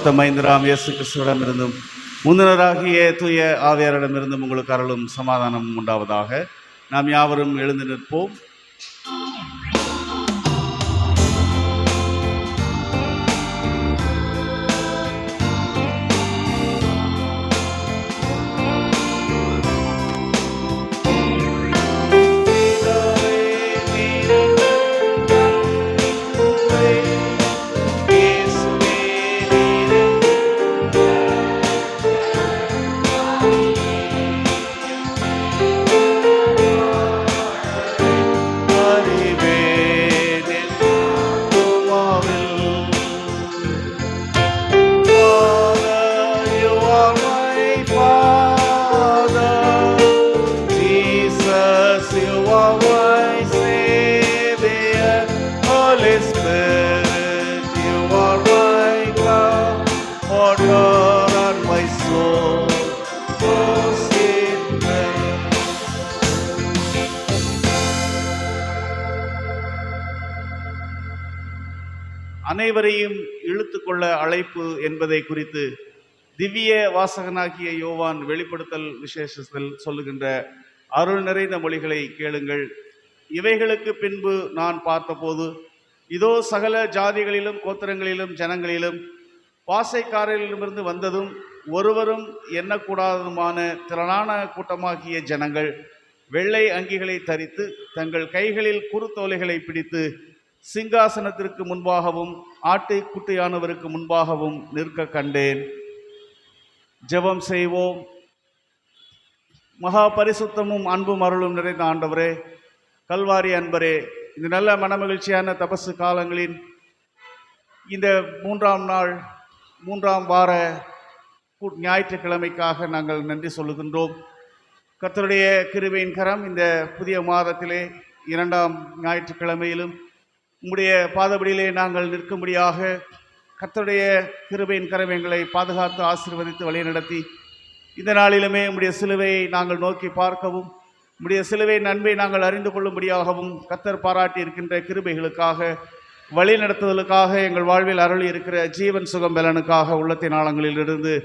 பரிசுத்த மைந்தராம் இயேசு கிறிஸ்துவிடமிருந்தும் முந்தினராகிய தூய ஆவியாரிடமிருந்தும் உங்களுக்கு அருளும் சமாதானம் உண்டாவதாக. நாம் யாவரும் எழுந்து நிற்போம். அனைவரையும் இழுத்து கொள்ள அழைப்பு என்பதை குறித்து திவ்ய வாசகனாகிய யோவான் வெளிப்படுத்தல் விசேஷத்தில் சொல்லுகின்ற அருள் நிறைந்த மொழிகளை கேளுங்கள். இவைகளுக்கு பின்பு நான் பார்த்தபோது இதோ சகல ஜாதிகளிலும் கோத்திரங்களிலும் ஜனங்களிலும் பாசைக்காரரிடமிருந்து வந்ததும் ஒருவரும் எண்ணக்கூடாததுமான திரளான கூட்டமாகிய ஜனங்கள் வெள்ளை அங்கிகளை தரித்து தங்கள் கைகளில் குறுத்தோலைகளை பிடித்து சிங்காசனத்திற்கு முன்பாகவும் ஆட்டுக்குட்டியானவருக்கு முன்பாகவும் நிற்க கண்டேன். ஜெபம் செய்வோம். மகா பரிசுத்தமும் அன்பும் அருளும் நிறைந்த ஆண்டவரே, கல்வாரி அன்பரே, இந்த நல்ல மனமகிழ்ச்சியான தபசு காலங்களின் இந்த மூன்றாம் வார ஞாயிற்றுக்கிழமைக்காக நாங்கள் நன்றி சொல்லுகின்றோம். கர்த்தருடைய கிருபையின் கரம் இந்த புதிய மாதத்திலே 2ஆம் ஞாயிற்றுக்கிழமையிலும் உம்முடைய பாதபடியிலே நாங்கள் நிற்கும்படியாக கர்த்தருடைய கிருபையின் கரம் எங்களை பாதுகாத்து ஆசீர்வதித்து வழிநடத்தி இந்த நாளிலுமே உம்முடைய சிலுவையை நாங்கள் நோக்கி பார்க்கவும் உம்முடைய சிலுவை நன்மை நாங்கள் அறிந்து கொள்ளும்படியாகவும் கர்த்தர் பாராட்டி இருக்கின்ற கிருபைகளுக்காக வழி நடத்துதலுக்காக எங்கள் வாழ்வில் அருளி இருக்கிற ஜீவன் சுகம் பலனுக்காக உள்ளத்தின் ஆழங்களிலிருந்து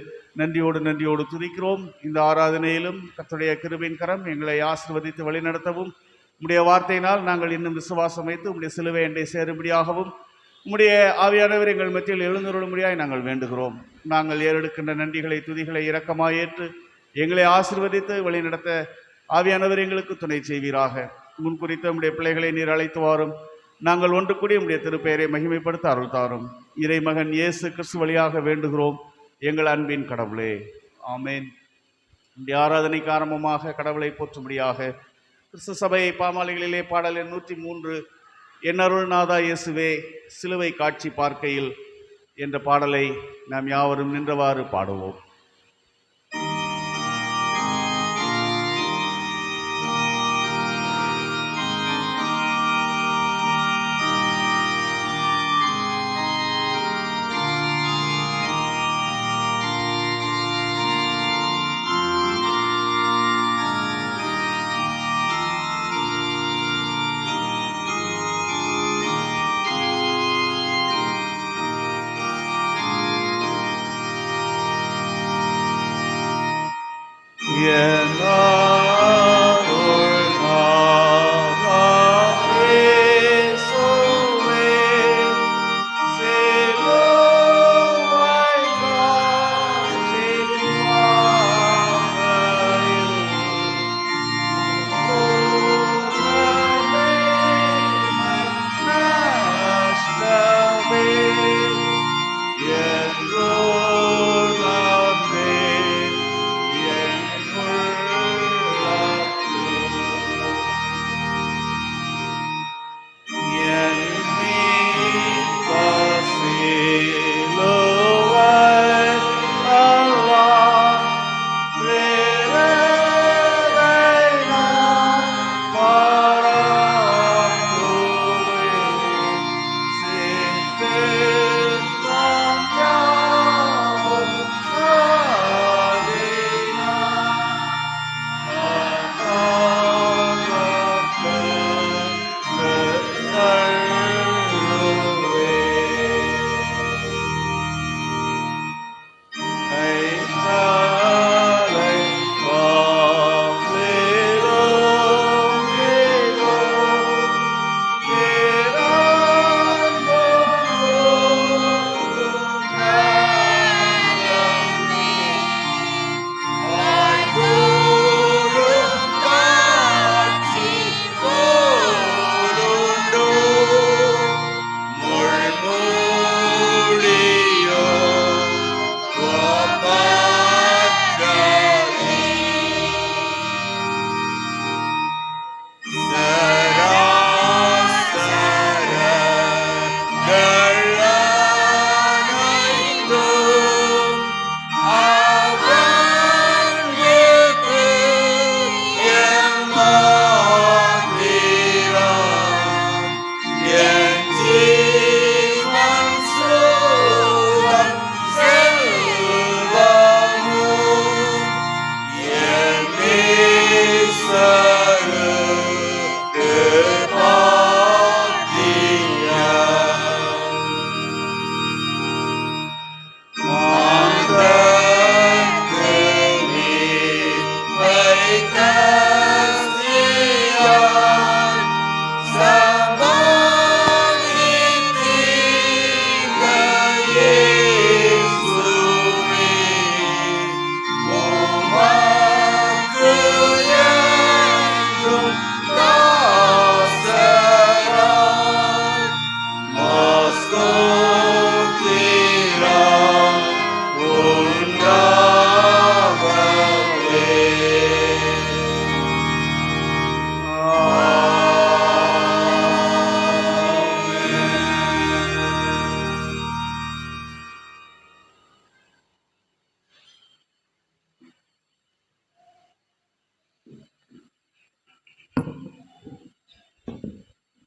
நன்றியோடு துதிக்கிறோம். இந்த ஆராதனையிலும் கர்த்தருடைய கிருபையின் கரம் எங்களை ஆசீர்வதித்து வழி நடத்தவும் உம்முடைய வார்த்தையினால் நாங்கள் இன்னும் விசுவாசம் வைத்து உம்முடைய சிலுவை எண்டை சேரும்படியாகவும் உம்முடைய ஆவியானவர் எங்கள் மத்தியில் எழுந்தருளும்படியாய் நாங்கள் வேண்டுகிறோம். நாங்கள் ஏறெடுக்கின்ற நன்றிகளை துதிகளை இரக்கமாக ஏற்று எங்களை ஆசீர்வதித்து வழிநடத்த ஆவியானவர் எங்களுக்கு துணை செய்வீராக. முன் குறித்த உம்முடைய பிள்ளைகளை நீர் அழைத்து வாரும். நாங்கள் ஒன்று கூடி உம்முடைய திருப்பெயரை மகிமைப்படுத்த அருள் தாரும். இறைமகன் இயேசு கிறிஸ்து வழியாக வேண்டுகிறோம் எங்கள் அன்பின் கடவுளே, ஆமேன். இந்த ஆராதனைக்கு ஆரம்பமாக கடவுளை போற்றும்படியாக கிறிஸ்து சபை பாமாலைகளிலே பாடல் 103 என் அருள்நாதா இயேசுவே சிலுவை காட்சி பார்க்கையில் என்ற பாடலை நாம் யாவரும் நின்றவாறு பாடுவோம்.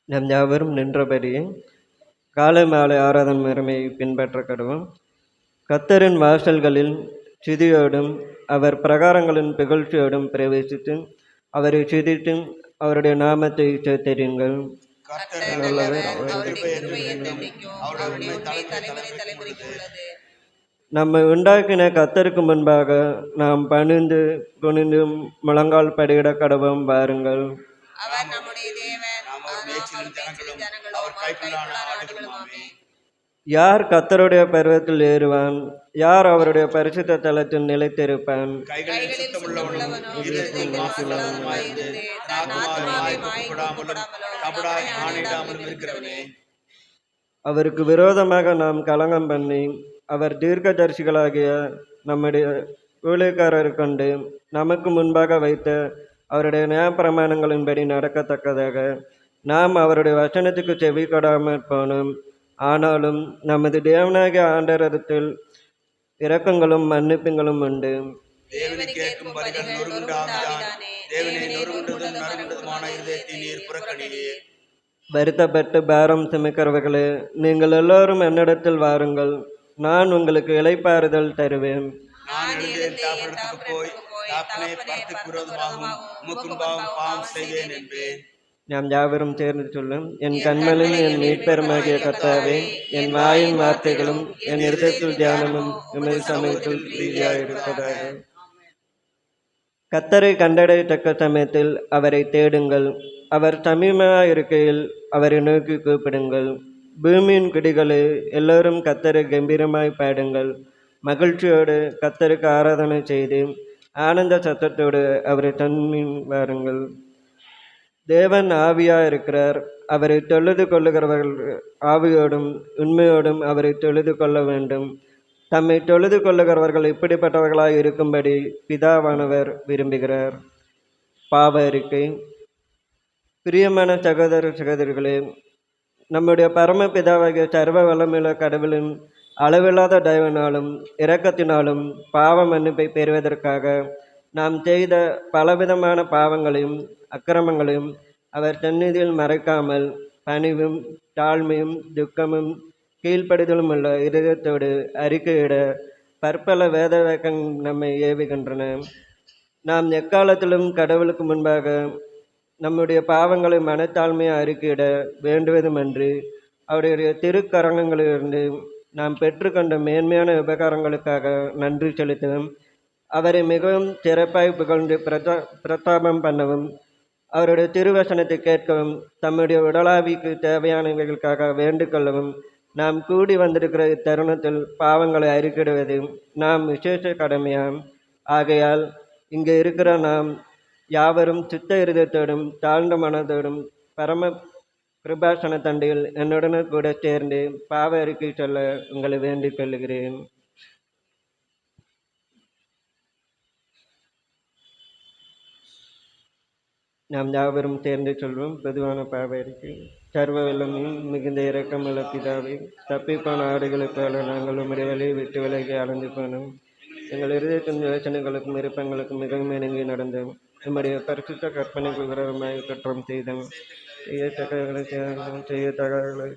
நம் யாவரும் நின்றபடி காலை மாலை ஆராதனை முறைமையை பின்பற்ற கடவும். கர்த்தரின் வாசல்களில் சிதியோடும் அவர் பிரகாரங்களின் புகழ்ச்சியோடும் பிரவேசித்து அவரை சிதித்து அவருடைய நாமத்தை உச்சரியுங்கள். நம்மை உண்டாக்கின கர்த்தருக்கு முன்பாக நாம் பணிந்து குனிந்து முழங்கால் படியிட கடவும் வாருங்கள். அவர் நம்முடைய தேவன், அவர் கைக்குள்ளான ஆடுகளுமாமே. யார் கர்த்தருடைய பர்வத்தில் ஏறுவான்? யார் அவருடைய பரிசுத்த தலத்தில் நிலைத்திருப்பான்? கைகளில் சுத்தமுள்ளவனும் இருதயத்தில் மாசுள்ளவனுமாயிருந்து தன் ஆத்துமாவை மாய்க்கப்படாமலும் கபடாய் ஆணையிடாமலும் இருக்கிறவனே. அவருக்கு விரோதமாக நாம் கலங்கம் பண்ணி அவர் தீர்க்கதரிசிகளாகிய நம்முடைய ஊழியக்காரர் கொண்டு நமக்கு முன்பாக வைத்த அவருடைய நியாயப்பிரமாணங்களின்படி நடக்கத்தக்கதாக நாம் அவருடைய வசனத்துக்கு செவி கொடாமற் போனோம். ஆனாலும் நமது தேவனாகிய ஆண்டவரிடத்தில் இரக்கங்களும் மன்னிப்புகளும் உண்டு. தேவனை கேட்கும் பலிகள் நொறுங்குண்ட ஆவிதானே. தேவனை நொறுங்குண்டதும் நறுங்குண்டதுமான இருதயத்தை நீர் புறக்கணியே. வருத்தப்பட்டு பாரம் சுமக்கிறவர்களே, நீங்கள் எல்லோரும் என்னிடத்தில் வாருங்கள், நான் உங்களுக்கு இளைப்பாறுதல் தருவேன். நான் எழுந்து தாப்பனத்துக்கு போய் தாப்பனே பரத்துக்கு விரோதமாகவும் உமக்கு முன்பாகவும் பாவம் செய்தேன் என்பேன். நாம் யாவரும் சேர்ந்து சொல்லும். என் கண்மலையும் என் மீட்பெருமாகிய கர்த்தாவே, என் வாயின் வார்த்தைகளும் என் இருதயத்தில் தியானமும் உமது சமயத்தில் பிரீதியாயிருப்பதாக. கர்த்தரை கண்டடையத்தக்க சமயத்தில் அவரை தேடுங்கள். அவர் சமீபமாக இருக்கையில் அவரை நோக்கி கூப்பிடுங்கள். பூமியின் குடிகளே, எல்லோரும் கர்த்தரை கம்பீரமாய் பாடுங்கள். மகிழ்ச்சியோடு கர்த்தருக்கு ஆராதனை செய்து ஆனந்த சத்தத்தோடு அவரை தன்மின் வாருங்கள். தேவன் ஆவியாக இருக்கிறார். அவரை தொழுது கொள்ளுகிறவர்கள் ஆவியோடும் உண்மையோடும் அவரை தொழுது கொள்ள வேண்டும். தம்மை தொழுது கொள்ளுகிறவர்கள் இப்படிப்பட்டவர்களாக இருக்கும்படி பிதாவானவர் விரும்புகிறார். பாவ அறிக்கை. பிரியமான சகோதர சகோதரிகளே, நம்முடைய பரமபிதாவாகிய சர்வ வல்லமையுள்ள கடவுளின் அளவில்லாத தயவினாலும் இரக்கத்தினாலும் பாவ மன்னிப்பை பெறுவதற்காக நாம் செய்த பலவிதமான பாவங்களையும் அக்கிரமங்களையும் அவர் சந்நிதியில் மறைக்காமல் பணிவும் தாழ்மையும் துக்கமும் கீழ்ப்படுதலும் உள்ள இருதயத்தோடு அறிக்கையிட பற்பல வேத வாக்கியங்கள் நம்மை ஏவுகின்றன. நாம் எக்காலத்திலும் கடவுளுக்கு முன்பாக நம்முடைய பாவங்களை மனத்தாழ்மையை அறிக்கையிட வேண்டுவதுமன்று அவருடைய திருக்கரங்களிலிருந்து நாம் பெற்றுக்கொண்ட மேன்மையான உபகாரங்களுக்காக நன்றி செலுத்தவும் அவரை மிகவும் சிறப்பாய் புகழ்ந்து பிரதாபம் பண்ணவும் அவருடைய திருவசனத்தை கேட்கவும் தம்முடைய உடலாவிக்கு தேவையானவைகளுக்காக வேண்டுகொள்ளவும் நாம் கூடி வந்திருக்கிற இத்தருணத்தில் பாவங்களை அறிக்கிடுவது நாம் விசேஷ கடமையாம். ஆகையால் இங்கே இருக்கிற நாம் யாவரும் சித்த இருதயத்தோடும் தாழ்ந்த மனதோடும் பரம கிருபாசன தண்டையில் என்னுடனே கூட சேர்ந்து பாவ அறிக்கை சொல்ல உங்களை வேண்டிக் கொள்ளுகிறேன். நாம் யாவரும் சேர்ந்து சொல்வோம். பொதுவான பாவ அறிக்கை. சர்வ வல்லமையும் மிகுந்த இரக்கமுள்ள பிதாவே, தப்பிப்போன ஆடுகளுக்காக நாங்கள் உம்முடைய வழியை விட்டு விலகி அலைந்து போனோம். எங்கள் இருதயத்தின் யோசனைகளுக்கும் விருப்பங்களுக்கும் மிகவும் இணங்கி நடந்தோம். நம்முடைய பரிசுத்த கற்பனைக்கு விரோதமாக குற்றம் செய்தோம். செய்யத்தகவலை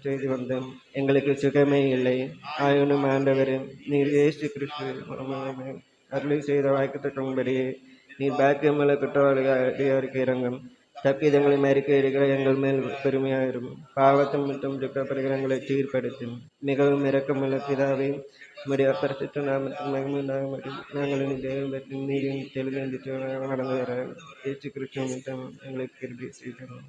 செய்து வந்தோம். எங்களுக்கு சுகமே இல்லை. ஆயினும் ஆண்டவரே, நீர் இயேசு கிறிஸ்து அருளை செய்த வாக்குத்தக்கபடியே நீர் பாக்கியமுள்ள குற்றவாளிகளுக்கு இறங்கும். தப்பிதங்களை மறிக்க எங்கள் மேல் பெருமையாயிரும். பாவத்தை மற்றும் துக்கப்படுகிறங்களை சீர்படுத்தும். மிகவும் இரக்கமுள்ள பிதாவே, உம்முடைய பரிசுத்த நாமத்தில் மகிமையாகும்படி நாங்கள் தேவத்தின் நீரின் தெளிந்து நடந்து வர இயேசு கிறிஸ்து நிமித்தம் எங்களுக்கு கிருபை செய்கிறோம்.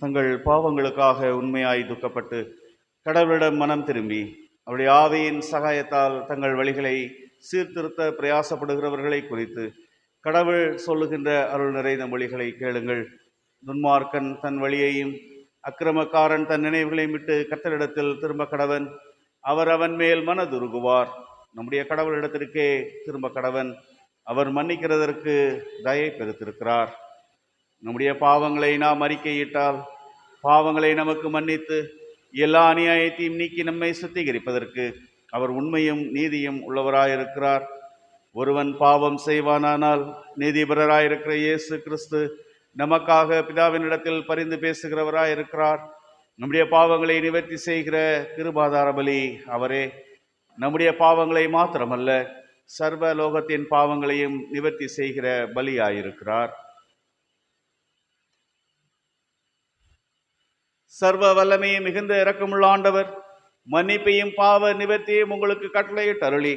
தங்கள் பாவங்களுக்காக உண்மையாய் துக்கப்பட்டு கடவுளிடம் மனம் திரும்பி அவருடைய ஆவியின் சகாயத்தால் தங்கள் வழிகளை சீர்திருத்த பிரயாசப்படுகிறவர்களை குறித்து கடவுள் சொல்லுகின்ற அருள் நிறைந்த மொழிகளை கேளுங்கள். துன்மார்க்கன் தன் வழியையும் அக்கிரமக்காரன் தன் நினைவுகளையும் விட்டு கர்த்தரிடத்தில் திரும்ப கடவன். அவர் அவன் மேல் மனதுருகுவார். நம்முடைய கடவுளிடத்திற்கே திரும்ப கடவன். அவர் மன்னிக்கிறதற்கு தயை பெருத்திருக்கிறார். நம்முடைய பாவங்களை நாம் அறிக்கையிட்டால் பாவங்களை நமக்கு மன்னித்து எல்லா அநியாயத்தையும் நீக்கி நம்மை சுத்திகரிப்பதற்கு அவர் உண்மையும் நீதியும் உள்ளவராயிருக்கிறார். ஒருவன் பாவம் செய்வானானால் நீதிபரராயிருக்கிற இயேசு கிறிஸ்து நமக்காக பிதாவினிடத்தில் பரிந்து பேசுகிறவராயிருக்கிறார். நம்முடைய பாவங்களை நிவர்த்தி செய்கிற கிருபாதார பலி அவரே. நம்முடைய பாவங்களை மாத்திரமல்ல, சர்வ லோகத்தின் பாவங்களையும் நிவர்த்தி செய்கிற பலியாயிருக்கிறார். சர்வ வல்லமையும் மிகுந்த இரக்கமுள்ள ஆண்டவர் மன்னிப்பையும் பாவ நிவர்த்தியையும் உங்களுக்கு கட்டளையிட்டு அருளி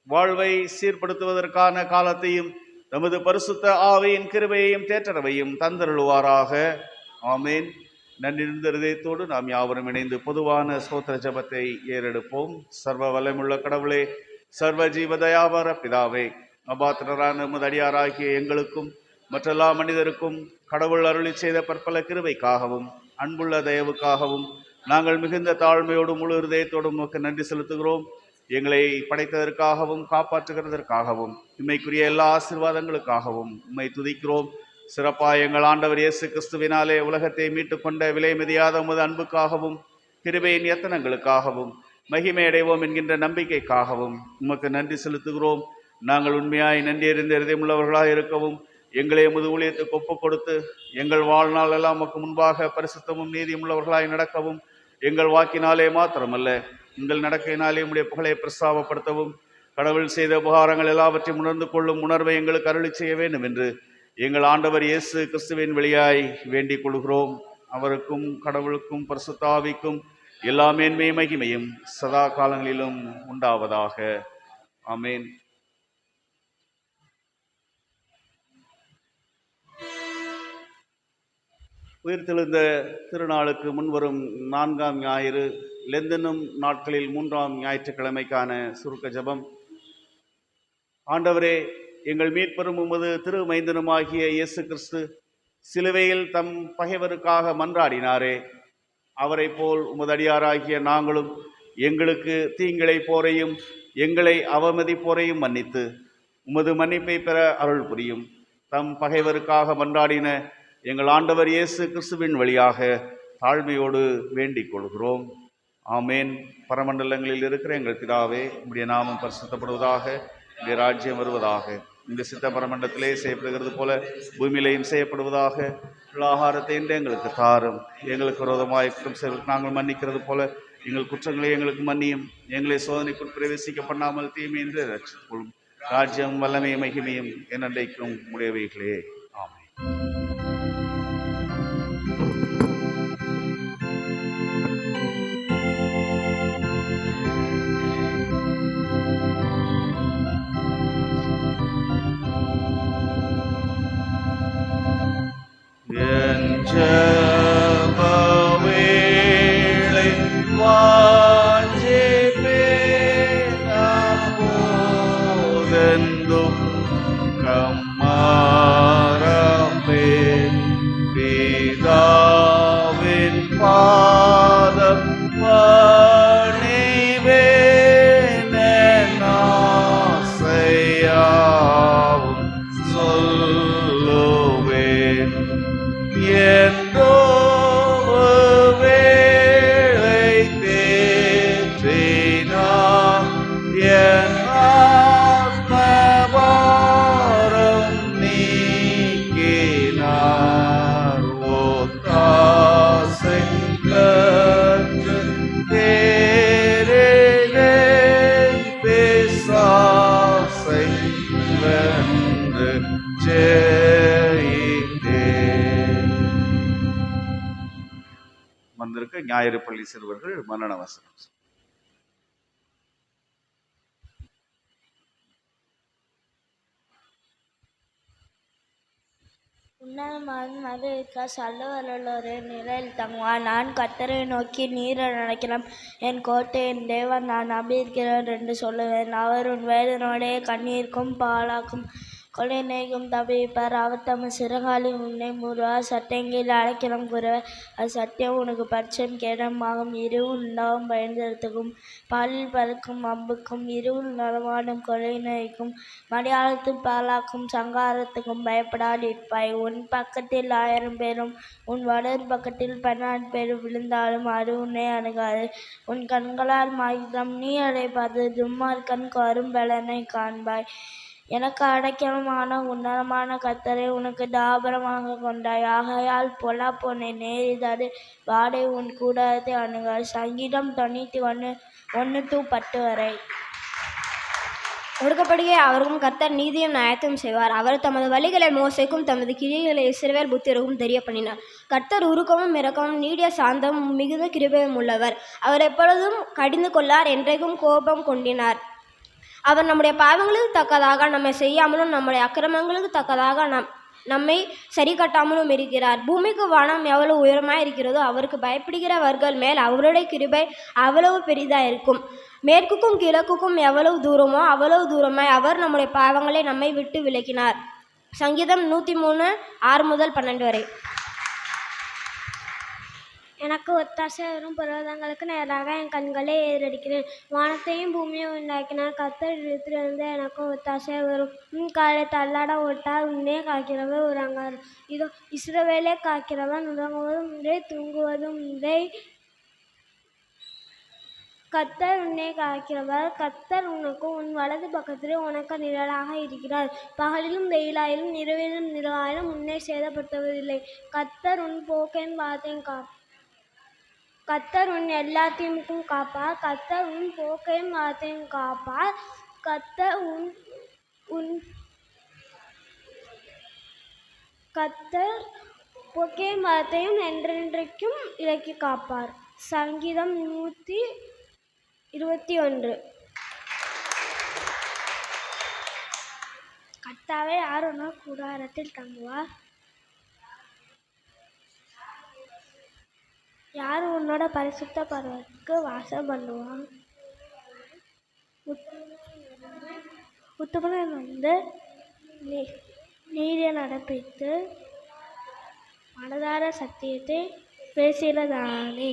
வாழ்வை சீர்படுத்துவதற்கான காலத்தையும் நமது பரிசுத்த ஆவியின் கிருபையையும் தேற்றரவையும் தந்தருளுவாராக. ஆமேன். நன்றிருந்த இதயத்தோடு நாம் யாவரும் இணைந்து பொதுவான ஸ்தோத்திர ஜெபத்தை ஏறெடுப்போம். சர்வ வல்லமுள்ள கடவுளே, சர்வ ஜீவதயாவர பிதாவே, அபாத்திரரான நமது அடியாராகிய எங்களுக்கும் மற்றெல்லா மனிதருக்கும் கடவுள் அருளி செய்த பற்பல கிருபைக்காகவும் அன்புள்ள தயவுக்காகவும் நாங்கள் மிகுந்த தாழ்மையோடு முழு இருதயத்தோடும் உமக்கு நன்றி செலுத்துகிறோம். எங்களை படைத்ததற்காகவும் காப்பாற்றுகிறதற்காகவும் உண்மைக்குரிய எல்லா ஆசீர்வாதங்களுக்காகவும் உம்மை துதிக்கிறோம். சிறப்பாக எங்கள் ஆண்டவர் இயேசு கிறிஸ்துவினாலே உலகத்தை மீட்டு கொண்ட விலை மிதியாத உமது அன்புக்காகவும் கிருபையின் எத்தனங்களுக்காகவும் மகிமையடைவோம் என்கின்ற நம்பிக்கைக்காகவும் உமக்கு நன்றி செலுத்துகிறோம். நாங்கள் உண்மையாய் நன்றி அறிந்த இதயமுள்ளவர்களாக இருக்கவும் எங்களை உமது ஊழியத்துக்கு ஒப்புக் கொடுத்து எங்கள் வாழ்நாள் எல்லாம் உமக்கு முன்பாக பரிசுத்தமும் நீதியும் உள்ளவர்களாய் நடக்கவும் எங்கள் வாக்கினாலே மாத்திரமல்ல எங்கள் நடக்கையினாலே உம்முடைய புகழை பிரஸ்தாபப்படுத்தவும் கடவுள் செய்த உபகாரங்கள் எல்லாவற்றையும் உணர்ந்து கொள்ளும் உணர்வை எங்களுக்கு அருளி செய்ய வேண்டும் என்று எங்கள் ஆண்டவர் இயேசு கிறிஸ்துவின் வழியாய் வேண்டிக் கொள்கிறோம். அவருக்கும் கடவுளுக்கும் பரிசுத்த ஆவிக்கும் எல்லா மேன்மையும் மகிமையும் சதா காலங்களிலும் உண்டாவதாக. ஆமேன். உயிர்த்தெழுந்த திருநாளுக்கு முன்வரும் 4ஆம் ஞாயிறு லெந்தனும் நாட்களில் 3ஆம் ஞாயிற்றுக்கிழமைக்கான சுருக்க ஜெபம். ஆண்டவரே, எங்கள் மீட்பெரும் உமது திருமைந்தனுமாகிய இயேசு கிறிஸ்து சிலுவையில் தம் பகைவருக்காக மன்றாடினாரே, அவரை போல் உமது அடியாராகிய நாங்களும் எங்களுக்கு தீங்களை போரையும் எங்களை அவமதிப்போரையும் மன்னித்து உமது மன்னிப்பை பெற அருள் புரியும். தம் பகைவருக்காக மன்றாடின எங்கள் ஆண்டவர் இயேசு கிறிஸ்துவின் வழியாக தாழ்மையோடு வேண்டிக் கொள்கிறோம். ஆமேன். பரமண்டலங்களில் இருக்கிற எங்கள் பிதாவே, உம்முடைய நாமம் பரிசுத்தப்படுவதாக, உம்முடைய ராஜ்யம் வருவதாக, இந்த சித்த பரமண்டலத்திலே செய்யப்படுகிறது போல பூமியிலையும் செய்யப்படுவதாக. ஆகாரத்தை என்று எங்களுக்கு தாரும். எங்களுக்கு விரோதமாய் குற்றம் செய்வதற்கு நாங்கள் மன்னிக்கிறது போல எங்கள் குற்றங்களை எங்களுக்கு மன்னியும். எங்களை சோதனைக்குள் பிரவேசிக்க பண்ணாமல் தீமை என்று ரட்சித்துக்கொள்ளும். ராஜ்யம் வல்லமையும் மகிமையும் என்னென்றைக்கும் உடையவைகளே. ஆமென். வந்திருக்க ஞாயிறு பள்ளி சிறுவர்கள் மன்னன வசனம். உன்னதமான சல்லவல்லோரே நிழல் தங்குவான். நான் கர்த்தரை நோக்கி நீர் நினைக்கிறேன், என் கோட்டை, என் தேவன், நான் நம்பியிருக்கிறேன் என்று சொல்லுவேன். அவர் உன் வேதனோடைய கண்ணீருக்கும் பாலாக்கும் கொலை நெய்யும் தவிப்பார். அவர் தம் சிறகாலி உன்னை மூடுவார். சட்டங்கள் அடைக்கலம் கூறுவர். அது சத்தியம் உனக்கு பட்சம் கேடமாகும். இருவு உண்டாகும் பயந்தரத்துக்கும் பாலில் பறக்கும் அம்புக்கும் இருவில் நடமாடும் கொலை நோய்க்கும் மலையாளத்தில் பாலாக்கும் சங்காரத்துக்கும் பயப்படாதிருப்பாய். உன் பக்கத்தில் 1000 பேரும் உன் வலது பக்கத்தில் 12 பேரும் விழுந்தாலும் அது உன்னை அணுகாது. உன் கண்களால் மாத்திரம் நீ அதை பார்த்து துன்மார்க்கன் கரும்பலனை காண்பாய். எனக்கு அடைக்கலமான உன்னதமான கர்த்தரை உனக்கு தாபரமாக கொண்டாய். ஆகையால் பொல்லாப்பு உன்னை நேரிடாது. வாடை உன் கூடாரத்தை அணுகாது. சங்கீதம் 91:1-10 வரை. ஒடுக்கப்படியே அவருக்கும் கர்த்தர் நீதியும் நியாயத்தையும் செய்வார். அவர் தமது வழிகளை மோசேக்கும் தமது கிரியைகளை இஸ்ரவேல் புத்திரருக்கும் தெரிய பண்ணினார். கர்த்தர் உருக்கமும் இரக்கமும் நீடிய சாந்தமும் மிகுந்த கிருபையும் உள்ளவர். அவர் எப்பொழுதும் கடிந்து கொள்ளார், என்றைக்கும் கோபம் கொண்டினார். அவர் நம்முடைய பாவங்களுக்கு தக்கதாக நம்மை செய்யாமலும் நம்முடைய அக்கிரமங்களுக்கு தக்கதாக நம்மை சரி கட்டாமலும் இருக்கிறார். பூமிக்கு வானம் எவ்வளவு உயரமாய் இருக்கிறதோ அவருக்கு பயப்படுகிறவர்கள் மேல் அவருடைய கிருபை அவ்வளவு பெரிதாக இருக்கும். மேற்குக்கும் கிழக்குக்கும் எவ்வளவு தூரமோ அவ்வளவு தூரமாய் அவர் நம்முடைய பாவங்களை நம்மை விட்டு விலக்கினார். சங்கீதம் 103:6-12 வரை. எனக்கு ஒத்தாசை வரும் பர்வதங்களுக்கு நேராக என் கண்களை ஏறடிக்கிறேன். வானத்தையும் பூமியை உண்டாக்கினார். கர்த்தர் இடத்திலிருந்து எனக்கு ஒத்தாசை வரும். உன் காலை தள்ளாட ஓட்டார். உன்னே காக்கிறவர் உறங்கார். இதோ இஸ்ரவேலை காக்கிறவன் உறங்குவதும் இல்லை தூங்குவதும் இல்லை. கர்த்தர் உன்னை காக்கிறவர். கர்த்தர் உனக்கு உன் வலது பக்கத்திலே உனக்கு நிழலாக இருக்கிறார். பகலிலும் வெயிலாயிலும் இரவிலும் நிலவாயிலும் உன்னை சேதப்படுத்துவதில்லை. கர்த்தர் உன் போக்கையும் வார்த்தையும் கர்த்தர் உன் எல்லாத்தையும் காப்பார். கர்த்தர் உன் போக்கையும் வார்த்தையும் காப்பார். கர்த்தர் போக்கையும் வார்த்தையும் என்றென்றைக்கும் இலக்கி காப்பார். சங்கீதம் 121. கர்த்தாவே யார் உன்னோட கூடாரத்தில் தங்குவார்? யார் உன்னோட பரிசுத்த பர்வதத்துக்கு வாசம் பண்ணுவான்? உத்தமன் வந்து நீதியை நடப்பித்து மனதார சத்தியத்தை பேசுகிறதானே.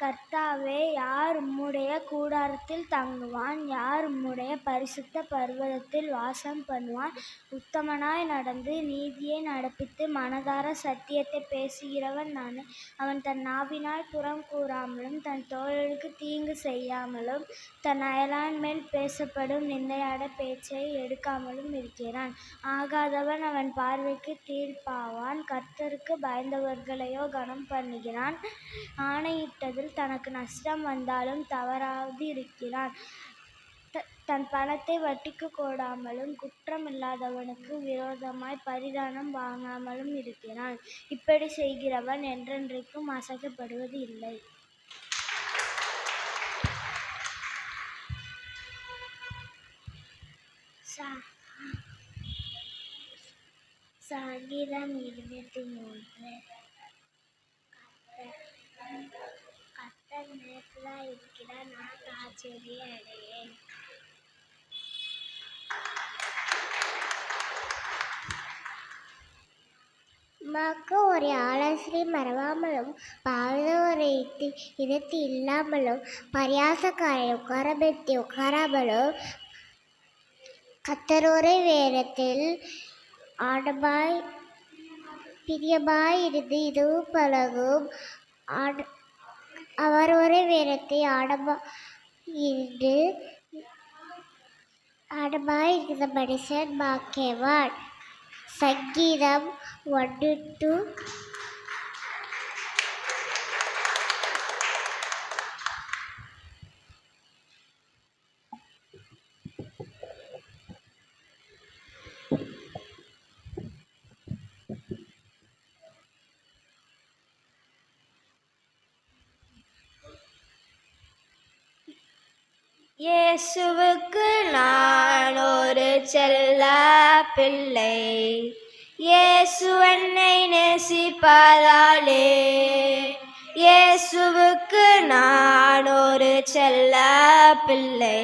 கர்த்தாவே யார் உம்முடைய கூடாரத்தில் தங்குவான்? யார் உம்முடைய பரிசுத்த பர்வதத்தில் வாசம் பண்ணுவான்? உத்தமனாய் நடந்து நீதியை நடப்பித்து மனதார சத்தியத்தை பேசுகிறவன் நான். அவன் தன் நாவினால் புறம் கூறாமலும் தன் தோழருக்கு தீங்கு செய்யாமலும் தன் அயலான் மேல் பேசப்படும் நிந்தையாட பேச்சை எடுக்காமலும் இருக்கிறான். ஆகாதவன் அவன் பார்வைக்கு தீர்ப்பாவான். கர்த்தருக்கு பயந்தவர்களையோ கனம் பண்ணுகிறான். ஆணையிட்டதில் தனக்கு நஷ்டம் வந்தாலும் தவறாது இருக்கிறான். தன் பணத்தை வட்டிக்கு கோடாமலும் குற்றமில்லாதவனுக்கு விரோதமாய் பரிதானம் வாங்காமலும் இருக்கிறான். இப்படி செய்கிறவன் என்றென்றைக்கும் அசைக்கப்படுவது இல்லை. சங்கீதம் 23. கர்த்தர் நேர்மையாய் இருக்கிறார். நான் ஆச்சரியம் அடையேன். உமக்கு ஒரு ஆலோசனை மறவாமலும் பாழ்ந்த ஒரு இடத்து இல்லாமலும் பரியாசக்காரை உட்காரபெத்தி உட்காராமலும் கர்த்தரோரை வேதத்தில் ஆடமாய் பிரியமாய் இருந்து இதுவும் பழகும். அவர் ஒரு வேதத்தை ஆடமாய் இருந்த மனுஷன் பாக்கியவான். சங்கீதம் 1-2. இயேசுவுக்கு நான் ஒரு செல்ல பிள்ளை. இயேசு என்னை நேசிப்பதாலே. இயேசுவுக்கு நான் ஒரு செல்ல பிள்ளை.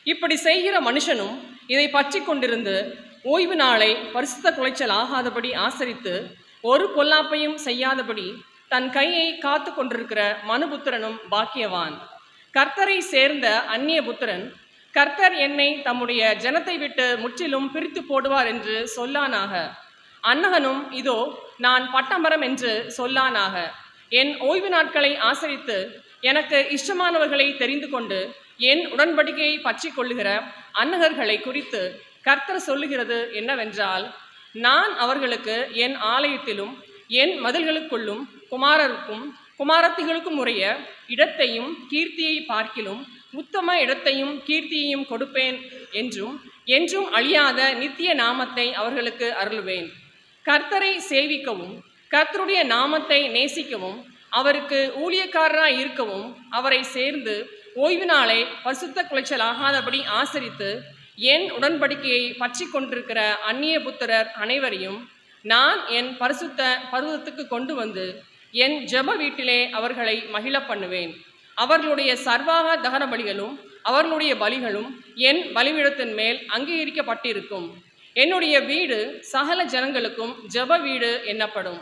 இப்படி செய்கிற மனுஷனும் இதை பற்றி கொண்டிருந்து ஓய்வு நாளை பரிசுத்த குலைச்சல் ஆகாதபடி ஆசரித்து ஒரு பொல்லாப்பையும் செய்யாதபடி தன் கையை காத்து கொண்டிருக்கிற மனுபுத்திரனும் பாக்கியவான். கர்த்தரை சேர்ந்த அந்நிய புத்திரன் கர்த்தர் என்னை தம்முடைய ஜனத்தை விட்டு முற்றிலும் பிரித்து போடுவார் என்று சொல்லானாக. அன்னகனும் இதோ நான் பட்டமரம் என்று சொல்லானாக. என் ஓய்வு நாட்களை ஆசரித்து எனக்கு இஷ்டமானவர்களை தெரிந்து கொண்டு என் உடன்படிக்கையை பற்றி கொள்ளுகிற அன்னகர்களை குறித்து கர்த்தர் சொல்லுகிறது என்னவென்றால், நான் அவர்களுக்கு என் ஆலயத்திலும் என் மதில்களுக்குள்ளும் குமாரருக்கும் குமாரத்திகளுக்கும் உரிய இடத்தையும் கீர்த்தியை பார்க்கிலும் உத்தம இடத்தையும் கீர்த்தியையும் கொடுப்பேன் என்றும் என்றும் அழியாத நித்திய நாமத்தை அவர்களுக்கு அருளுவேன். கர்த்தரை சேவிக்கவும் கர்த்தருடைய நாமத்தை நேசிக்கவும் அவருக்கு ஊழியக்காரராய் இருக்கவும் அவரை சேர்ந்து ஓய்வு நாளை பரிசுத்த குலைச்சல் ஆகாதபடி ஆசரித்து என் உடன்படிக்கையை பற்றி கொண்டிருக்கிற அந்நிய புத்திரர் அனைவரையும் நான் என் பரிசுத்த பர்வதத்துக்கு கொண்டு வந்து என் ஜெப வீட்டிலே அவர்களை மகிழ பண்ணுவேன். அவர்களுடைய சர்வாக தகன பலிகளும் அவர்களுடைய பலிகளும் என் பலிபீடத்தின் மேல் அங்கீகரிக்கப்பட்டிருக்கும். என்னுடைய வீடு சகல ஜனங்களுக்கும் ஜெப வீடு என்னப்படும்.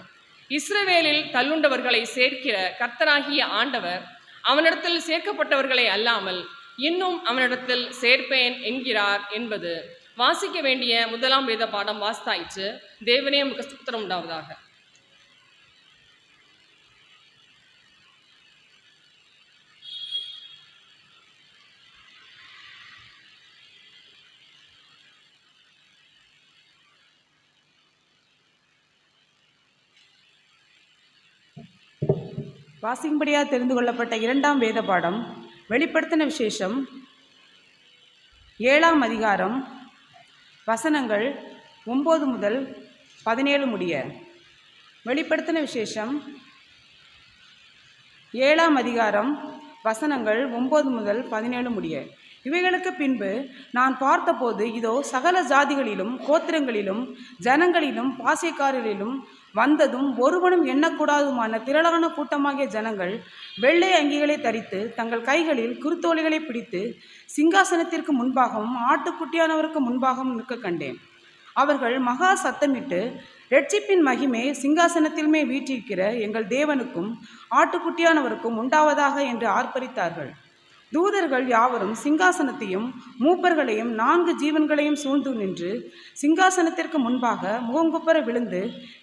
இஸ்ரவேலில் தள்ளுண்டவர்களை சேர்க்கிற கர்த்தராகிய ஆண்டவர் அவனிடத்தில் சேர்க்கப்பட்டவர்களை அல்லாமல் இன்னும் அவனிடத்தில் சேர்ப்பேன் என்கிறார் என்பது. வாசிக்க வேண்டிய முதலாம் வேத பாடம் வாஸ்தாயிற்று. தேவனே உமக்கு ஸ்தோத்திரம் உண்டாவதாக. வாசிக்கும்படியாக தெரிந்து கொள்ளப்பட்ட இரண்டாம் வேத பாடம் வெளிப்படுத்தின விசேஷம் 7ஆம் அதிகாரம் வசனங்கள் 9 முதல் 17 முடிய. வெளிப்படுத்தின விசேஷம் 7ஆம் அதிகாரம் வசனங்கள் 9 முதல் 17 முடிய. இவைகளுக்கு பின்பு நான் பார்த்தபோது இதோ சகல ஜாதிகளிலும் கோத்திரங்களிலும் ஜனங்களிலும் பாசைக்காரரிலும் வந்ததும் ஒருவனும் எண்ணக்கூடாதுமான திரளான கூட்டமாகிய ஜனங்கள் வெள்ளை அங்கிகளை தரித்து தங்கள் கைகளில் குருத்தோலைகளை பிடித்து சிங்காசனத்திற்கு முன்பாகவும் ஆட்டுக்குட்டியானவருக்கு முன்பாகவும் நிற்க கண்டேன். அவர்கள் மகா சத்தமிட்டு, இரட்சிப்பின் மகிமை சிங்காசனத்திலுமே வீற்றிருக்கிற எங்கள் தேவனுக்கும் ஆட்டுக்குட்டியானவருக்கும் உண்டாவதாக என்று ஆர்ப்பரித்தார்கள். தூதர்கள் யாவரும் சிங்காசனத்தையும் மூப்பர்களையும் 4 ஜீவன்களையும் சூழ்ந்து நின்று சிங்காசனத்திற்கு முன்பாக முகங்குப்புற விழுந்து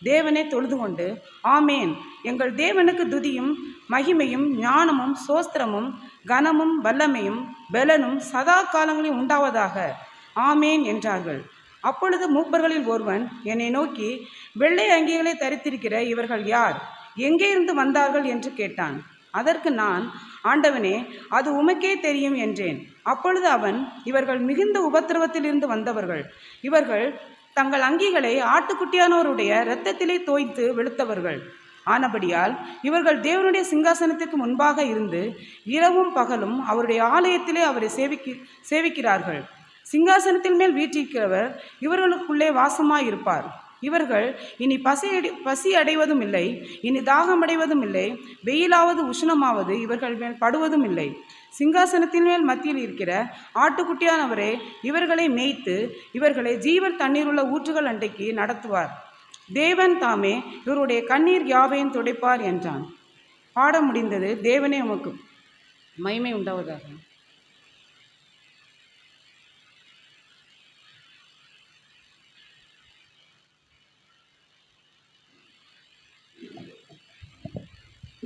தேவனை தொழுது கொண்டு, ஆமேன், எங்கள் தேவனுக்கு துதியும் மகிமையும் ஞானமும் சோஸ்திரமும் கனமும் வல்லமையும் பெலனும் சதா காலங்களில் உண்டாவதாக, ஆமேன் என்றார்கள். அப்பொழுது மூப்பர்களில் ஒருவன் என்னை நோக்கி, வெள்ளை அங்கிகளை தரித்திருக்கிற இவர்கள் யார்? எங்கே இருந்து வந்தார்கள் என்று கேட்டான். அதற்கு நான், ஆண்டவனே, அது உமக்கே தெரியும் என்றேன். அப்பொழுது அவன், இவர்கள் மிகுந்த உபத்திரவத்திலிருந்து வந்தவர்கள். இவர்கள் தங்கள் அங்கிகளை ஆட்டுக்குட்டியானவருடைய இரத்தத்திலே தோய்த்து வெளுத்தவர்கள். ஆனபடியால் இவர்கள் தேவனுடைய சிங்காசனத்திற்கு முன்பாக இருந்து இரவும் பகலும் அவருடைய ஆலயத்திலே அவரை சேவிக்கிறார்கள். சிங்காசனத்தின் மேல் வீற்றிருக்கிறவர் இவர்களுக்குள்ளே வாசமாயிருப்பார். இவர்கள் இனி பசி அடைவதும் இல்லை, இனி தாகம் அடைவதும் இல்லை, வெயிலாவது உஷ்ணமாவது இவர்கள் மேல் படுவதும் இல்லை. சிங்காசனத்தின் மேல் மத்தியில் இருக்கிற ஆட்டுக்குட்டியானவரே இவர்களை மேய்த்து இவர்களை ஜீவன் தண்ணீருள்ள ஊற்றுகள் அண்டைக்கு நடத்துவார். தேவன் தாமே இவருடைய கண்ணீர் யாவையும் துடைப்பார் என்றான். பாடம் முடிந்தது. தேவனே உமக்கு மகிமை உண்டாவதாக.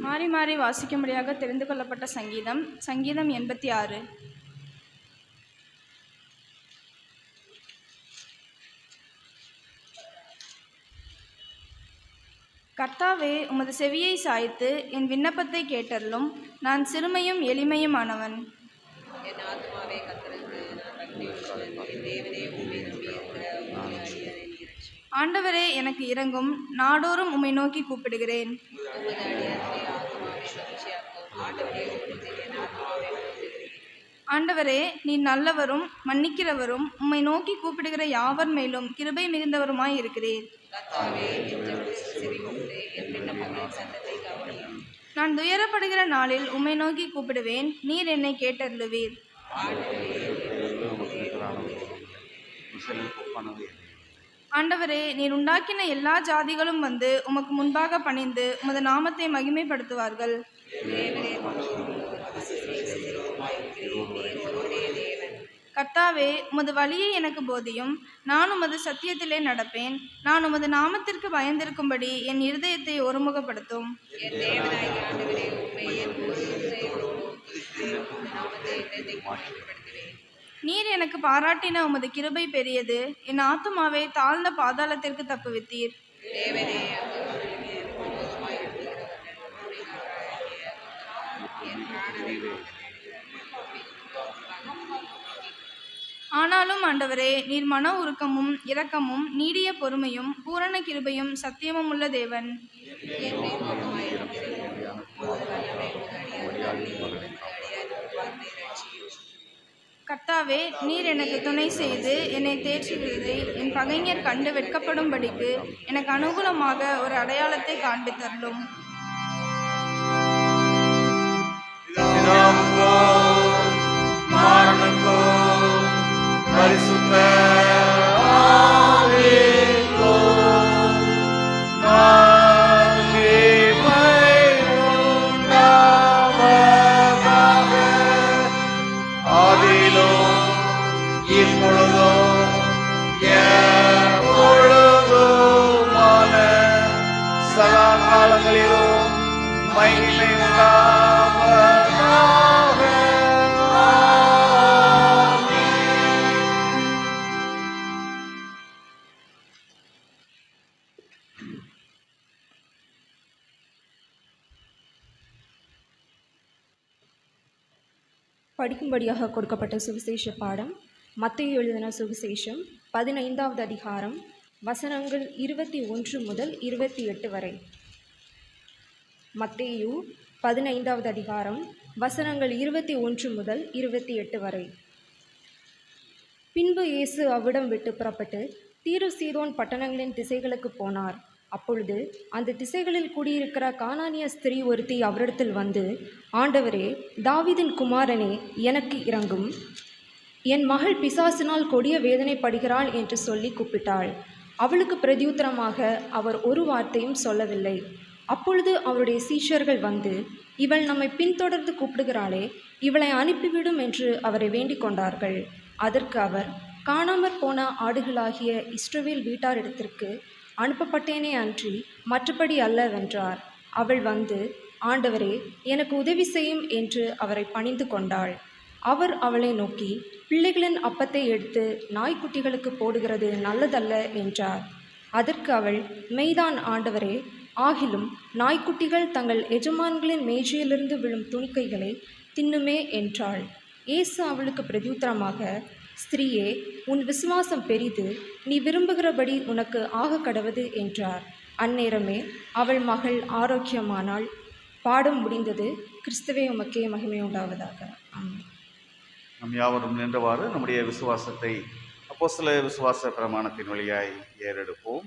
மாறி மாறி வாசிக்கும்படியாக தெரிந்து கொள்ளப்பட்ட சங்கீதம் 86. கர்த்தாவே, உமது செவியை சாய்த்து என் விண்ணப்பத்தை கேட்டருளும். நான் சிறுமையும் எளிமையுமானவன். என் ஆத்மாவே கர்த்தருக்கு ஆண்டவரே, எனக்கு இரங்கும். நாடோறும் உம்மை நோக்கி கூப்பிடுகிறேன். ஆண்டவரே, நீ நல்லவரும் மன்னிக்கிறவரும் உம்மை நோக்கி கூப்பிடுகிற யாவர் மேலும் கிருபை மிகுந்தவருமாய் இருக்கிறீர். நான் துயரப்படுகிற நாளில் உம்மை நோக்கி கூப்பிடுவேன். நீர் என்னை கேட்டருளுவீர். ஆண்டவரே, நீர் உண்டாக்கின எல்லா ஜாதிகளும் வந்து உமக்கு முன்பாக பணிந்து உமது நாமத்தை மகிமைப்படுத்துவார்கள். கர்த்தாவே, உமது வழியை எனக்கு போதியும். நான் உமது சத்தியத்திலே நடப்பேன். நான் உமது நாமத்திற்கு பயந்திருக்கும்படி என் இருதயத்தை ஒருமுகப்படுத்தும். நீர் எனக்கு பாராட்டின உமது கிருபை பெரியது. என் ஆத்துமாவை தாழ்ந்த பாதாளத்திற்கு தப்புவித்தீர். ஆனாலும் ஆண்டவரே, நீர் மன உருக்கமும் இரக்கமும் நீடிய பொறுமையும் பூரண கிருபையும் சத்தியமும் உள்ள தேவன். கர்த்தாவே, நீர் எனக்கு துணை செய்து என்னை தேற்றுகிறதை என் பகைஞர் கண்டு வெட்கப்படும்படிக்கு எனக்கு அனுகூலமாக ஒரு அடையாளத்தை காண்பித்தருளும். பரிசுத்த காலங்களிலும் மகிமை உண்டாவதாக. படிக்கும்படியாக கொடுக்கப்பட்ட சுவிசேஷ பாடம் மத்தேயு எழுதின சுவிசேஷம் 15வது அதிகாரம் வசனங்கள் 21 முதல் 28 வரை. மத்தேயு 15வது அதிகாரம் வசனங்கள் 21 முதல் 28 வரை. பின்பு இயேசு அவ்விடம் விட்டு புறப்பட்டு தீரு சீதோன் பட்டணங்களின் திசைகளுக்கு போனார். அப்பொழுது அந்த திசைகளில் கூடியிருக்கிற கானானிய ஸ்திரீ ஒருத்தி அவரிடத்தில் வந்து, ஆண்டவரே, தாவீதின் குமாரனே, எனக்கு இரங்கும், என் மகள் பிசாசினால் கொடிய வேதனைப்படுகிறாள் என்று சொல்லி கூப்பிட்டாள். அவளுக்கு பிரதியுத்தரமாக அவர் ஒரு வார்த்தையும் சொல்லவில்லை. அப்பொழுது அவருடைய சீஷர்கள் வந்து, இவள் நம்மை பின்தொடர்ந்து கூப்பிடுகிறாளே, இவளை அனுப்பிவிடும் என்று அவரை வேண்டிக் கொண்டார்கள். அதற்கு அவர், காணாமற் போன ஆடுகளாகிய இஸ்ரவேல் வீட்டாரிடத்திற்கு அனுப்பப்பட்டேனே அன்றி மற்றபடி அல்லவென்றார். அவள் வந்து, ஆண்டவரே, எனக்கு உதவி செய்யும் என்று அவரை பணிந்து கொண்டாள். அவர் அவளை நோக்கி, பிள்ளைகளின் அப்பத்தை எடுத்து நாய்க்குட்டிகளுக்கு போடுகிறது நல்லதல்ல என்றார். அதற்கு அவள், மெய்தான் ஆண்டவரே, ஆகிலும் நாய்க்குட்டிகள் தங்கள் எஜமான்களின் மேஜையிலிருந்து விழும் துணிக்கைகளை தின்னுமே என்றாள். இயேசு அவளுக்கு பிரதியுத்தரமாக, ஸ்திரீயே, உன் விசுவாசம் பெரிது, நீ விரும்புகிறபடி உனக்கு ஆக கடவது என்றார். அந்நேரமே அவள் மகள் ஆரோக்கியமானாள். பாடம் முடிந்தது. கிறிஸ்துவே உமக்கே மகிமை உண்டாவதாக. ஆமென். நம் யாவரும் நின்றவாறு நம்முடைய விசுவாசத்தை அப்போஸ்தல விசுவாச பிரமாணத்தின் வழியாய் ஏறெடுப்போம்.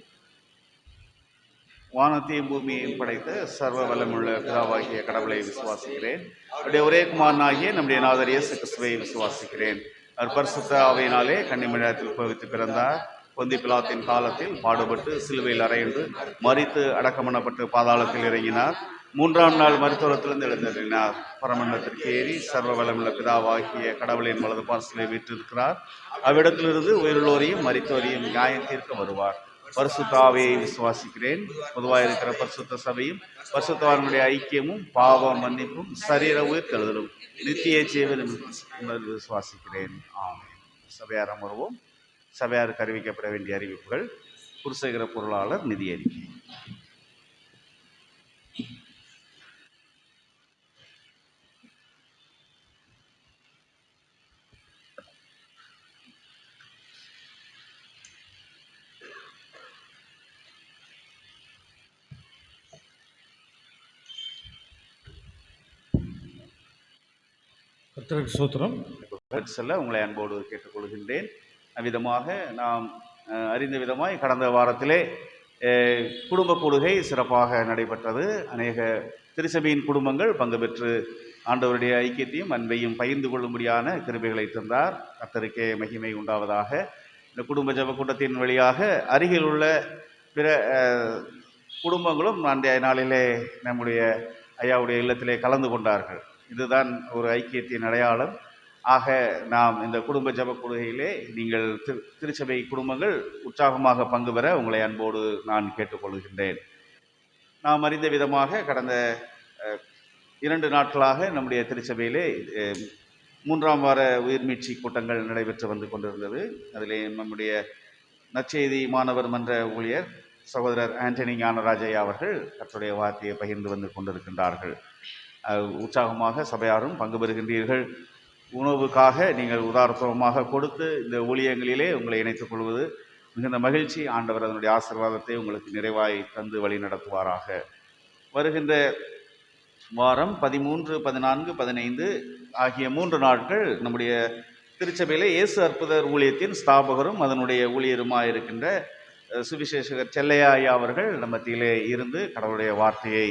வானத்தையும் பூமியையும் படைத்த சர்வ வல்லமுள்ள பிதாவாகிய கடவுளை விசுவாசிக்கிறேன். அவருடைய ஒரே குமாரனாகிய நம்முடைய நாதர் இயேசு கிறிஸ்துவை விசுவாசிக்கிறேன். அவர் பரிசுத்த ஆவியினாலே கன்னிமரியாத்தில் உட்பவித்து பிறந்தார். பொந்தி பிலாத்தின் காலத்தில் பாடுபட்டு சிலுவையில் அறையுண்டு மரித்து அடக்கமணப்பட்டு பாதாளத்தில் இறங்கினார். 3ஆம் நாள் மருத்துவத்திலிருந்து எழுந்தருளினார். பரமண்டலத்திற்கு ஏறி சர்வ வல்லமுள்ள பிதாவாகிய கடவுளின் வலது பார்சலை வீற்றிருக்கிறார். அவ்விடத்திலிருந்து உயிருள்ளோரையும் மரித்தோரையும் நியாயம் தீர்க்க வருவார். பரிசுத்த ஆவியை விசுவாசிக்கிறேன். பொதுவாக இருக்கிற பரிசுத்த சபையும் பரிசுத்தவான்களுடைய ஐக்கியமும் பாவ மன்னிப்பும் சரீர உயிர்த்தெழுதலும் நித்திய ஜீவனும் விசுவாசிக்கிறேன். ஆமென். சபையார் அமர்வோம். சபையாருக்கு அறிவிக்கப்பட வேண்டிய அறிவிப்புகள். குருசேகர பொருளாளர் நிதி அறிக்கை. கர்த்தருக்கு ஸ்தோத்திரம். செல்ல உங்களை அன்போடு கேட்டுக்கொள்கின்றேன். அவ்விதமாக நாம் அறிந்த விதமாய் கடந்த வாரத்திலே குடும்ப கூடுகை சிறப்பாக நடைபெற்றது. அநேக திருச்சபையின் குடும்பங்கள் பங்கு பெற்று ஆண்டவருடைய ஐக்கியத்தையும் அன்பையும் பகிர்ந்து கொள்ளும்படியான கிருபைகளை தந்தார். கர்த்தருக்கே மகிமை உண்டாவதாக. இந்த குடும்ப ஜெப கூட்டத்தின் வழியாக அருகில் உள்ள பிற குடும்பங்களும் அன்றைய நாளிலே நம்முடைய ஐயாவுடைய இல்லத்திலே கலந்து கொண்டார்கள். இதுதான் ஒரு ஐக்கியத்தின் அடையாளம். ஆக நாம் இந்த குடும்ப ஜெப கூடுகையிலே நீங்கள் திருச்சபை குடும்பங்கள் உற்சாகமாக பங்கு பெற உங்களை அன்போடு நான் கேட்டுக்கொள்கின்றேன். நாம் அறிந்த விதமாக கடந்த 2 நாட்களாக நம்முடைய திருச்சபையிலே 3ஆம் வார உயிர்மீட்சி கூட்டங்கள் நடைபெற்று வந்து கொண்டிருந்தது. அதிலே நம்முடைய நற்செய்தி மாணவர் மன்ற ஊழியர் சகோதரர் ஆண்டனி ஞானராஜையா அவர்கள் கர்த்தருடைய வார்த்தையை பகிர்ந்து வந்து கொண்டிருக்கின்றார்கள். உற்சாகமாக சபையாரும் பங்கு பெறுகின்றீர்கள். உணவுக்காக நீங்கள் உதாரணமாக கொடுத்து இந்த ஊழியங்களிலே உங்களை இணைத்துக் கொள்வது மிகுந்த மகிழ்ச்சி. ஆண்டவர் அதனுடைய ஆசீர்வாதத்தை உங்களுக்கு நிறைவாய் தந்து வழி நடத்துவாராக. வருகின்ற வாரம் 13, 14, 15 ஆகிய 3 நாட்கள் நம்முடைய திருச்சபையிலே இயேசு அற்புதர் ஊழியத்தின் ஸ்தாபகரும் அதனுடைய ஊழியருமாக இருக்கின்ற சுவிசேஷகர் செல்லையா ஐயா அவர்கள் நம்ம மத்தியிலே இருந்து கடவுளுடைய வார்த்தையை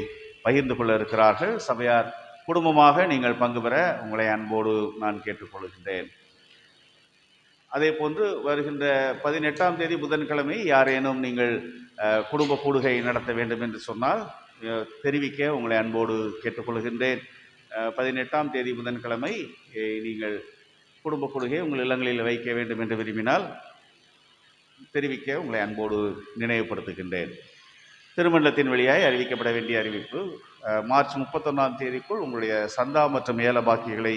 பகிர்ந்து கொள்ள இருக்கிறார்கள். சபையார் குடும்பமாக நீங்கள் பங்கு பெற உங்களை அன்போடு நான் கேட்டுக்கொள்கின்றேன். அதே போன்று வருகின்ற 18ஆம் தேதி புதன்கிழமை யாரேனும் நீங்கள் குடும்ப கூடுகை நடத்த வேண்டும் என்று சொன்னால் தெரிவிக்க உங்களை அன்போடு கேட்டுக்கொள்கின்றேன். 18ஆம் தேதி புதன்கிழமை நீங்கள் குடும்ப கூடுகை உங்கள் இல்லங்களில் வைக்க வேண்டும் என்று விரும்பினால் தெரிவிக்க உங்களை அன்போடு நினைவுபடுத்துகின்றேன். திருமண்டலத்தின் வழியாய் அறிவிக்கப்பட வேண்டிய அறிவிப்பு: மார்ச் 31ஆம் தேதிக்குள் உங்களுடைய சந்தா மற்றும் ஏல பாக்கிகளை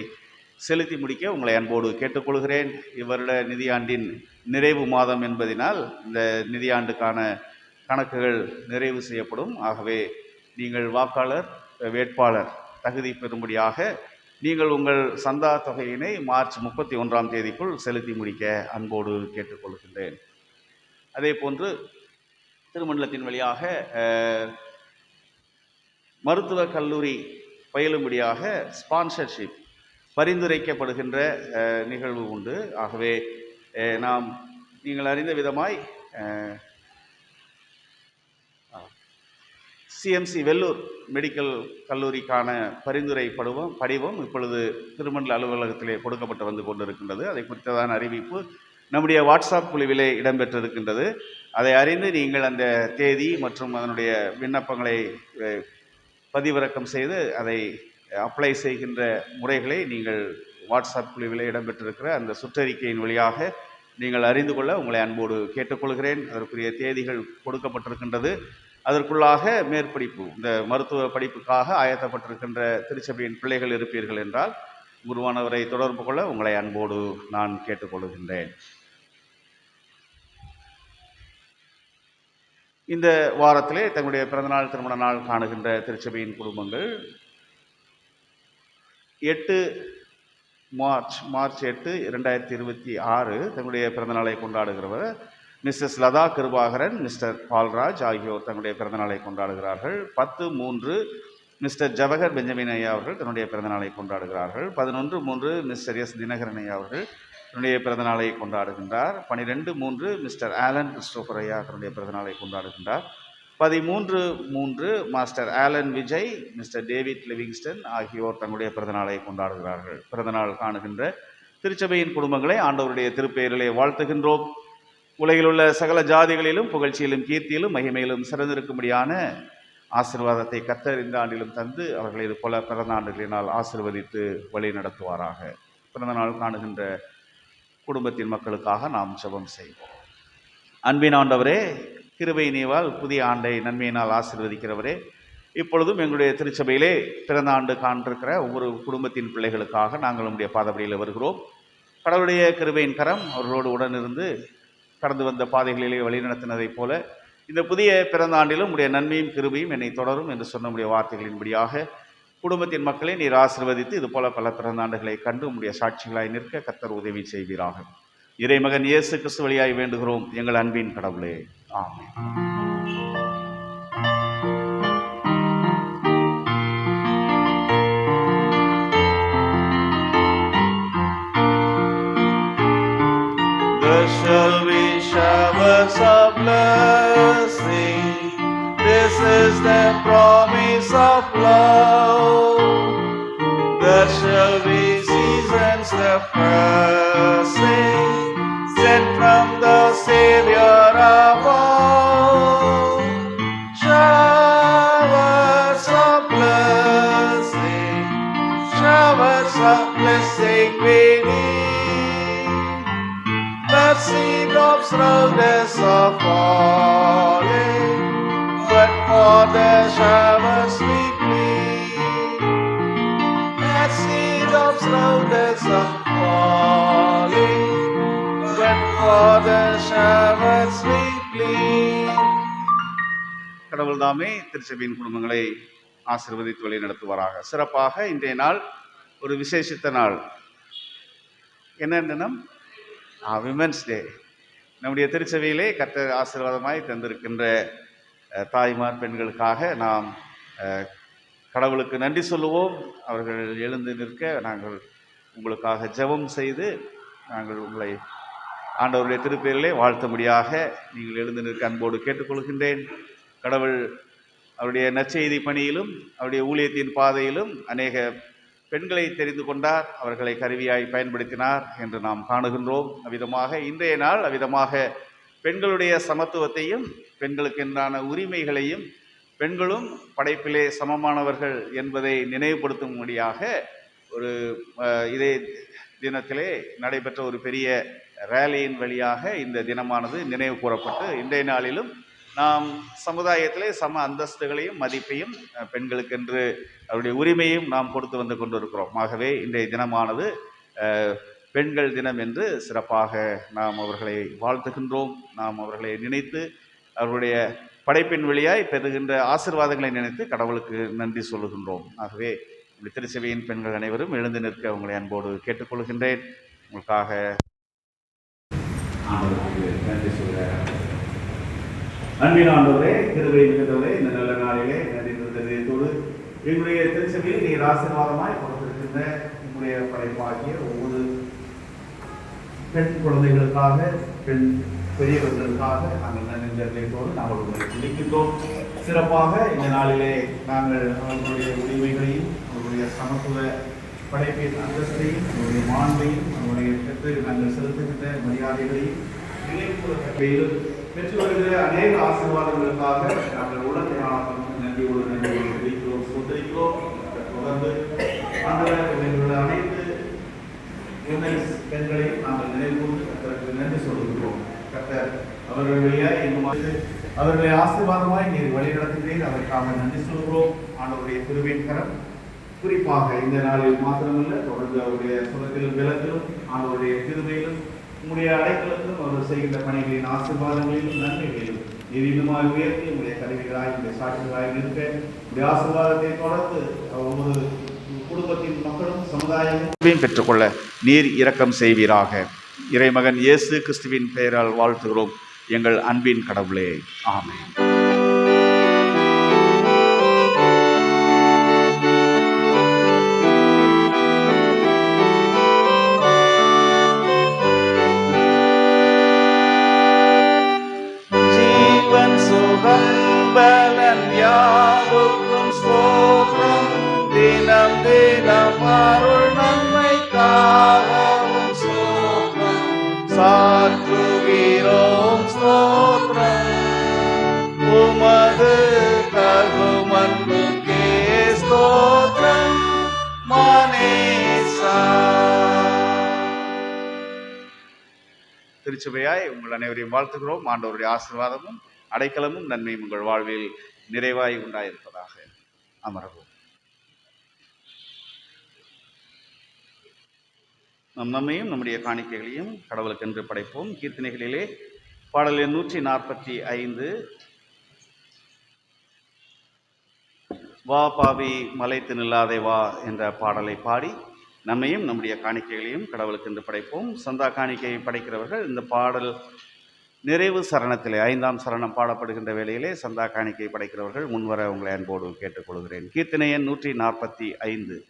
செலுத்தி முடிக்க உங்களை அன்போடு கேட்டுக்கொள்கிறேன். இவ்வருட நிதியாண்டின் நிறைவு மாதம் என்பதினால் இந்த நிதியாண்டுக்கான கணக்குகள் நிறைவு செய்யப்படும். ஆகவே நீங்கள் வாக்காளர் வேட்பாளர் தகுதி பெறும்படியாக நீங்கள் உங்கள் சந்தா தொகையினை மார்ச் 31ஆம் தேதிக்குள் செலுத்தி முடிக்க அன்போடு கேட்டுக்கொள்கின்றேன். அதே போன்று திருமண்டலத்தின் வழியாக மருத்துவக் கல்லூரி பயிலும்படியாக ஸ்பான்சர்ஷிப் பரிந்துரைக்கப்படுகின்ற நிகழ்வு உண்டு. ஆகவே நீங்கள் அறிந்த விதமாய் சிஎம்சி வெள்ளூர் மெடிக்கல் கல்லூரிக்கான பரிந்துரை படிவம் இப்பொழுது திருமண்டல அலுவலகத்திலே கொடுக்கப்பட்டு வந்து கொண்டிருக்கின்றது. அதை குறித்ததான அறிவிப்பு நம்முடைய வாட்ஸ்அப் குழுவிலே இடம்பெற்றிருக்கின்றது. அதை அறிந்து நீங்கள் அந்த தேதி மற்றும் அதனுடைய விண்ணப்பங்களை பதிவிறக்கம் செய்து அதை அப்ளை செய்கின்ற முறைகளை நீங்கள் வாட்ஸ்அப் குழுவிலே இடம்பெற்றிருக்கிற அந்த சுற்றறிக்கையின் வழியாக நீங்கள் அறிந்து கொள்ள உங்களை அன்போடு கேட்டுக்கொள்கிறேன். அதற்குரிய தேதிகள் கொடுக்கப்பட்டிருக்கின்றது. அதற்குள்ளாக மேற்படிப்பு இந்த மருத்துவ படிப்புக்காக ஆயத்தப்பட்டிருக்கின்ற திருச்சபையின் பிள்ளைகள் இருப்பீர்கள் என்றால் குருவானவரை தொடர்பு கொள்ள உங்களை அன்போடு நான் கேட்டுக்கொள்கின்றேன். இந்த வாரத்திலே தங்களுடைய பிறந்தநாள் திருமண நாள் காணுகின்ற திருச்சபையின் குடும்பங்கள் 8 மார்ச் 8, 2026 தங்களுடைய பிறந்தநாளை கொண்டாடுகிறவர் மிஸ்ஸஸ் லதா கிருபாகரன், மிஸ்டர் பால்ராஜ் ஆகியோர் தங்களுடைய பிறந்தநாளை கொண்டாடுகிறார்கள். 10/3 மிஸ்டர் ஜவஹர் பெஞ்சமின் ஐயா அவர்கள் தன்னுடைய பிறந்தநாளை கொண்டாடுகிறார்கள். 11/3 மிஸ்டர் எஸ் தினகரன் ஐயா அவர்கள் தன்னுடைய பிறந்தநாளை கொண்டாடுகின்றார். 12/3 மிஸ்டர் ஆலன் கிறிஸ்டோபர் ஐயா தன்னுடைய பிறந்தநாளை கொண்டாடுகின்றார். 13/3 master Alan Vijay, mister David Livingstone ஆகியோர் தங்களுடைய பிறந்தநாளை கொண்டாடுகிறார்கள். பிறந்தநாள் காணுகின்ற திருச்சபையின் குடும்பங்களை ஆண்டவருடைய திருப்பெயரிலே வாழ்த்துகின்றோம். உலகில் உள்ள சகல ஜாதிகளிலும் புகழ்ச்சியிலும் கீர்த்தியிலும் மகிமையிலும் சிறந்திருக்கும்படியான ஆசீர்வாதத்தை கர்த்தர் இந்த ஆண்டிலும் தந்து அவர்களை இது போல பிறந்த ஆண்டுகளினால் ஆசீர்வதித்து வழி நடத்துவாராக. பிறந்த நாள் காணுகின்ற குடும்பத்தின் மக்களுக்காக நாம் ஜெபம் செய்வோம். அன்பின் ஆண்டவரே, கிருபை நீவால் புதிய ஆண்டை நன்மையினால் ஆசீர்வதிக்கிறவரே, இப்பொழுதும் எங்களுடைய திருச்சபையிலே பிறந்த ஆண்டு காண்பிருக்கிற ஒவ்வொரு குடும்பத்தின் பிள்ளைகளுக்காக நாங்கள் நம்முடைய பாதபடியில் வருகிறோம். கடவுளுடைய கிருபையின் கரம் அவர்களோடு உடனிருந்து கடந்து வந்த பாதைகளிலே வழிநடத்தினதைப் போல இந்த புதிய பிறந்த ஆண்டிலும் உடைய நன்மையும் கிருபையும் என்னை தொடரும் என்று சொன்ன உடைய வார்த்தைகளின்படியாக குடும்பத்தின் மக்களை நீர் ஆசீர்வதித்து இது போல பல பிறந்த ஆண்டுகளை கண்டு உடைய சாட்சிகளாய் நிற்க கர்த்தர் உதவி செய்வீராக. இறைமகன் இயேசு கிறிஸ்து வழியாய் வேண்டுகிறோம் எங்கள் அன்பின் கடவுளே, ஆமென். There shall be showers of blessing. This is the promise of love. There shall be seasons of refreshing sent from the clouds are falling, but for the showers we plead. As seedrops clouds are falling, but for the showers we plead. கடவுள் தாமே திருச்சபையின் குடும்பங்களை ஆசீர்வதித்து வழி நடத்துவாராக. சிறப்பாக இன்றைய நாள் ஒரு விசேஷித்த நாள். என்ன தினம்? Women's day. நம்முடைய திருச்சபையிலே கர்த்தர் ஆசீர்வாதமாய் தந்திருக்கின்ற தாய்மார் பெண்களுக்காக நாம் கடவுளுக்கு நன்றி சொல்லுவோம். அவர்கள் எழுந்து நிற்க நாங்கள் உங்களுக்காக ஜெபம் செய்து நாங்கள் உங்களை ஆண்டவருடைய திருப்பெயரிலே வாழ்த்தும்படியாக நீங்கள் எழுந்து நிற்க அன்போடு கேட்டுக்கொள்கின்றேன். கடவுள் அவருடைய நற்செய்தி பணியிலும் அவருடைய ஊழியத்தின் பாதையிலும் அநேக பெண்களை தெரிந்து கொண்டார், அவர்களை கருவியாய் பயன்படுத்தினார் என்று நாம் காணுகின்றோம். அவ்விதமாக இன்றைய நாள் அவ்விதமாக பெண்களுடைய சமத்துவத்தையும் பெண்களுக்கென்றான உரிமைகளையும் பெண்களும் படைப்பிலே சமமானவர்கள் என்பதை நினைவுபடுத்தும்படியாக ஒரு இதே தினத்திலே நடைபெற்ற ஒரு பெரிய ரேலியின் வழியாக இந்த தினமானது நினைவு கூறப்பட்டு இன்றைய நாளிலும் நாம் சமுதாயத்திலே சம அந்தஸ்துகளையும் மதிப்பையும் பெண்களுக்கென்று அவருடைய உரிமையும் நாம் கொடுத்து வந்து கொண்டிருக்கிறோம். ஆகவே இன்றைய தினமானது பெண்கள் தினம் என்று சிறப்பாக நாம் அவர்களை வாழ்த்துகின்றோம். நாம் அவர்களை நினைத்து அவர்களுடைய படைப்பின் வழியாய் பெறுகின்ற ஆசீர்வாதங்களை நினைத்து கடவுளுக்கு நன்றி சொல்லுகின்றோம். ஆகவே திருச்சபையின் பெண்கள் அனைவரும் எழுந்து நிற்க உங்களை அன்போடு கேட்டுக்கொள்கின்றேன். உங்களுக்காக நன்றி சொல்கிறேன். அன்பின் ஆண்டவரே, கிருபை மிகுந்தவரே, இந்த நல்ல நாளிலே நன்றி தெரிவித்தோடு எங்களுடைய திருச்சபையில் நீர் ஆசீர்வாதமாய் கொடுத்திருக்கின்ற உங்களுடைய படைப்பாகிய ஒவ்வொரு பெண் குழந்தைகளுக்காக பெண் பெரியவர்களுக்காக நாங்கள் நன்றி தெரிவித்தோடு நாங்கள் உங்களை துதிக்கின்றோம். சிறப்பாக இந்த நாளிலே நாங்கள் அவர்களுடைய உரிமைகளையும் அவர்களுடைய சமத்துவ படைப்பின் அந்தஸ்தையும் அவருடைய மாண்பையும் அவருடைய பெற்று நாங்கள் செலுத்துகின்ற மரியாதைகளையும் நினைவுகளையும் பெற்று வருகிற அநேக ஆசீர்வாதங்களுக்காக நாங்கள் உடனடியாக நன்றியோடு தெரிவிக்கிறோம், சொல்லிக்கிறோம். தொடர்ந்து எங்களுடைய அனைத்து பெண்களையும் நாங்கள் நினைவு கர்த்தருக்கு நன்றி சொல்லுகிறோம். கர்த்தர் அவர்களுடைய அவர்களை ஆசீர்வாதமாய் நீர் வழிநடத்துகிறீர், அதற்காக நன்றி சொல்கிறோம். ஆண்டவருடைய திருவின் கரம் குறிப்பாக இந்த நாளில் மாத்திரமல்ல, தொடர்ந்து அவருடைய சுரத்திலும் விலக்கிலும் ஆண்டவருடைய திருமையிலும் உங்களுடைய அடைக்கலத்திலும் அவர்கள் செய்கின்ற பணிகளின் ஆசீர்வாதங்களிலும் நன்மைகளிலும் நீதியுமாய் உயர்த்தி உங்களுடைய கருவிகளாய் உங்களுடைய சாட்சிகளாய் இருக்க உங்களுடைய ஆசீர்வாதத்தை தொடர்ந்து ஒவ்வொரு குடும்பத்தின் மக்களும் சமுதாயமும் பெற்றுக்கொள்ள நீர் இரக்கம் செய்வீராக. இறைமகன் இயேசு கிறிஸ்துவின் பெயரால் வாழ்த்துகிறோம் எங்கள் அன்பின் கடவுளே. ஆமென். பலன் யாவுக்கும் ஸ்தோத்திரம், தினம் தினம் அருள் நன்மைக்காகவும் ஸ்தோத்திரம், சாற்றுகிறோம் ஸ்தோத்திரம், உமது தகுமன்புக்கே ஸ்தோத்திரம் மனேசா. திருச்சபையாய் உங்கள் அனைவரையும் வாழ்த்துகிறோம். ஆண்டவருடைய ஆசீர்வாதமும் அடைக்கலமும் நன்மையும் உங்கள் வாழ்வில் நிறைவாய் உண்டாயிருப்பதாக. அமரவும். நம்மையும் நம்முடைய காணிக்கைகளையும் கடவுளுக்கென்று படைப்போம். கீர்த்தனைகளிலே பாடல் எண் 145 வா பாவி மலைத்து நில்லாதே வா என்ற பாடலை பாடி நம்மையும் நம்முடைய காணிக்கைகளையும் கடவுளுக்கென்று படைப்போம். சந்தா காணிக்கையை படைக்கிறவர்கள் இந்த பாடல் நிறைவு சரணத்திலே 5ஆம் சரணம் பாடப்படுகின்ற வேளையிலே சந்தா காணிக்கை படைக்கிறவர்கள் முன்வர உங்களை அன்போடு கேட்டுக்கொள்கிறேன். கீர்த்தனை எண் 145.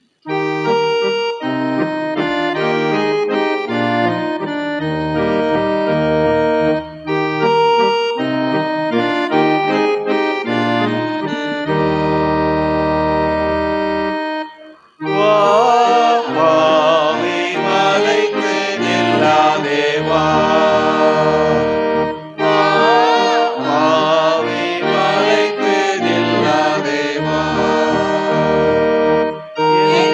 Yeah.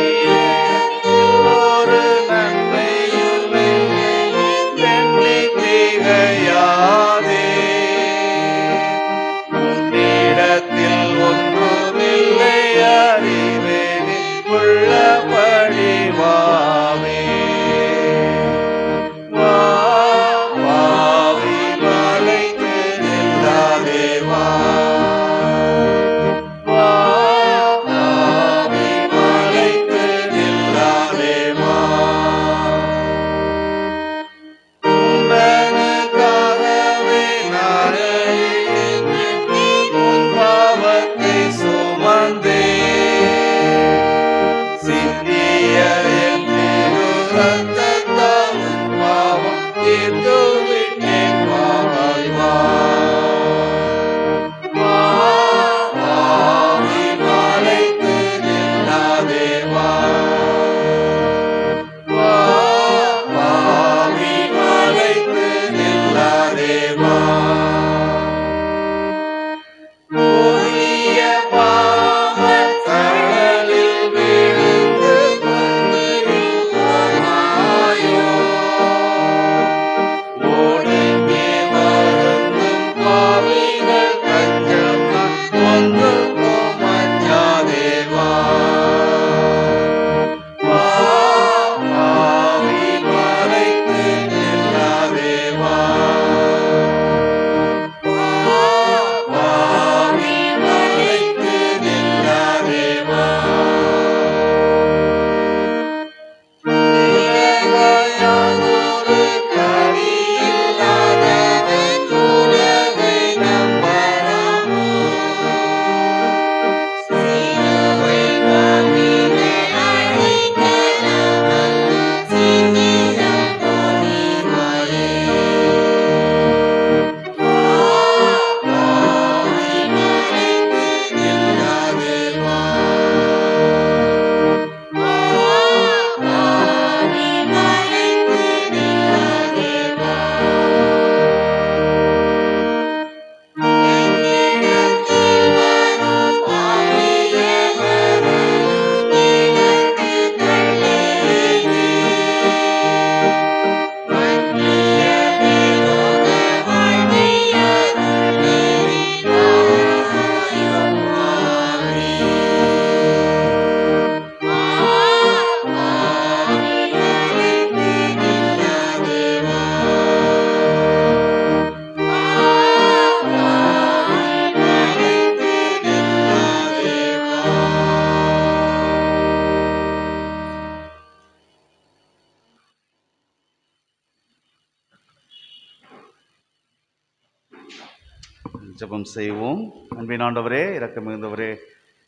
ஜெபம் செய்வோம். அன்பின் ஆண்டவரே, இரக்கம் மிகுந்தவரே,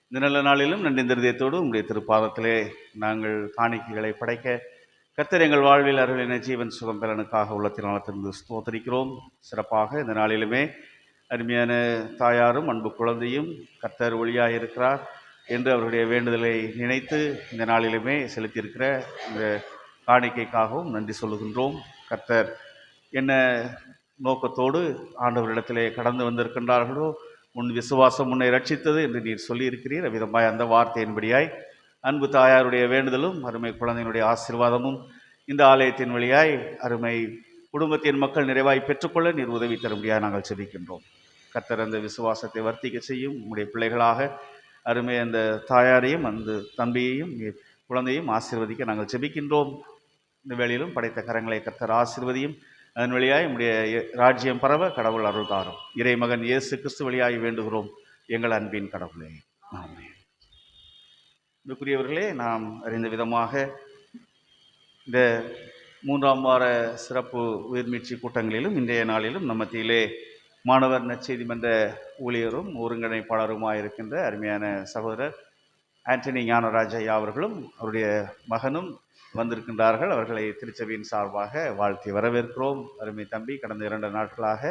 இந்த நல்ல நாளிலும் நன்றி இருதயத்தோடு உங்களுடைய திருப்பாதத்திலே நாங்கள் காணிக்கைகளை படைக்க கர்த்தர் எங்கள் வாழ்வில் அருளின ஜீவன் சுகம் பலனுக்காக உள்ளத்தின் நலத்திலிருந்து ஸ்தோத்திரிக்கிறோம். சிறப்பாக இந்த நாளிலுமே அருமையான தாயாரும் அன்பு குழந்தையும் கர்த்தர் ஒளியாக இருக்கிறார் என்று அவருடைய வேண்டுதலை நினைத்து இந்த நாளிலுமே செலுத்தியிருக்கிற இந்த காணிக்கைக்காகவும் நன்றி சொல்லுகின்றோம். கர்த்தர் என்ன நோக்கத்தோடு ஆண்டவரிடத்திலே கடந்து வந்திருக்கின்றார்களோ, உன் விசுவாசம் உன்னை ரட்சித்தது என்று நீர் சொல்லியிருக்கிறீர். அவ்விதமாய் அந்த வார்த்தையின்படியாய் அன்பு தாயாருடைய வேண்டுதலும் அருமை குழந்தையினுடைய ஆசீர்வாதமும் இந்த ஆலயத்தின் வழியாய் அருமை குடும்பத்தின் மக்கள் நிறைவாய் பெற்றுக்கொள்ள நீர் உதவி தரும்படியாக நாங்கள் செபிக்கின்றோம். கர்த்தர் அந்த விசுவாசத்தை வர்த்திக்க செய்யும் உங்களுடைய பிள்ளைகளாக அருமை அந்த தாயாரையும் அந்த தம்பியையும் குழந்தையும் ஆசீர்வதிக்க நாங்கள் செபிக்கின்றோம். இந்த வேளையிலும் படைத்த கரங்களை கர்த்தர் ஆசீர்வதியும். அதன் வழியாய் நம்முடைய ராஜ்யம் பரவ கடவுள் அருள் தாரும். இறைமகன் இயேசு கிறிஸ்து வழியாய் வேண்டுகிறோம் எங்கள் அன்பின் கடவுளே, ஆமென். அன்புக்குரியவர்களே, நாம் அறிந்த விதமாக இந்த 3ஆம் வார சிறப்பு உயிர்மீட்சி கூட்டங்களிலும் இன்றைய நாளிலும் நம்ம மத்தியிலே மாணவர் நற்செய்தி மன்ற ஊழியரும் ஒருங்கிணைப்பாளருமாக இருக்கின்ற அருமையான சகோதரர் ஆண்டனி ஞானராஜ் ஐயா அவர்களும் அவருடைய மகனும் வந்திருக்கின்றார்கள். அவர்களை திருச்சபையின் சார்பாக வாழ்த்தி வரவேற்கிறோம். அருமை தம்பி கடந்த 2 நாட்களாக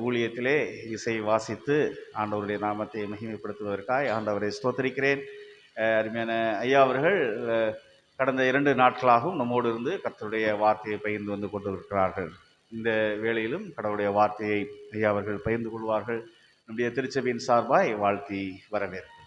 ஊழியத்திலே இசை வாசித்து ஆண்டவருடைய நாமத்தை மகிமைப்படுத்துவதற்காக ஆண்டவரை ஸ்தோத்திரிக்கிறேன். அருமையான ஐயா அவர்கள் கடந்த 2 நாட்களாகவும் நம்மோடு இருந்து கர்த்தருடைய வார்த்தையை பகிர்ந்து வந்து கொண்டிருக்கிறார்கள். இந்த வேளையிலும் கடவுளுடைய வார்த்தையை ஐயா அவர்கள் பகிர்ந்து கொள்வார்கள். நம்முடைய திருச்சபையின் சார்பாய் வாழ்த்தி வரவேற்கிறோம்.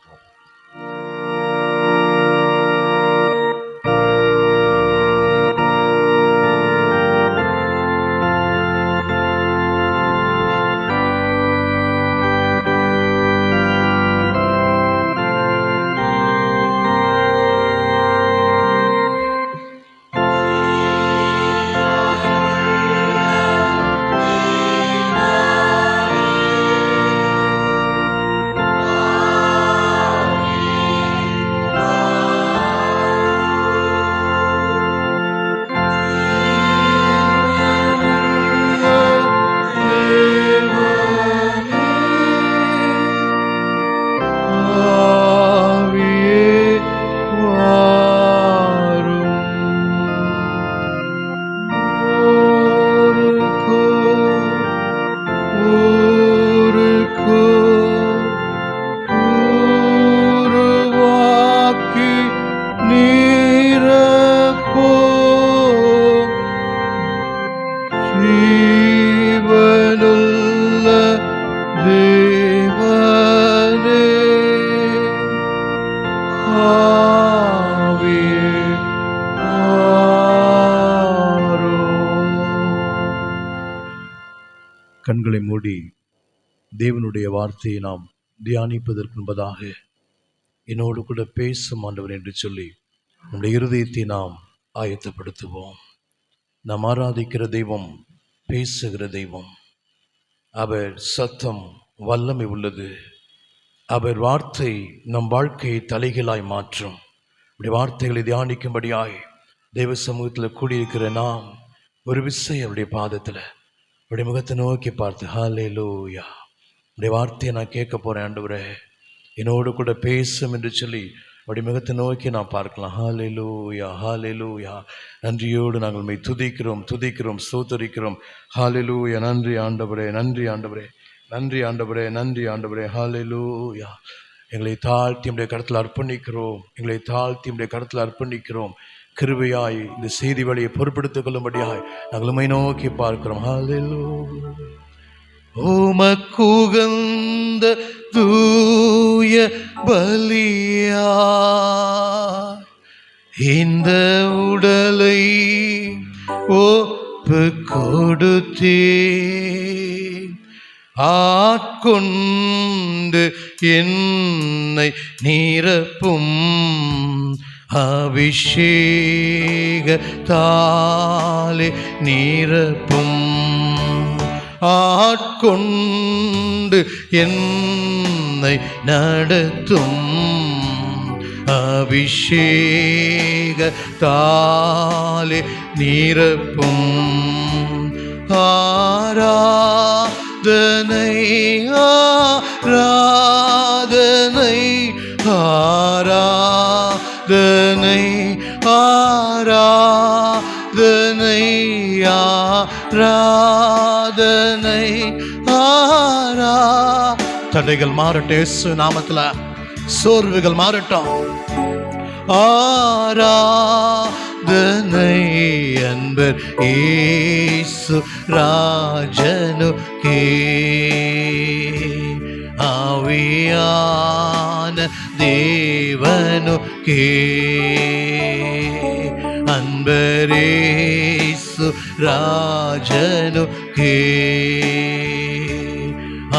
கண்களை மூடி தேவனுடைய வார்த்தையை நாம் தியானிப்பதற்கு முன்பதாக என்னோடு கூட பேசும் ஆண்டவர் என்று சொல்லி நம்முடைய இருதயத்தை நாம் ஆயத்தப்படுத்துவோம். நாம் ஆராதிக்கிற தெய்வம் பேசுகிற தெய்வம். அவர் சத்தம் வல்லமை உள்ளது. அவர் வார்த்தை நம் வாழ்க்கையை தலைகளாய் மாற்றும். அப்படி வார்த்தைகளை தியானிக்கும்படியாய் தெய்வ சமூகத்தில் கூடியிருக்கிற நாம் ஒரு விசை அவருடைய பாதத்தில் அப்படி முகத்தை நோக்கி பார்த்து ஹல்லேலூயா, அப்படி வார்த்தையை நான் கேட்க போகிறேன் ஆண்டவரே, என்னோடு கூட பேசும் என்று சொல்லி அப்படி முகத்தை நோக்கி நான் பார்க்கலாம். ஹல்லேலூயா, ஹல்லேலூயா. நன்றியோடு நாங்கள் உம்மை துதிக்கிறோம், ஸ்தோத்திரிக்கிறோம். ஹல்லேலூயா. நன்றி ஆண்டவரே, நன்றி ஆண்டவரே, நன்றி ஆண்டவரே, நன்றி ஆண்டவரே. ஹல்லேலூயா. எங்களை தாழ்த்தி உம்முடைய கரத்தில் அர்ப்பணிக்கிறோம். கிருபையாய் இந்த செய்தி வழியை பொறுப்படுத்திக் கொள்ளும்படியாய் நாங்கள் உம்மை நோக்கி பார்க்கிறோம். ஹல்லேலூயா. உமக்குகந்த தூய பலியா இந்த உடலை ஒப்பு கொடுத்தேன். ஆட்கொண்டு என்னை நிரப்பும் அபிஷேகத்தாலே நிரப்பும். ஆட்கொண்டு என்னை நடத்தும் அபிஷேகத்தாலே நிரப்பும். ஆராதனை ஆராதனை ஆராதனை ஆராதனை ஆராதனை ஆரா. தடைகள் மாறட்டும் இயேசு நாமத்துல, சோர்வுகள் மாறட்டும். ஆராதனை அன்பர் இயேசு ராஜனுக்கே, ஆவியான தேவனுக்கே, அன்பர் இயேசு ராஜனுக்கே,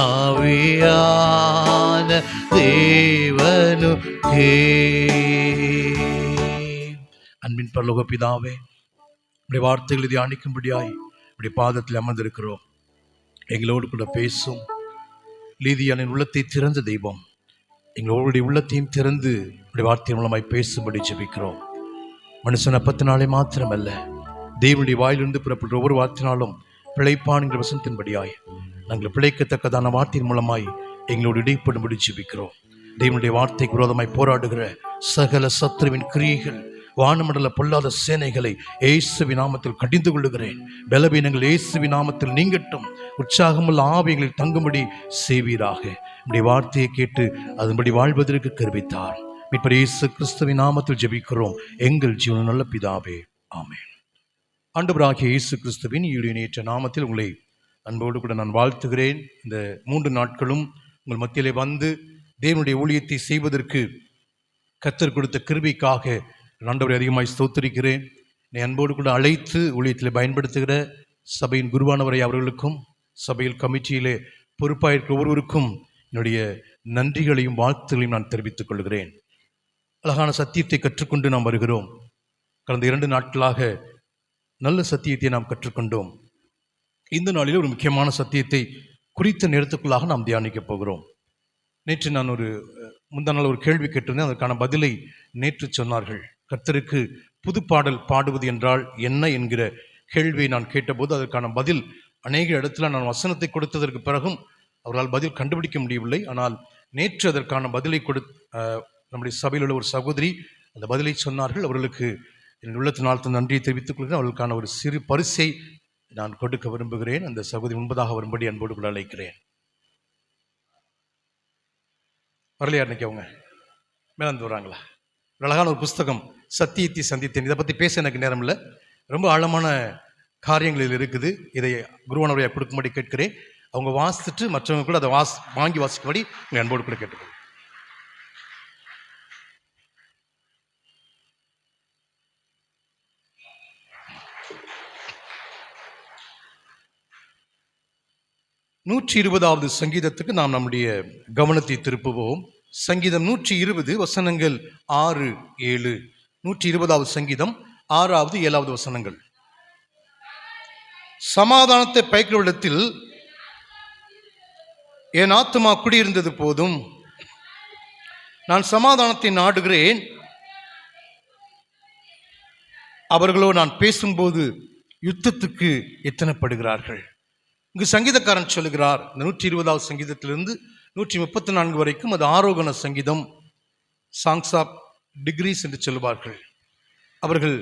ஆவியான தேவனுக்கே. அன்பின் பரலோக பிதாவே, உடைய வார்த்தைகளை தியானிக்கும்படியாய் உடைய பாதத்தில் அமர்ந்திருக்கிறோம். எங்களோடு கூட பேசும் லீதியானின் உள்ளத்தை திறந்த தெய்வம், எங்களுடைய உள்ளத்தையும் திறந்து உடைய வார்த்தை மூலமாய் பேசும்படி ஜெபிக்கிறோம். மனுஷன் அப்பத்தினாலே மாத்திரமல்ல, தேவனுடைய வாயிலிருந்து புறப்பட்ட ஒவ்வொரு வார்த்தையினாலும் பிழைப்பான் என்ற வசனத்தின்படியாய் நாங்கள் பிழைக்கத்தக்கதான வார்த்தையின் மூலமாய் எங்களோடு இடைப்படும்படி ஜெபிக்கிறோம். தேவனுடைய வார்த்தைக்கு விரோதமாய் போராடுகிற சகல சத்துருவின் கிரியைகள், வானமண்டல பொல்லாத சேனைகளை இயேசுவின் நாமத்தில் கடிந்து கொள்ளுகிறேன். பலவீனங்கள் இயேசுவின் நாமத்தில் நீங்கட்டும். உற்சாகமுள்ள ஆவியங்களில் தங்கும்படி செய்வீராக. நம்முடைய வார்த்தையை கேட்டு அதன்படி வாழ்வதற்கு கருவித்தார். மீட்பர் இயேசு கிறிஸ்துவின் நாமத்தில் ஜெபிக்கிறோம் எங்கள் ஜீவன நல்ல பிதாவே, ஆமென். ஆண்டவராகிய இயேசு கிறிஸ்துவின் ஈடுநேற்ற நாமத்தில் உங்களை அன்போடு கூட நான் வாழ்த்துகிறேன். இந்த 3 நாட்களும் உங்கள் மத்தியிலே வந்து தேவனுடைய ஊழியத்தை செய்வதற்கு கர்த்தர் கொடுத்த கிருபைக்காக ஆண்டவரை அதிகமாய் ஸ்தோத்திரிக்கிறேன். என்னை அன்போடு கூட அழைத்து ஊழியத்தில் பயன்படுத்துகிற சபையின் குருவானவரை அவர்களுக்கும், சபையில் கமிட்டியிலே பொறுப்பாயிருக்கிற ஒவ்வொருவருக்கும் என்னுடைய நன்றிகளையும் வாழ்த்துகளையும் நான் தெரிவித்துக் கொள்கிறேன். அழகான சத்தியத்தை கற்றுக்கொண்டு நாம் வருகிறோம். கடந்த 2 நாட்களாக நல்ல சத்தியத்தை நாம் கற்றுக்கொண்டோம். இந்த நாளில் ஒரு முக்கியமான சத்தியத்தை குறித்த நேரத்துக்குள்ளாக நாம் தியானிக்கப் போகிறோம். நேற்று நான் முந்தா நாள் ஒரு கேள்வி கேட்டிருந்தேன். அதற்கான பதிலை நேற்று சொன்னார்கள். கர்த்தருக்கு புது பாடல் பாடுவது என்றால் என்ன என்கிற கேள்வியை நான் கேட்டபோது அதற்கான பதில் அநேக இடத்துல நான் வசனத்தை கொடுத்ததற்கு பிறகும் அவர்களால் பதில் கண்டுபிடிக்க முடியவில்லை. ஆனால் நேற்று அதற்கான பதிலை நம்முடைய சபையில் உள்ள ஒரு சகோதரி அந்த பதிலை சொன்னார்கள். அவர்களுக்கு என் உள்ளத்தினால் நன்றியை தெரிவித்துக் கொள்கிறேன். அவர்களுக்கான ஒரு சிறு பரிசை நான் கொடுக்க விரும்புகிறேன். அந்த சகோதரி முன்பதாக வரும்படி அன்போடு கூட அழைக்கிறேன். வரலையா இன்னைக்கு? அவங்க மேலந்து வராங்களா? அழகான ஒரு புஸ்தகம் சத்தியத்தை சந்தித்தேன். இதை பற்றி பேச எனக்கு நேரம் இல்லை. ரொம்ப ஆழமான காரியங்கள் இருக்குது. இதை குருவானவரையா கொடுக்கும்படி கேட்கிறேன். அவங்க வாசித்துட்டு மற்றவங்க கூட அதை வாங்கி வாசிக்கும்படி உங்கள் அன்போடு கூட கேட்டுக்கொள்ளும். நூற்றி 20வது சங்கீதத்துக்கு நாம் நம்முடைய கவனத்தை திருப்புவோம். சங்கீதம் 120 வசனங்கள் 6, 7. 120வது சங்கீதம் 6வது 7வது வசனங்கள். சமாதானத்தை பயக்கிறவிடத்தில் என் ஆத்துமா குடியிருந்தது போதும், நான் சமாதானத்தை நாடுகிறேன். அவர்களோ நான் பேசும்போது யுத்தத்துக்கு எத்தனைப்படுகிறார்கள். இங்கு சங்கீதக்காரன் சொல்லுகிறார், இந்த 120வது சங்கீதத்திலிருந்து 134 வரைக்கும் அது ஆரோகண சங்கீதம், சாங்ஸ் ஆஃப் டிகிரிஸ் என்று சொல்லுவார்கள். அவர்கள்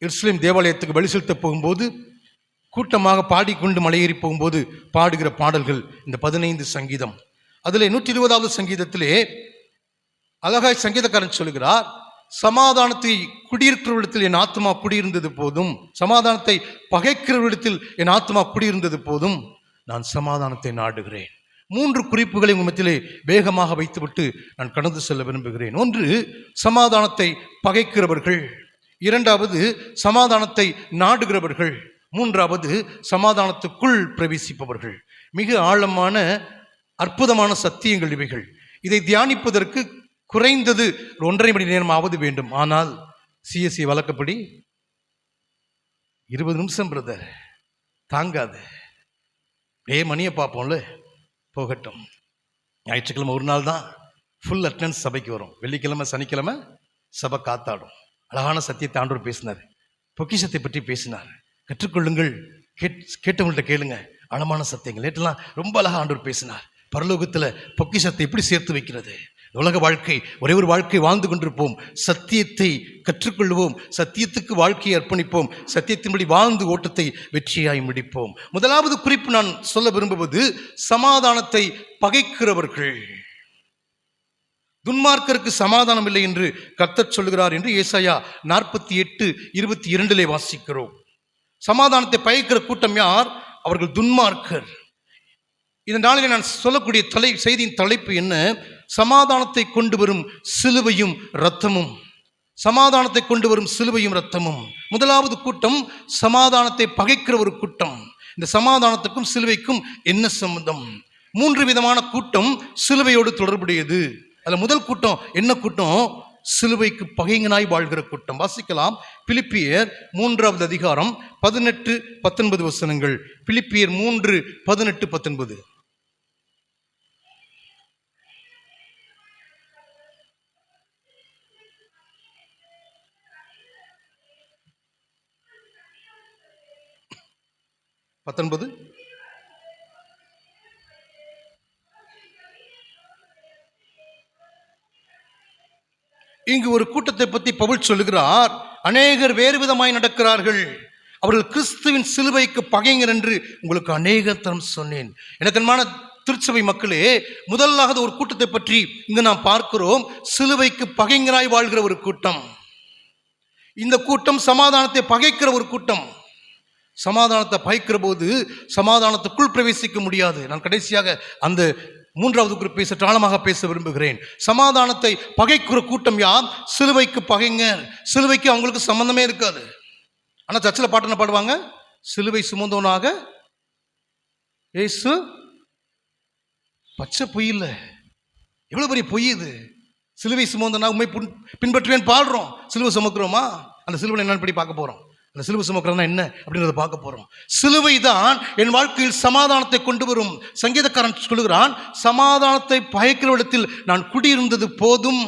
எருசலேம் தேவாலயத்துக்கு பலி செலுத்த போகும்போது கூட்டமாக பாடிக்கொண்டு மலையேறி போகும்போது பாடுகிற பாடல்கள் இந்த 15 சங்கீதம். அதில் 120வது சங்கீதத்திலே அழகாய் சங்கீதக்காரன் சொல்லுகிறார், சமாதானத்தை குடியிருக்கிறவரிடத்தில் என் ஆத்மா குடியிருந்தது போதும், சமாதானத்தை பகைக்கிறவரிடத்தில் என் ஆத்மா குடியிருந்தது போதும், நான் சமாதானத்தை நாடுகிறேன். 3 குறிப்புகளை உங்கள் மத்தியிலே வேகமாக வைத்துவிட்டு நான் கடந்து செல்ல விரும்புகிறேன். 1, சமாதானத்தை பகைக்கிறவர்கள். 2வது, சமாதானத்தை நாடுகிறவர்கள். 3வது, சமாதானத்துக்குள் பிரவேசிப்பவர்கள். மிக ஆழமான அற்புதமான சத்தியங்கள் இவைகள். இதை தியானிப்பதற்கு குறைந்தது 1.5 மணி நேரம் ஆவது வேண்டும். ஆனால் சிஎஸ்சி வழக்கப்படி 20 நிமிஷம் பிரதர் தாங்காது. மணியை பார்ப்போம்ல, போகட்டும். ஞாயிற்றுக்கிழமை ஒரு நாள் தான் ஃபுல் அட்டெண்டன்ஸ் சபைக்கு வரும். வெள்ளிக்கிழமை சனிக்கிழமை சபை காத்தாடும். அழகான சத்தியத்தை ஆண்டவர் பேசினார். பொக்கிஷத்தை பற்றி பேசினார். கற்றுக்கொள்ளுங்கள், கேட்டவங்கள்ட்ட கேளுங்க. ஆழமான சத்தியங்கள். நேற்றுலாம் ரொம்ப அழகாக ஆண்டவர் பேசினார். பரலோகத்தில் பொக்கிஷத்தை எப்படி சேர்த்து வைக்கிறது. உலக வாழ்க்கை ஒரே ஒரு வாழ்க்கை வாழ்ந்து கொண்டிருப்போம். சத்தியத்தை கற்றுக்கொள்வோம், சத்தியத்துக்கு வாழ்க்கையை அர்ப்பணிப்போம், சத்தியத்தின்படி வாழ்ந்து ஓட்டத்தை வெற்றியாய் முடிப்போம். முதலாவது குறிப்பு நான் சொல்ல விரும்புவது, சமாதானத்தை பகைக்கிறவர்கள். துன்மார்க்கருக்கு சமாதானம் இல்லை என்று கர்த்தர் சொல்கிறார் என்று ஏசாயா 48:22 வாசிக்கிறோம். சமாதானத்தை பகைக்கிற கூட்டம் யார்? அவர்கள் துன்மார்க்கர். இந்த நாளிலே நான் சொல்லக்கூடிய செய்தியின் தலைப்பு என்ன? சமாதானத்தை கொண்டு வரும் சிலுவையும் இரத்தமும். சமாதானத்தை கொண்டு வரும் சிலுவையும் இரத்தமும். முதலாவது கூட்டம் சமாதானத்தை பகைக்கிற ஒரு கூட்டம். இந்த சமாதானத்துக்கும் சிலுவைக்கும் என்ன சம்பந்தம்? 3 விதமான கூட்டம் சிலுவையோடு தொடர்புடையது. அதில் முதல் கூட்டம் என்ன கூட்டம்? சிலுவைக்கு பகைங்கனாய் வாழ்கிற கூட்டம். வாசிக்கலாம். பிலிப்பியர் 3வது அதிகாரம் 18-19 வசனங்கள். பிலிப்பியர் 3:18-19. இங்கு ஒரு கூட்டத்தை பற்றி பவுல் சொல்லுகிறார். அநேகர் வேறு விதமாய் நடக்கிறார்கள், அவர்கள் கிறிஸ்துவின் சிலுவைக்கு பகைஞர் என்று உங்களுக்கு அநேக தரம் சொன்னேன். எனக்கன்பான திருச்சபை மக்களே, முதலாவது ஒரு கூட்டத்தை பற்றி இங்கு நாம் பார்க்கிறோம். சிலுவைக்கு பகைஞராய் வாழ்கிற ஒரு கூட்டம். இந்த கூட்டம் சமாதானத்தை பகைக்கிற ஒரு கூட்டம். சமாதானத்தை பகைக்கிற போது சமாதானத்துக்குள் பிரவேசிக்க முடியாது. நான் கடைசியாக அந்த 3வது குறிப்பை சற்று ஆழமாக பேச விரும்புகிறேன். சமாதானத்தை பகைக்கிற கூட்டம் யார்? சிலுவைக்கு பகைஞர். சிலுவைக்கு அவங்களுக்கு சம்பந்தமே இருக்காது. ஆனால் சர்ச்சில் பாட்டு என்ன பாடுவாங்க? சிலுவை சுமந்தவனாக இயேசு. பச்சை பொய் இல்லை, எவ்வளோ பெரிய பொய் இது. சிலுவை சுமந்தவனாக உண்மை பின்பற்றுவேன் பாடுறோம். சிலுவை சுமக்கிறோமா? அந்த சிலுவை என்னன்னு படி பார்க்க போகிறோம். அந்த சிலுவை சுமக்கிறதுனா என்ன அப்படின்றத பார்க்க போகிறோம். சிலுவை தான் என் வாழ்க்கையில் சமாதானத்தை கொண்டு வரும். சங்கீதக்காரன் சொல்லுகிறான், சமாதானத்தை பகைக்கிற இடத்தில் நான் குடியிருந்தது போதும்.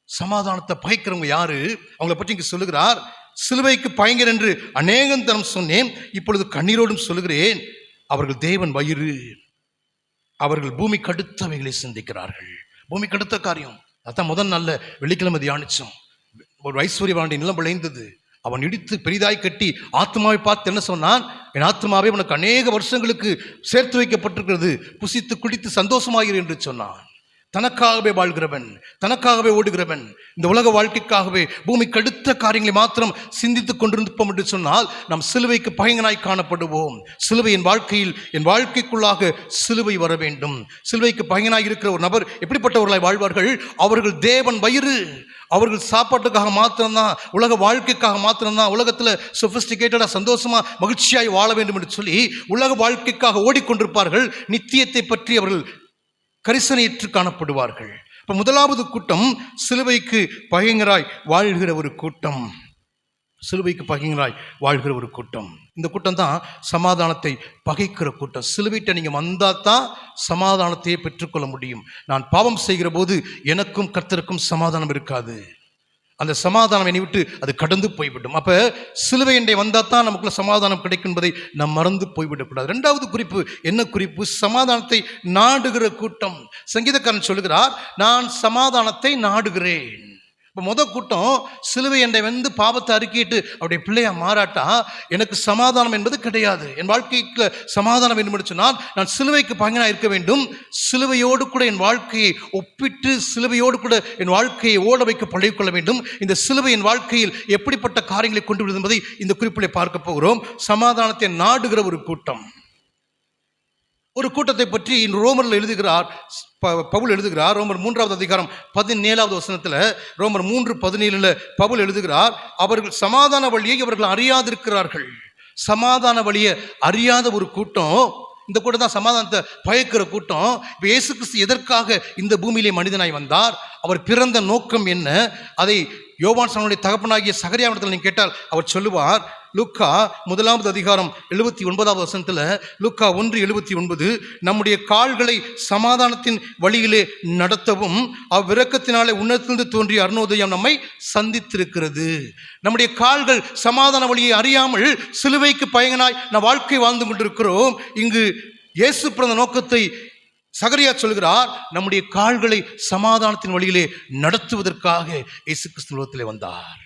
சமாதானத்தை பகைக்கிறவங்க யாரு? அவங்களை பற்றி இங்கு சொல்லுகிறார். சிலுவைக்கு பகைஞர் என்று அநேகம் தரம் சொன்னேன், இப்பொழுது கண்ணீரோடும் சொல்லுகிறேன், அவர்கள் தேவன் வயிறு. அவர்கள் பூமிக்கு அடுத்தவைகளை சிந்திக்கிறார்கள். பூமிக்கு அடுத்த காரியம். அதான் முதல் நல்ல வெள்ளிக்கிழமை தியானிச்சோம். ஒரு ஐஸ்வர்யவானுடைய நிலம் விளைந்தது. அவன் இடித்து பெரிதாய் கட்டி ஆத்மாவை பார்த்து என்ன சொன்னான்? என் ஆத்மாவே உனக்கு அநேக வருஷங்களுக்கு சேர்த்து வைக்கப்பட்டிருக்கிறது, புசித்து குடித்து சந்தோஷமாகிற என்று சொன்னான். தனக்காகவே வாழ்கிறவன், தனக்காகவே ஓடுகிறவன், இந்த உலக வாழ்க்கைக்காகவே பூமிக்கு அடுத்த காரியங்களை மாத்திரம் சிந்தித்துக் கொண்டிருப்போம் என்று சொன்னால் நாம் சிலுவைக்கு பகைஞனாய் காணப்படுவோம். சிலுவை என் வாழ்க்கையில், என் வாழ்க்கைக்குள்ளாக சிலுவை வர வேண்டும். சிலுவைக்கு பகைஞனாய் இருக்கிற ஒரு நபர் எப்படிப்பட்டவர்களாய் வாழ்வார்கள்? அவர்கள் தேவன் வயிறு. அவர்கள் சாப்பாட்டுக்காக மாத்திரம்தான், உலக வாழ்க்கைக்காக மாத்திரம்தான், உலகத்தில் சொபிஸ்டிகேட்டடாக சந்தோஷமாக மகிழ்ச்சியாய் வாழ வேண்டும் என்று சொல்லி உலக வாழ்க்கைக்காக ஓடிக்கொண்டிருப்பார்கள். நித்தியத்தை பற்றி அவர்கள் கரிசனையற்று காணப்படுவார்கள். இப்போ முதலாவது கூட்டம் சிலுவைக்கு பகைஞராய் வாழ்கிற ஒரு கூட்டம். சிலுவைக்கு பகைஞராய் வாழ்கிற ஒரு கூட்டம். இந்த கூட்டம் தான் சமாதானத்தை பகைக்கிற கூட்டம். சிலுவைட்ட நீங்கள் வந்தால் தான் சமாதானத்தையே பெற்றுக்கொள்ள முடியும். நான் பாவம் செய்கிற போது எனக்கும் கர்த்தருக்கும் சமாதானம் இருக்காது. அந்த சமாதானம் என்னை விட்டு அது கடந்து போய்விடும். அப்போ சிலுவை எண்டை வந்தால் தான் நமக்குள்ள சமாதானம் கிடைக்கும் என்பதை நாம் மறந்து போய்விடக்கூடாது. 2வது குறிப்பு என்ன குறிப்பு? சமாதானத்தை நாடுகிற கூட்டம். சங்கீதக்காரன் சொல்லுகிறார், நான் சமாதானத்தை நாடுகிறேன். இப்போ முதல் கூட்டம் சிலுவை எண்டை வந்து பாவத்தை அறிக்கிட்டு அவருடைய பிள்ளையா மாறாட்டா எனக்கு சமாதானம் என்பது கிடையாது. என் வாழ்க்கைக்கு சமாதானம் வேண்டும் என்று சொன்னால் நான் சிலுவைக்கு பகைஞனாக இருக்க வேண்டும். சிலுவையோடு கூட என் வாழ்க்கையை ஒப்பிட்டு சிலுவையோடு கூட என் வாழ்க்கையை ஓட வைக்க பழகிக்கொள்ள வேண்டும். இந்த சிலுவை என் வாழ்க்கையில் எப்படிப்பட்ட காரியங்களை கொண்டு விடுவது என்பதை இந்த குறிப்பிலே பார்க்க போகிறோம். சமாதானத்தை நாடுகிற ஒரு கூட்டம். ஒரு கூட்டத்தை பற்றி ரோமரில் எழுதுகிறார் பவுல் எழுதுகிறார். ரோமர் 3வது அதிகாரம் 17வது வசனத்தில், ரோமர் 3:17 பவுல் எழுதுகிறார், அவர்கள் சமாதான வழியை அவர்கள் அறியாதிருக்கிறார்கள். சமாதான வழியை அறியாத ஒரு கூட்டம். இந்த கூட்டம் தான் சமாதானத்தை பயக்கிற கூட்டம். இப்போ இயேசு கிறிஸ்து எதற்காக இந்த பூமியிலே மனிதனாய் வந்தார்? அவர் பிறந்த நோக்கம் என்ன, அதை யோவான் சாணனுடைய தகப்பனாகிய சகரியாவிடத்தில் நீங்கள் கேட்டால் அவர் சொல்லுவார். லூக்கா 1 அதிகாரம் 79வது வசனத்தில், லூக்கா 1:79, நம்முடைய கால்களை சமாதானத்தின் வழியிலே நடத்தவும் அவ்விரக்கத்தினாலே உன்னதத்திலிருந்து தோன்றிய அருணோதயம் நம்மை சந்தித்திருக்கிறது. நம்முடைய கால்கள் சமாதான வழியை அறியாமல் சிலுவைக்கு பயங்கனாய் நம் வாழ்க்கை வாழ்ந்து கொண்டிருக்கிறோம். இங்கு இயேசு பிறந்த நோக்கத்தை சகரியா சொல்கிறார். நம்முடைய கால்களை சமாதானத்தின் வழியிலே நடத்துவதற்காக இயேசு கிறிஸ்து உலகத்திலே வந்தார்.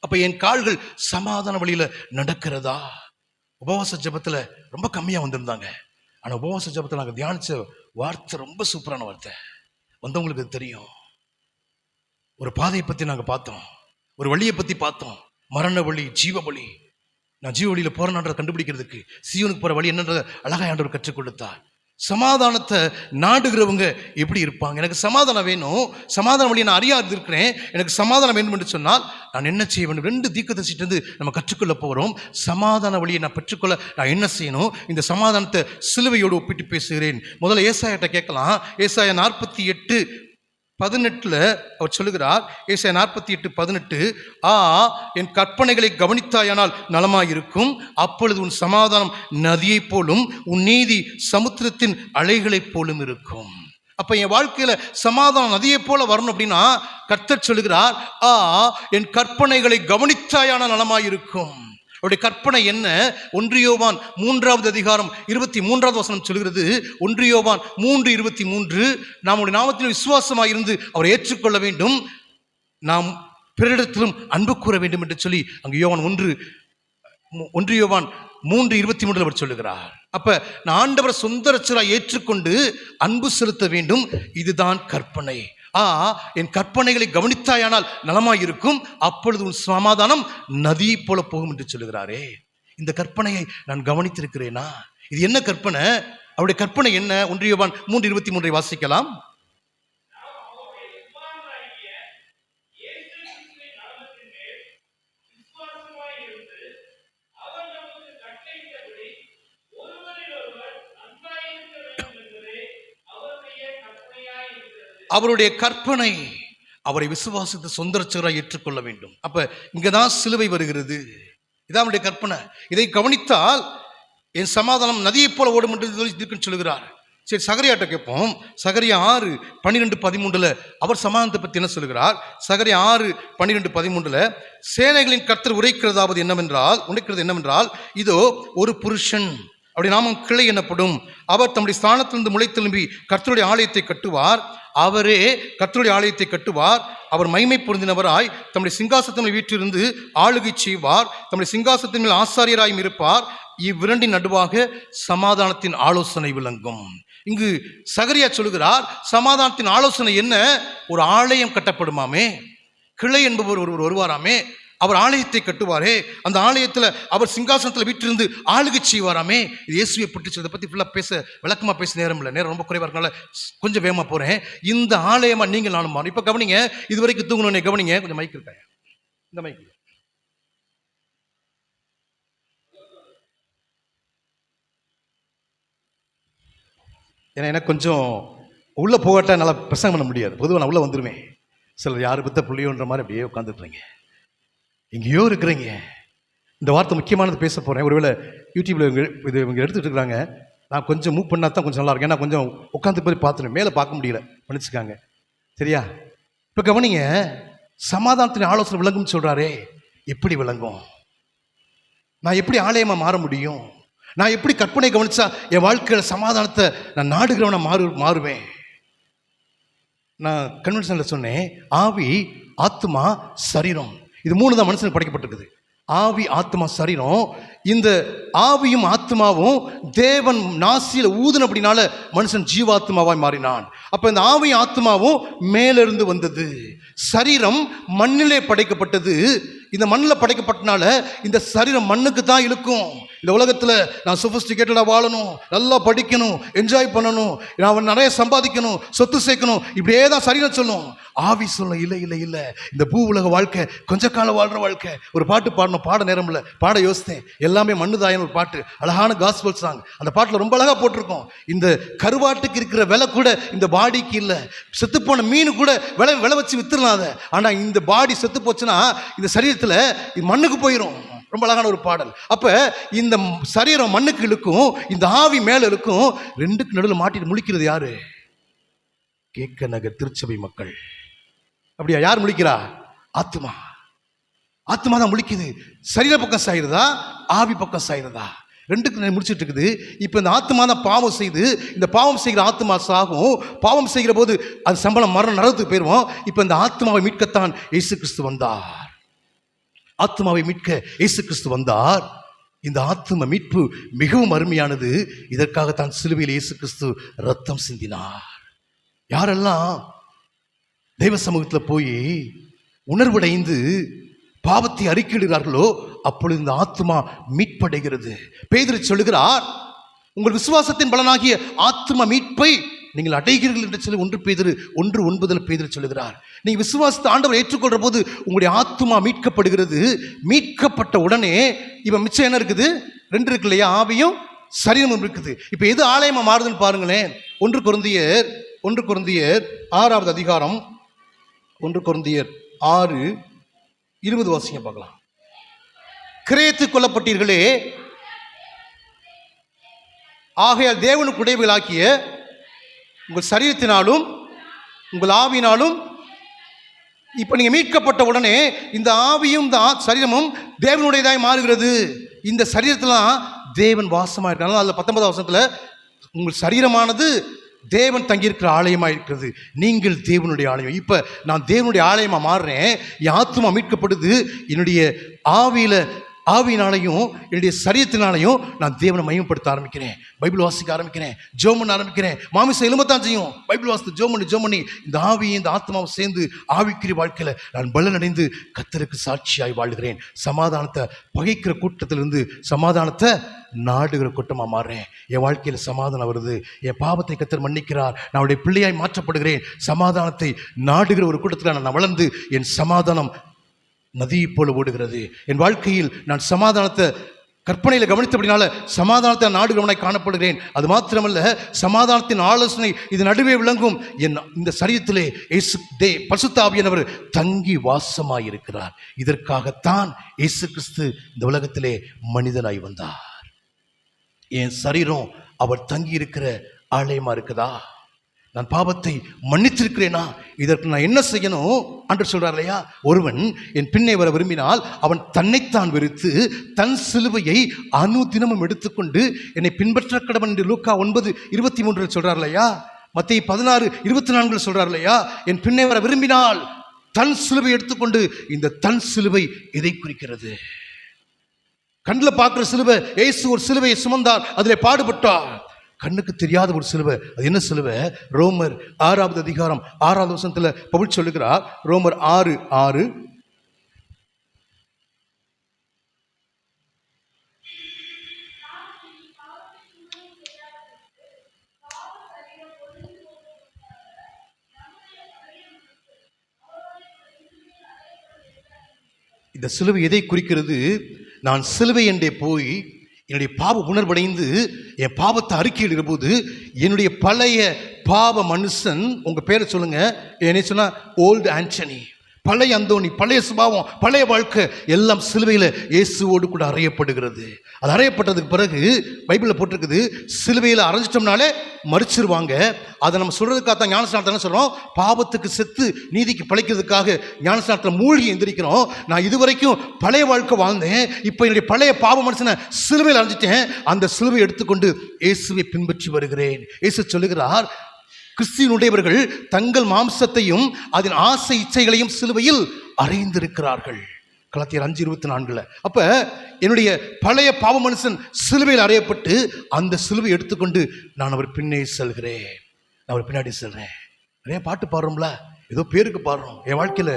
அப்ப என் கால்கள் சமாதான வழியில நடக்கிறதா? உபவாச ஜெபத்துல ரொம்ப கம்மியா வந்திருந்தாங்க. ஆனா உபவாச ஜெபத்துல நாங்கள் தியானிச்ச வார்த்தை ரொம்ப சூப்பரான வார்த்தை. வந்தவங்களுக்கு தெரியும். ஒரு பாதையை பத்தி நாங்கள் பார்த்தோம், ஒரு வழியை பத்தி பார்த்தோம். மரண வழி, ஜீவ வழி. நான் ஜீவ வழியில போறேன்றதை கண்டுபிடிக்கிறதுக்கு சீயோனுக்கு போற வழி என்னன்றதை அழகாய் ஆண்டவர் கற்றுக் கொடுத்தார். சமாதானத்தை நாடுகிறவங்க எப்படி இருப்பாங்க? எனக்கு சமாதானம் வேணும், சமாதான வழியை நான் அறியாது இருக்கிறேன், எனக்கு சமாதானம் வேணும் என்று சொன்னால் நான் என்ன செய்ய வேண்டும்? 2 தீர்க்கதரிசியிலிருந்து நம்ம கற்றுக்கொள்ள போகிறோம். சமாதான வழியை நான் பெற்றுக்கொள்ள நான் என்ன செய்யணும்? இந்த சமாதானத்தை சிலுவையோடு ஒப்பிட்டு பேசுகிறேன். முதல்ல ஏசாயாட்ட கேட்கலாம். ஏசாயா 48:18 அவர் சொல்லுகிறார். ஏசாயா 48:18, என் கற்பனைகளை கவனித்தாயானால் நலமாயிருக்கும், அப்பொழுது உன் சமாதானம் நதியைப் போலும் உன் நீதி சமுத்திரத்தின் அலைகளைப் போலும் இருக்கும். அப்ப என் வாழ்க்கையில சமாதானம் நதியை போல வரணும் அப்படின்னா கர்த்தர் சொல்லுகிறார், என் கற்பனைகளை கவனித்தாயானால் நலமாயிருக்கும். அவருடைய கற்பனை என்ன? 1 யோவான் 3 அதிகாரம் 23வது வசனம் சொல்கிறது. 1 யோவான் 3:23, நம்முடைய நாமத்தில் விசுவாசமாக இருந்து அவரை ஏற்றுக்கொள்ள வேண்டும், நாம் பிறரிடத்திலும் அன்பு கூற வேண்டும் என்று சொல்லி அங்கு யோவான் 1 யோவான் 3:23 அவர் சொல்லுகிறார். அப்ப நான் ஆண்டவரை சொந்த ரட்சகராய் ஏற்றுக்கொண்டு அன்பு செலுத்த வேண்டும். இதுதான் கற்பனை. என் கற்பனைகளை கவனித்தாயானால் நலமாயிருக்கும், அப்பொழுது உன் சமாதானம் நதியை போல போகும் என்று சொல்லுகிறாரே. இந்த கற்பனையை நான் கவனித்திருக்கிறேனா? இது என்ன கற்பனை? அவருடைய கற்பனை என்ன? 1 யோவான் 3:23 வாசிக்கலாம். அவருடைய கற்பனை அவரை விசுவாசித்து சொந்த ரட்சகராய் ஏற்றுக்கொள்ள வேண்டும். அப்ப இங்கதான் சிலுவை வருகிறது. இதான் அவருடைய கற்பனை. இதை கவனித்தால் என் சமாதானம் நதியை போல ஓடும் என்று சொல்லுகிறார். சரி, சகரியாட்ட கேட்போம். சகரியா 6:12-13 அவர் சமாதானத்தை பற்றி என்ன சொல்லுகிறார்? சகரியா 6:12-13, சேனைகளின் கர்த்தர் உரைக்கிறது என்னவென்றால், இதோ ஒரு புருஷன், அப்படி நாமம் கிளை எனப்படும், அவர் தம்முடைய ஸ்தானத்திலிருந்து முளைத்தெழும்பி கர்த்தருடைய ஆலயத்தை கட்டுவார். அவரே கர்த்தருடைய ஆலயத்தை கட்டுவார். அவர் மகிமை பொருந்தினவராய் தம்முடைய சிங்காசனத்தில் வீற்றிருந்து ஆளுகை செய்வார். தம்முடைய சிங்காசனத்தின் மேல் ஆசாரியராயும் இருப்பார். இவ்விரண்டின் நடுவாக சமாதானத்தின் ஆலோசனை விளங்கும். இங்கு சகரியா சொல்லுகிறார், சமாதானத்தின் ஆலோசனை என்ன? ஒரு ஆலயம் கட்டப்படுமாமே, கிளை என்பவர் ஒருவர் வருவாராமே, அவர் ஆலயத்தை கட்டுவாரே, அந்த ஆலயத்தில் அவர் சிங்காசனத்தில் வீட்டிலிருந்து ஆளுகை செய்வாராமே. இது இயேசுவை பற்றி சொல்றதை பற்றி ஃபுல்லாக விளக்கமாக பேச நேரம் இல்லை, நேரம் ரொம்ப குறைவாக இருக்கனால கொஞ்சம் வேகமாக போகிறேன். இந்த ஆலயமாக நீங்கள் நானும் மாறும். இப்போ கவனிங்க, இது வரைக்கும் தூங்கணுன்னே கவனிங்க. கொஞ்சம் மைக் இருக்காங்க, இந்த மைக். ஏன்னா எனக்கு கொஞ்சம் உள்ளே போகட்டா என்னால் பிரசங்கம் பண்ண முடியாது. பொதுவாக நான் உள்ளே வந்துடுவேன். சிலர் யார் பித்த புள்ளியோன்ற மாதிரி அப்படியே உட்காந்துட்டுறீங்க, எங்கேயோ இருக்கிறீங்க. இந்த வார்த்தை முக்கியமானது பேச போகிறேன். ஒருவேளை யூடியூப்பில் இவங்க எடுத்துகிட்டு இருக்கிறாங்க. நான் கொஞ்சம் மூவ் பண்ணால் தான் கொஞ்சம் நல்லா இருக்கும். ஏன்னா கொஞ்சம் உட்காந்து போய் பார்த்துருவேன், மேலே பார்க்க முடியல, மன்னிச்சுக்காங்க. சரியா? இப்போ கவனிங்க, சமாதானத்தின் ஆலோசனை விளங்கும்னு சொல்கிறாரே, எப்படி விளங்கும்? நான் எப்படி ஆலயமாக மாற முடியும்? நான் எப்படி கற்பனை கவனிச்சா என் வாழ்க்கையில் சமாதானத்தை நான் நாடுகிறவனை மாறுவேன்? நான் கன்வென்ஷனில் சொன்னேன், ஆவி, ஆத்மா, சரீரம், இது 3 தான் மனுஷனுக்கு படைக்கப்பட்டிருக்குது. ஆவி, ஆத்மா, சரீரம். இந்த ஆவியும் ஆத்மாவும் தேவன் நாசியில் ஊதுன அப்படினால மனுஷன் ஜீவாத்மாவாய் மாறினான். அப்போ இந்த ஆவியும் ஆத்மாவும் மேலிருந்து வந்தது. சரீரம் மண்ணிலே படைக்கப்பட்டது. இந்த மண்ணில் படைக்கப்பட்டனால இந்த சரீரம் மண்ணுக்கு தான் இழுக்கும். இந்த உலகத்தில் நான் சொஃபிஸ்டிகேட்டடாக வாழணும், நல்லா படிக்கணும், என்ஜாய் பண்ணணும், நான் நிறைய சம்பாதிக்கணும், சொத்து சேர்க்கணும், இப்படியே தான் சரீரம் சொல்லும். ஆவி சொல்லும், இல்லை இல்லை இல்லை, இந்த பூ உலக வாழ்க்கை கொஞ்ச காலம் வாழ்கிற வாழ்க்கை. ஒரு பாட்டு பாடணும், பாட நேரம் இல்லை, பாட யோசித்தேன். எல்லாமே மண்ணுதாயன்னு ஒரு பாட்டு, அழகான காஸ்பல் சாங். அந்த பாட்டில் ரொம்ப அழகாக போட்டிருக்கோம். இந்த கருவாட்டுக்கு இருக்கிற விலை கூட இந்த பாடிக்கு இல்லை. செத்துப்போன மீன் கூட விலை வச்சு வித்துடலாம் அதை. ஆனால் இந்த பாடி செத்து போச்சுன்னா இந்த சரீரத்தில் இது மண்ணுக்கு போயிடும். ரொம்ப அழகான ஒரு பாடல். அப்ப இந்த சரீரம் மண்ணுக்கு இழுக்கும், இந்த ஆவி மேல இருக்கும். ரெண்டுக்கு நடுவில் மாட்டிட்டு முழிக்கிறது யாரு? கேக்க நகர் திருச்சபை மக்கள். அப்படியா? யார் முழிக்கிறா? ஆத்மா. ஆத்மா தான் முழிக்குது. சரீர பக்கம் சாயிருதா, ஆவி பக்கம் சாயிருதா? ரெண்டுக்கு முடிச்சுட்டு இருக்குது. இப்போ இந்த ஆத்மா தான் பாவம் செய்து, இந்த பாவம் செய்கிற ஆத்மா சாகும். பாவம் செய்கிற போது அது சம்பளம் மரண நரகத்துக்கு போயிடுவோம். இப்போ இந்த ஆத்மாவை மீட்கத்தான் இயேசு கிறிஸ்து வந்தார். ஆத்மாவை மீட்க இயேசு கிறிஸ்து வந்தார். இந்த ஆத்ம மீட்பு மிகவும் அருமையானது. இதற்காகத்தான் சிலுவையில் இயேசு கிறிஸ்து ரத்தம் சிந்தினார். யாரெல்லாம் தெய்வ சமூகத்தில் போய் உணர்வடைந்து பாவத்தை அறிக்கையிடுகிறார்களோ அப்பொழுது இந்த ஆத்மா மீட்படைகிறது. பேதுரு சொல்லுகிறார், உங்கள் விசுவாசத்தின் பலனாகிய ஆத்ம மீட்பை நீங்கள் அடைகிறீர்கள் என்று சொல்லி 1 பேதுரு 1:9 பேதுரு சொல்லுகிறார். நீங்கள் விசுவாசத்தை ஆண்டவர் ஏற்றுக்கொள்கிற போது உங்களுடைய ஆத்மா மீட்கப்படுகிறது. மீட்கப்பட்ட உடனே இவன் மிச்சம் என்ன இருக்குது? 2 இருக்கு இல்லையா? ஆவியும் சரீரமும் இருக்குது. இப்போ எது ஆலயமா மாறுதுன்னு பாருங்களேன். 1 கொரிந்தியர் 6வது அதிகாரம் 1 கொரிந்தியர் 6:20 வாசிங்க பார்க்கலாம். கிரேத்து கொல்லப்பட்டீர்களே, ஆகையால் தேவனுக்கு உடையவர்களாக்கிய உங்கள் சரீரத்தினாலும் உங்கள் ஆவியினாலும். இப்போ நீங்கள் மீட்கப்பட்ட உடனே இந்த ஆவியும் இந்த சரீரமும் தேவனுடையதாய் மாறுகிறது. இந்த சரீரத்திலாம் தேவன் வாசமாக இருக்காங்க. அதில் 19வது வசனத்தில் உங்கள் சரீரமானது தேவன் தங்கியிருக்கிற ஆலயமாக இருக்கிறது, நீங்கள் தேவனுடைய ஆலயம். இப்போ நான் தேவனுடைய ஆலயமாக மாறுறேன். என் ஆத்மா மீட்கப்படுது. என்னுடைய ஆவியினாலையும் என்னுடைய சரீரத்தினாலையும் நான் தேவனை மகிமைப்படுத்த ஆரம்பிக்கிறேன். பைபிள் வாசிக்க ஆரம்பிக்கிறேன், ஜெபம் பண்ண ஆரம்பிக்கிறேன். மாமிசம் எலும்பத்தான் செய்யும். பைபிள் வாசித்து ஜெபம் பண்ணி இந்த ஆவியை இந்த ஆத்மாவை சேர்ந்து ஆவிக்குரிய வாழ்க்கையில் நான் பலனடைந்து கர்த்தருக்கு சாட்சியாய் வாழ்கிறேன். சமாதானத்தை பகைக்கிற கூட்டத்திலிருந்து சமாதானத்தை நாடுகிற கூட்டமாக மாறுறேன். என் வாழ்க்கையில் சமாதானம் வருது. என் பாவத்தை கர்த்தர் மன்னிக்கிறார். நான் அவருடைய பிள்ளையாய் மாற்றப்படுகிறேன். சமாதானத்தை நாடுகிற ஒரு கூட்டத்தில் நான் வளர்ந்து என் சமாதானம் நதியை போல ஓடுகிறது. என் வாழ்க்கையில் நான் சமாதானத்தை கற்பனையில் கவனித்தபடினால சமாதானத்தை நாடுகிறவனாய் காணப்படுகிறேன். அது மாத்திரமல்ல, சமாதானத்தின் ஆலோசனை இது நடுவே விளங்கும். என் இந்த சரீரத்திலே பரிசுத்த ஆவியானவர் தங்கி வாசமாயிருக்கிறார். இதற்காகத்தான் இயேசு கிறிஸ்து இந்த உலகத்திலே மனிதனாய் வந்தார். என் சரீரம் அவர் தங்கி இருக்கிற ஆலயமா இருக்குதா? நான் பாவத்தை மன்னித்திருக்கிறேனா? இதற்கு நான் என்ன செய்யணும்? ஆண்டவர் சொல்றார் இல்லையா, ஒருவன் என் பின்னே வர விரும்பினால் அவன் தன்னைத்தான் வெறுத்து தன் சிலுவையை அனுதினமும் எடுத்துக்கொண்டு என்னை பின்பற்ற கடவன் என்று லூக்கா 9:23 சொல்றார் இல்லையா, மத்தேயு 16:24 சொல்றார் இல்லையா, என் பின்னே வர விரும்பினால் தன் சிலுவை எடுத்துக்கொண்டு. இந்த தன் சிலுவை எதை குறிக்கிறது? கண்ணில் பார்க்குற சிலுவை. இயேசு ஒரு சிலுவையை சுமந்தார், அதில் பாடுபட்டார். கண்ணுக்கு தெரியாத ஒரு சிலுவை. அது என்ன சிலுவை? ரோமர் 6வது அதிகாரம் 6வது வசனத்தில் பவுல் சொல்லுகிறார். ரோமர் 6:6, இந்த சிலுவை எதை குறிக்கிறது? நான் சிலுவை என்றே போய் என்னுடைய பாவ உணர்வடைந்து என் பாவத்தை அறிக்கையிடுகிற போது என்னுடைய பழைய பாவ மனுஷன், உங்கள் பேரை சொல்லுங்க, என்னை சொன்னால் ஓல்டு ஆண்டனி, பழைய அந்தோணி, பழைய சுபாவம், பழைய வாழ்க்கை எல்லாம் சிலுவையில் இயேசுவோடு கூட அறையப்படுகிறது. அது அறையப்பட்டதுக்கு பிறகு பைபிளில் போட்டிருக்குது, சிலுவையில் அரைஞ்சிட்டோம்னாலே மறிச்சிருவாங்க. அதை நம்ம சொல்கிறதுக்காக ஞானஸ்நானத்தை சொல்கிறோம். பாவத்துக்கு செத்து நீதிக்கு பிழைக்கிறதுக்காக ஞானஸ்நானத்தில் மூழ்கி எந்திரிக்கிறோம். நான் இதுவரைக்கும் பழைய வாழ்க்கை வாழ்ந்தேன், இப்போ என்னுடைய பழைய பாவ மனுஷனை சிலுவையில் அரைஞ்சிட்டேன். அந்த சிலுவை எடுத்துக்கொண்டு இயேசுவை பின்பற்றி வருகிறேன். இயேசு சொல்லுகிறார், கிறிஸ்துவினுடையவர்கள் தங்கள் மாம்சத்தையும் அதன் ஆசை இச்சைகளையும் சிலுவையில் அறைந்திருக்கிறார்கள். கலாத்தியர் 5:24. அப்ப என்னுடைய பழைய பாவ மனுஷன் சிலுவையில் அறையப்பட்டு அந்த சிலுவை எடுத்துக்கொண்டு நான் அவர் பின்னே செல்கிறேன், நான் அவர் பின்னாடி செல்றேன். நிறைய பாட்டு பாடுறோம்ல, ஏதோ பேருக்கு பாடுறோம். என் வாழ்க்கையில்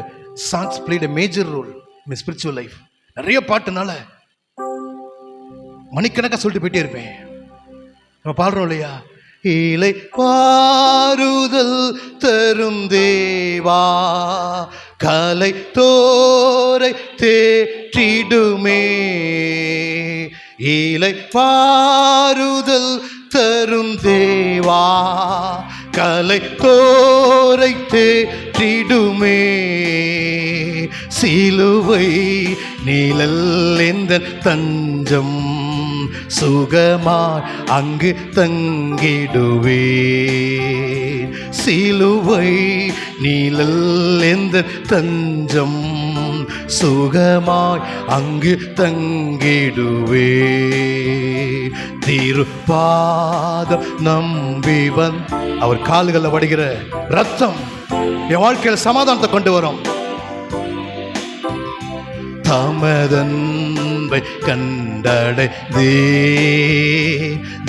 songs played a major role. Spiritual life. நிறைய பாட்டுனால மணிக்கணக்காக சொல்லிட்டு போயிட்டே இருப்பேன். நம்ம பாடுறோம் இல்லையா, இலை பாருதல் தரும் தேவா கலை தோரை தேற்றிடுமே, இலை பாருதல் தரும் தேவா கலை தோரை தேற்றிடுமே, சிலுவை நீழல் எந்த தஞ்சம் சுகமாய் அங்கு தங்கிடுவே, சிலுவை நீழல் எந்த தஞ்சம் சுகமாய் அங்கு தங்கிடுவே, திருப்பாதம் நம்பிவன் அவர் கால்களில் வடிகிற ரத்தம் என் வாழ்க்கையில் சமாதானத்தை கொண்டு வரும். தமதன்பை கண்டடைந்தே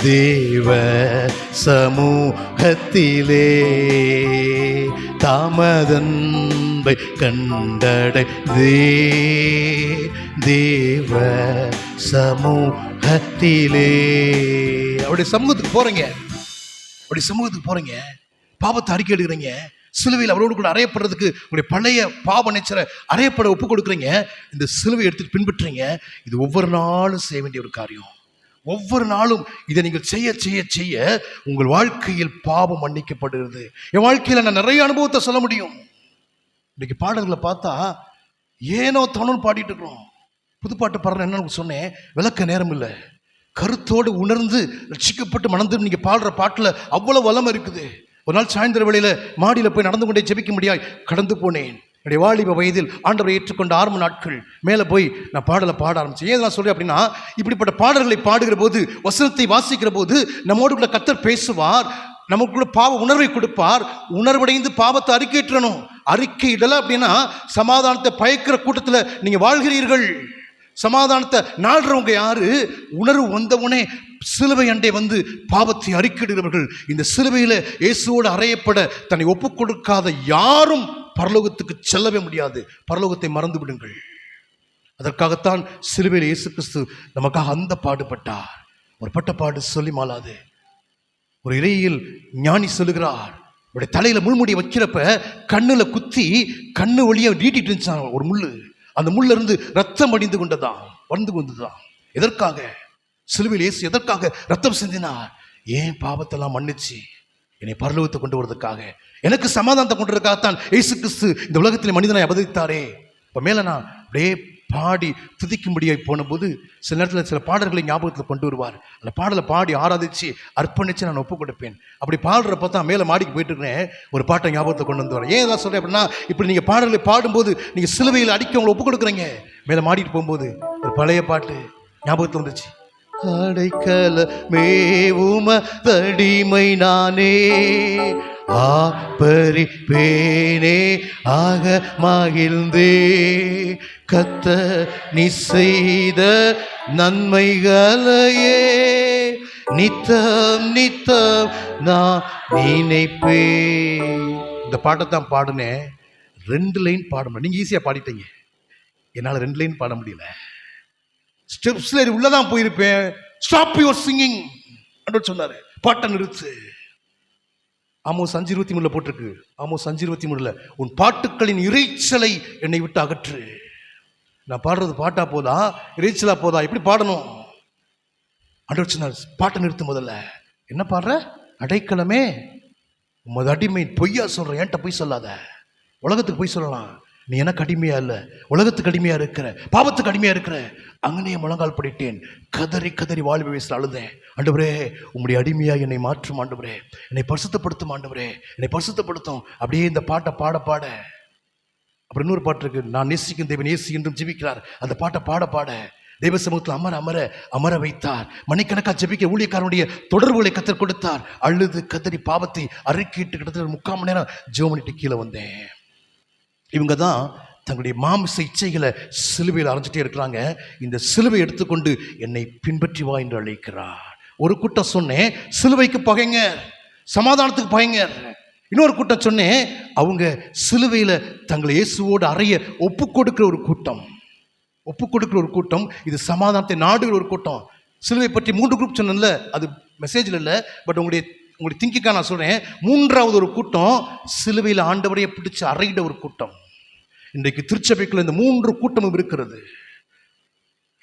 தேவ சமூகத்திலே, தமதன்பை கண்டடைந்தே தேவ சமூகத்திலே. அப்படி சமூகத்துக்கு போறீங்க, அப்படி சமூகத்துக்கு போறீங்க, பாவத்தை அறிக்கை எடுக்கிறீங்க, சிலுவையில் அவரோடு கூட அறையப்படுறதுக்கு உங்களுடைய பழைய பாவ நேச்சரை அறையப்பட ஒப்பு கொடுக்குறீங்க, இந்த சிலுவை எடுத்துட்டு பின்பற்றுறீங்க. இது ஒவ்வொரு நாளும் செய்ய வேண்டிய ஒரு காரியம். ஒவ்வொரு நாளும் இதை நீங்கள் செய்ய செய்ய செய்ய உங்கள் வாழ்க்கையில் பாவம் மன்னிக்கப்படுகிறது. என் வாழ்க்கையில் நான் நிறைய அனுபவத்தை சொல்ல முடியும். இன்னைக்கு பாடல்களை பார்த்தா ஏனோ தோணுன்னு பாடிட்டு இருக்கிறோம். புதுப்பாட்டு பாடுற என்னன்னு சொன்னேன், விளக்க நேரம் இல்லை. கருத்தோடு உணர்ந்து ரட்சிக்கப்பட்டு மணந்து நீங்கள் பாடுற பாட்டில் அவ்வளோ வளம் இருக்குது. ஒரு நாள் சாயந்தர வேளையில் மாடியில் போய் நடந்து கொண்டே ஜெபிக்க முடியாது கடந்து போனேன். என்னுடைய வாலிப வயதில் ஆண்டவரை ஏற்றுக்கொண்ட ஆரம்ப நாட்கள் மேலே போய் நான் பாடலை பாட ஆரம்பித்தேன். ஏன் நான் சொல்கிறேன் அப்படின்னா, இப்படிப்பட்ட பாடல்களை பாடுகிற போது, வசனத்தை வாசிக்கிற போது நம்மோடு கூட கர்த்தர் பேசுவார், நமக்குள்ள பாவ உணர்வை கொடுப்பார். உணர்வடைந்து பாவத்தை அறிக்கையிடணும். அறிக்கையிடலை அப்படின்னா சமாதானத்தை பயக்கிற கூட்டத்தில் நீங்கள் வாழ்கிறீர்கள். சமாதானத்தை நாடுறவங்க யாரு? உணர்வு வந்தவுடனே சிலுவை அண்டை வந்து பாவத்தை அறிக்கையிடுகிறவர்கள். இந்த சிலுவையில் இயேசுவோடு அறையப்பட தன்னை ஒப்புக் கொடுக்காத யாரும் பரலோகத்துக்கு செல்லவே முடியாது. பரலோகத்தை மறந்து விடுங்கள். அதற்காகத்தான் சிலுவையில் இயேசு கிறிஸ்து நமக்காக அந்த பாடுபட்டார். ஒரு பட்டப்பாடு சொல்லி மாளாது. ஒரு இறையில் ஞானி சொல்லுகிறார், அவருடைய தலையில முள்முடியை வைக்கிறப்ப கண்ணுல குத்தி கண்ணு ஒளிய நீட்டிட்டு இருந்துச்சான் ஒரு முள்ளு. அந்த முள்ள இருந்து ரத்தம் அடிந்து கொண்டதான், வந்து கொண்டுதான். எதற்காக? சிலுவையில் இயேசு எதற்காக ரத்தம் சிந்தினார்? ஏன் பாவத்தெல்லாம் மன்னிச்சு என்னை பரலோகத்தை கொண்டு வருவதற்காக, எனக்கு சமாதானத்தை கொண்டு வரதுக்காகத்தான் இயேசு கிறிஸ்து இந்த உலகத்தில் மனிதனை அவதரித்தாரே. இப்போ மேலே நான் அப்படியே பாடி துதிக்கும்படியாய் போனபோது சில நேரத்தில் சில பாடல்களை ஞாபகத்தில் கொண்டு வருவார். அந்த பாடலை பாடி ஆராதிச்சு அர்ப்பணித்து நான் ஒப்பு கொடுப்பேன். அப்படி பாடுறப்ப தான் மேலே மாடிக்கு போயிட்டு இருக்கேன், ஒரு பாட்டை ஞாபகத்தை கொண்டு வந்து வரேன். ஏன் எல்லாம் சொல்கிறேன் அப்படின்னா, இப்படி நீங்கள் பாடல்களை பாடும்போது நீங்கள் சிலுவையில் அடிக்க உங்களை ஒப்பு கொடுக்குறீங்க. மேலே மாடிட்டு போகும்போது ஒரு பழைய பாட்டு ஞாபகத்தில் வந்துச்சு. அடைக்கலமே உமதடிமை நானே, ஆப்பரிப்பேனே ஆக மகிழ்ந்தே, கத்த நீ செய்த நன்மைகளையே நித்தம் நித்தம் நான் நினைப்பே. இந்த பாட்டை தான் பாடுனேன். 2 லைன் பாட முடியும். நீங்கள் ஈஸியாக பாடிட்டீங்க, என்னால் 2 லைன் பாட முடியல. ஸ்டெப்ஸில் உள்ளதான் போயிருப்பேன். ஸ்டாப் யுவர் சிங்கிங் அப்படின்னு சொன்னார். பாட்டை நிறுத்து. ஆமோஸ் 5:23 போட்டிருக்கு. ஆமோஸ் 5:23 உன் பாட்டுக்களின் இறைச்சலை என்னை விட்டு அகற்று. நான் பாடுறது பாட்டா போதா இறைச்சலா போதா? எப்படி பாடணும்? ஆண்டவர் சொன்னார், பாட்டை நிறுத்து. முதல்ல என்ன பாடுற? அடைக்கலமே உமது அடிமை. பொய்யா சொல்கிறேன், என்கிட்ட பொய் சொல்லாத. உலகத்துக்கு பொய் சொல்லலாம், நீ எனக்கு அடிமையா இல்லை, உலகத்துக்கு அடிமையா இருக்கிற, பாவத்துக்கு அடிமையா இருக்கிற. அங்கனே முழங்கால் படிட்டேன், கதறி கதறி வாழ்வு வயசில் அழுதேன். ஆண்டவரே உம்முடைய அடிமையா என்னை மாற்றும் ஆண்டவரே, என்னை பரிசுத்தப்படுத்தும் ஆண்டவரே, என்னை பரிசுத்தப்படுத்தும். அப்படியே இந்த பாட்டை பாட பாட அப்புறம் இன்னொரு பாட்டு இருக்கு, நான் நேசிக்கும் தேவன் இயேசு என்றும் ஜெபிக்கிறார். அந்த பாட்டை பாட பாட தெய்வ சமூகத்தில் அமர அமர அமர வைத்தார். மணிக்கணக்காக ஜெபிக்க ஊழியக்காரனுடைய தொடர்புகளை கத்தர் கொடுத்தார். அழுது கதறி பாவத்தை அறிக்கையிட்டு கிட்டத்தட்ட 3/4 மணி நேரம் ஜெபம் பண்ணிட்டு கீழே வந்தேன். இவங்க தான் தங்களுடைய மாமிச இச்சைகளை சிலுவையில் அரைஞ்சிட்டே இருக்கிறாங்க. இந்த சிலுவை எடுத்துக்கொண்டு என்னை பின்பற்றி வா என்று அழைக்கிறார். ஒரு கூட்டம் சொன்னேன், சிலுவைக்கு பகைங்க, சமாதானத்துக்கு பகைங்க. இன்னொரு கூட்டம் சொன்னேன், அவங்க சிலுவையில் தங்களை இயேசுவோடு அறைய ஒப்பு கொடுக்கிற ஒரு கூட்டம். ஒப்பு கொடுக்குற ஒரு கூட்டம், இது சமாதானத்தை நாடுகிற ஒரு கூட்டம். சிலுவை பற்றி 3 குரூப் சொன்னேன்ல, அது மெசேஜில் இல்லை, பட் உங்களுடைய திங்கிங்காக நான் சொல்கிறேன். 3வது ஒரு கூட்டம் சிலுவையில் ஆண்டவரையே பிடிச்சி அறையிட ஒரு கூட்டம். இன்றைக்கு திருச்சபைக்குள்ள இந்த 3 கூட்டமும் இருக்கிறது.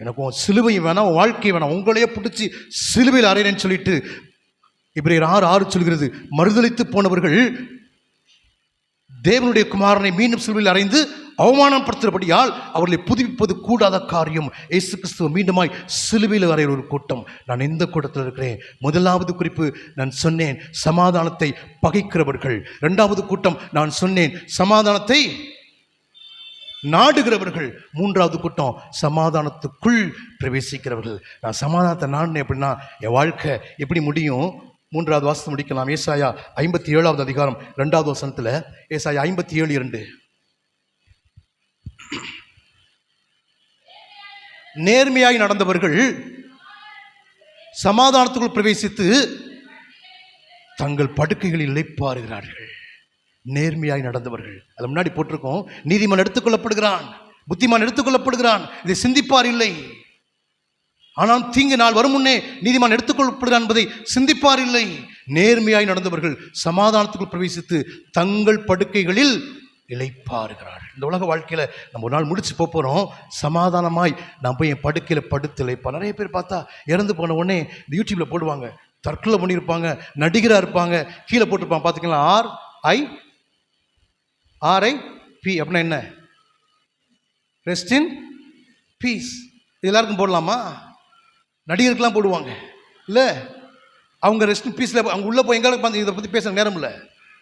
எனக்கு உன் சிலுவையும் வேணாம், உன் வாழ்க்கை வேணாம், உங்களையே பிடிச்சி சிலுவையில் அறையிறேன்னு சொல்லிட்டு எபிரேயர் 6:6 சொல்கிறது, மறுதலித்து போனவர்கள் தேவனுடைய குமாரனை மீண்டும் சிலுவையில் அறைந்து அவமானப்படுத்துகிறபடியால் அவர்களை புதுப்பிப்பது கூடாத காரியம். இயேசு கிறிஸ்துவ மீண்டுமாய் சிலுவையில் அறையிற ஒரு கூட்டம். நான் எந்த கூட்டத்தில் இருக்கிறேன்? 1வது குறிப்பு நான் சொன்னேன், சமாதானத்தை பகைக்கிறவர்கள். 2வது கூட்டம் நான் சொன்னேன், சமாதானத்தை நாடுகிறவர்கள். 3வது கூட்டம் சமாதானத்துக்குள் பிரவேசிக்கிறவர்கள். நான் சமாதானத்தை நாடினேன் அப்படின்னா என் வாழ்க்கை எப்படி முடியும்? 3வது வாசத்தை முடிக்கலாம். ஏசாயா 57வது அதிகாரம் 2வது வசனத்தில், ஏசாயா 57:2, நேர்மையாய் நடந்தவர்கள் சமாதானத்துக்குள் பிரவேசித்து தங்கள் படுக்கைகளில் இளைப்பாறுகிறார்கள். நேர்மையாய் நடந்தவர்கள், அது முன்னாடி போட்டிருக்கோம். நீதிமான் எடுத்துக்கொள்ளப்படுகிறான், புத்திமான் எடுத்துக்கொள்ளப்படுகிறான், இதை சிந்திப்பார் இல்லை. ஆனால் தீங்கு நாள் வரும் முன்னே நீதிமான் எடுத்துக்கொள்ளப்படுகிறான் என்பதை சிந்திப்பார் இல்லை. நேர்மையாய் நடந்தவர்கள் சமாதானத்துக்குள் பிரவேசித்து தங்கள் படுக்கைகளில் இளைப்பாறுகிறார்கள். இந்த உலக வாழ்க்கையில் நம்ம ஒரு நாள் முடிச்சு போகிறோம். சமாதானமாய் நான் போய் என் படுக்கையில் படுத்து இளைப்பா. நிறைய பேர் பார்த்தா இறந்து போன உடனே இந்த யூடியூப்பில் போடுவாங்க, தற்கொலை பண்ணியிருப்பாங்க, நடிகராக இருப்பாங்க, கீழே போட்டிருப்பாங்க. பார்த்துக்கலாம், RIP அப்படின்னா என்ன? Rest in peace. இது எல்லாருக்கும் போடலாமா? நடிகருக்கெல்லாம் போடுவாங்க இல்லை? அவங்க ரெஸ்ட் இன் பீஸில் அவங்க உள்ளே போய் எங்களுக்கு பார்த்து இதை பற்றி பேச நேரம் இல்லை.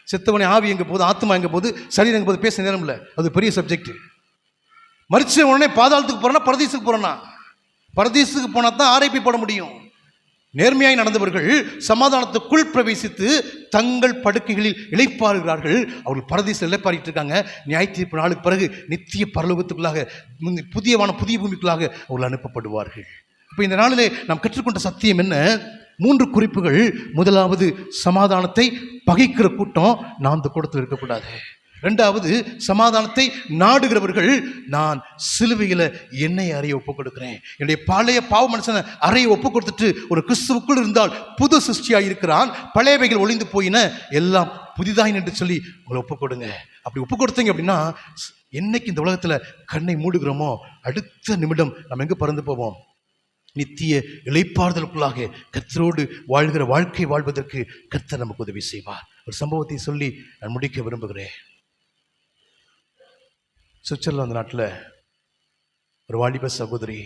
செத்தவனே ஆவி எங்கே போகுது, ஆத்மா எங்கே போகுது, சரீரம் எங்கே போகுது, பேச நேரம் இல்லை. அது பெரிய சப்ஜெக்ட். மறிச்ச உடனே பாதாளத்துக்கு போகிறோன்னா, பரதீசுக்கு போகிறோன்னா, பரதீசுக்கு போனால் தான் RIP போட முடியும். நேர்மையாய் நடந்தவர்கள் சமாதானத்துக்குள் பிரவேசித்து தங்கள் படுக்கைகளில் இளைப்பாறுகிறார்கள். அவர்கள் பரதீசில் இளைப்பாறிட்டு இருக்காங்க. நியாய தீர்ப்பு நாளுக்கு பிறகு நித்திய பரலோகத்துக்குள்ளாக, புதிய பூமிக்குள்ளாக அவர்கள் அனுப்பப்படுவார்கள். இப்போ இந்த நாளிலே நாம் கற்றுக்கொண்ட சத்தியம் என்ன? 3 குறிப்புகள். 1வது சமாதானத்தை பகைக்கிற கூட்டம், நான் அந்த கூட்டத்தில் இருக்கக்கூடாது. 2வது சமாதானத்தை நாடுகிறவர்கள், நான் சிலுவையில் என்னை அறைய ஒப்புக் கொடுக்கிறேன். என்னுடைய பழைய பாவ மனுஷனை அறைய ஒப்புக் கொடுத்துட்டு ஒரு கிறிஸ்துவுக்குள் இருந்தால் புது சிருஷ்டியாக இருக்கிறான், பழையவைகள் ஒளிந்து போயின, எல்லாம் புதிதாய் என்று சொல்லி உங்களை ஒப்புக் கொடுங்க. அப்படி ஒப்புக் கொடுத்தீங்க அப்படின்னா என்னைக்கு இந்த உலகத்தில் கண்ணை மூடுகிறோமோ அடுத்த நிமிடம் நம்ம எங்கே பறந்து போவோம்? நித்திய இளைப்பாறுதலுக்குள்ளாக கர்த்தரோடு வாழ்கிற வாழ்க்கை வாழ்வதற்கு கர்த்தர் நமக்கு உதவி செய்வார். ஒரு சம்பவத்தை சொல்லி நான் முடிக்க விரும்புகிறேன். சுவிட்சர்லாந்து நாட்டில் ஒரு வாலிப சகோதரி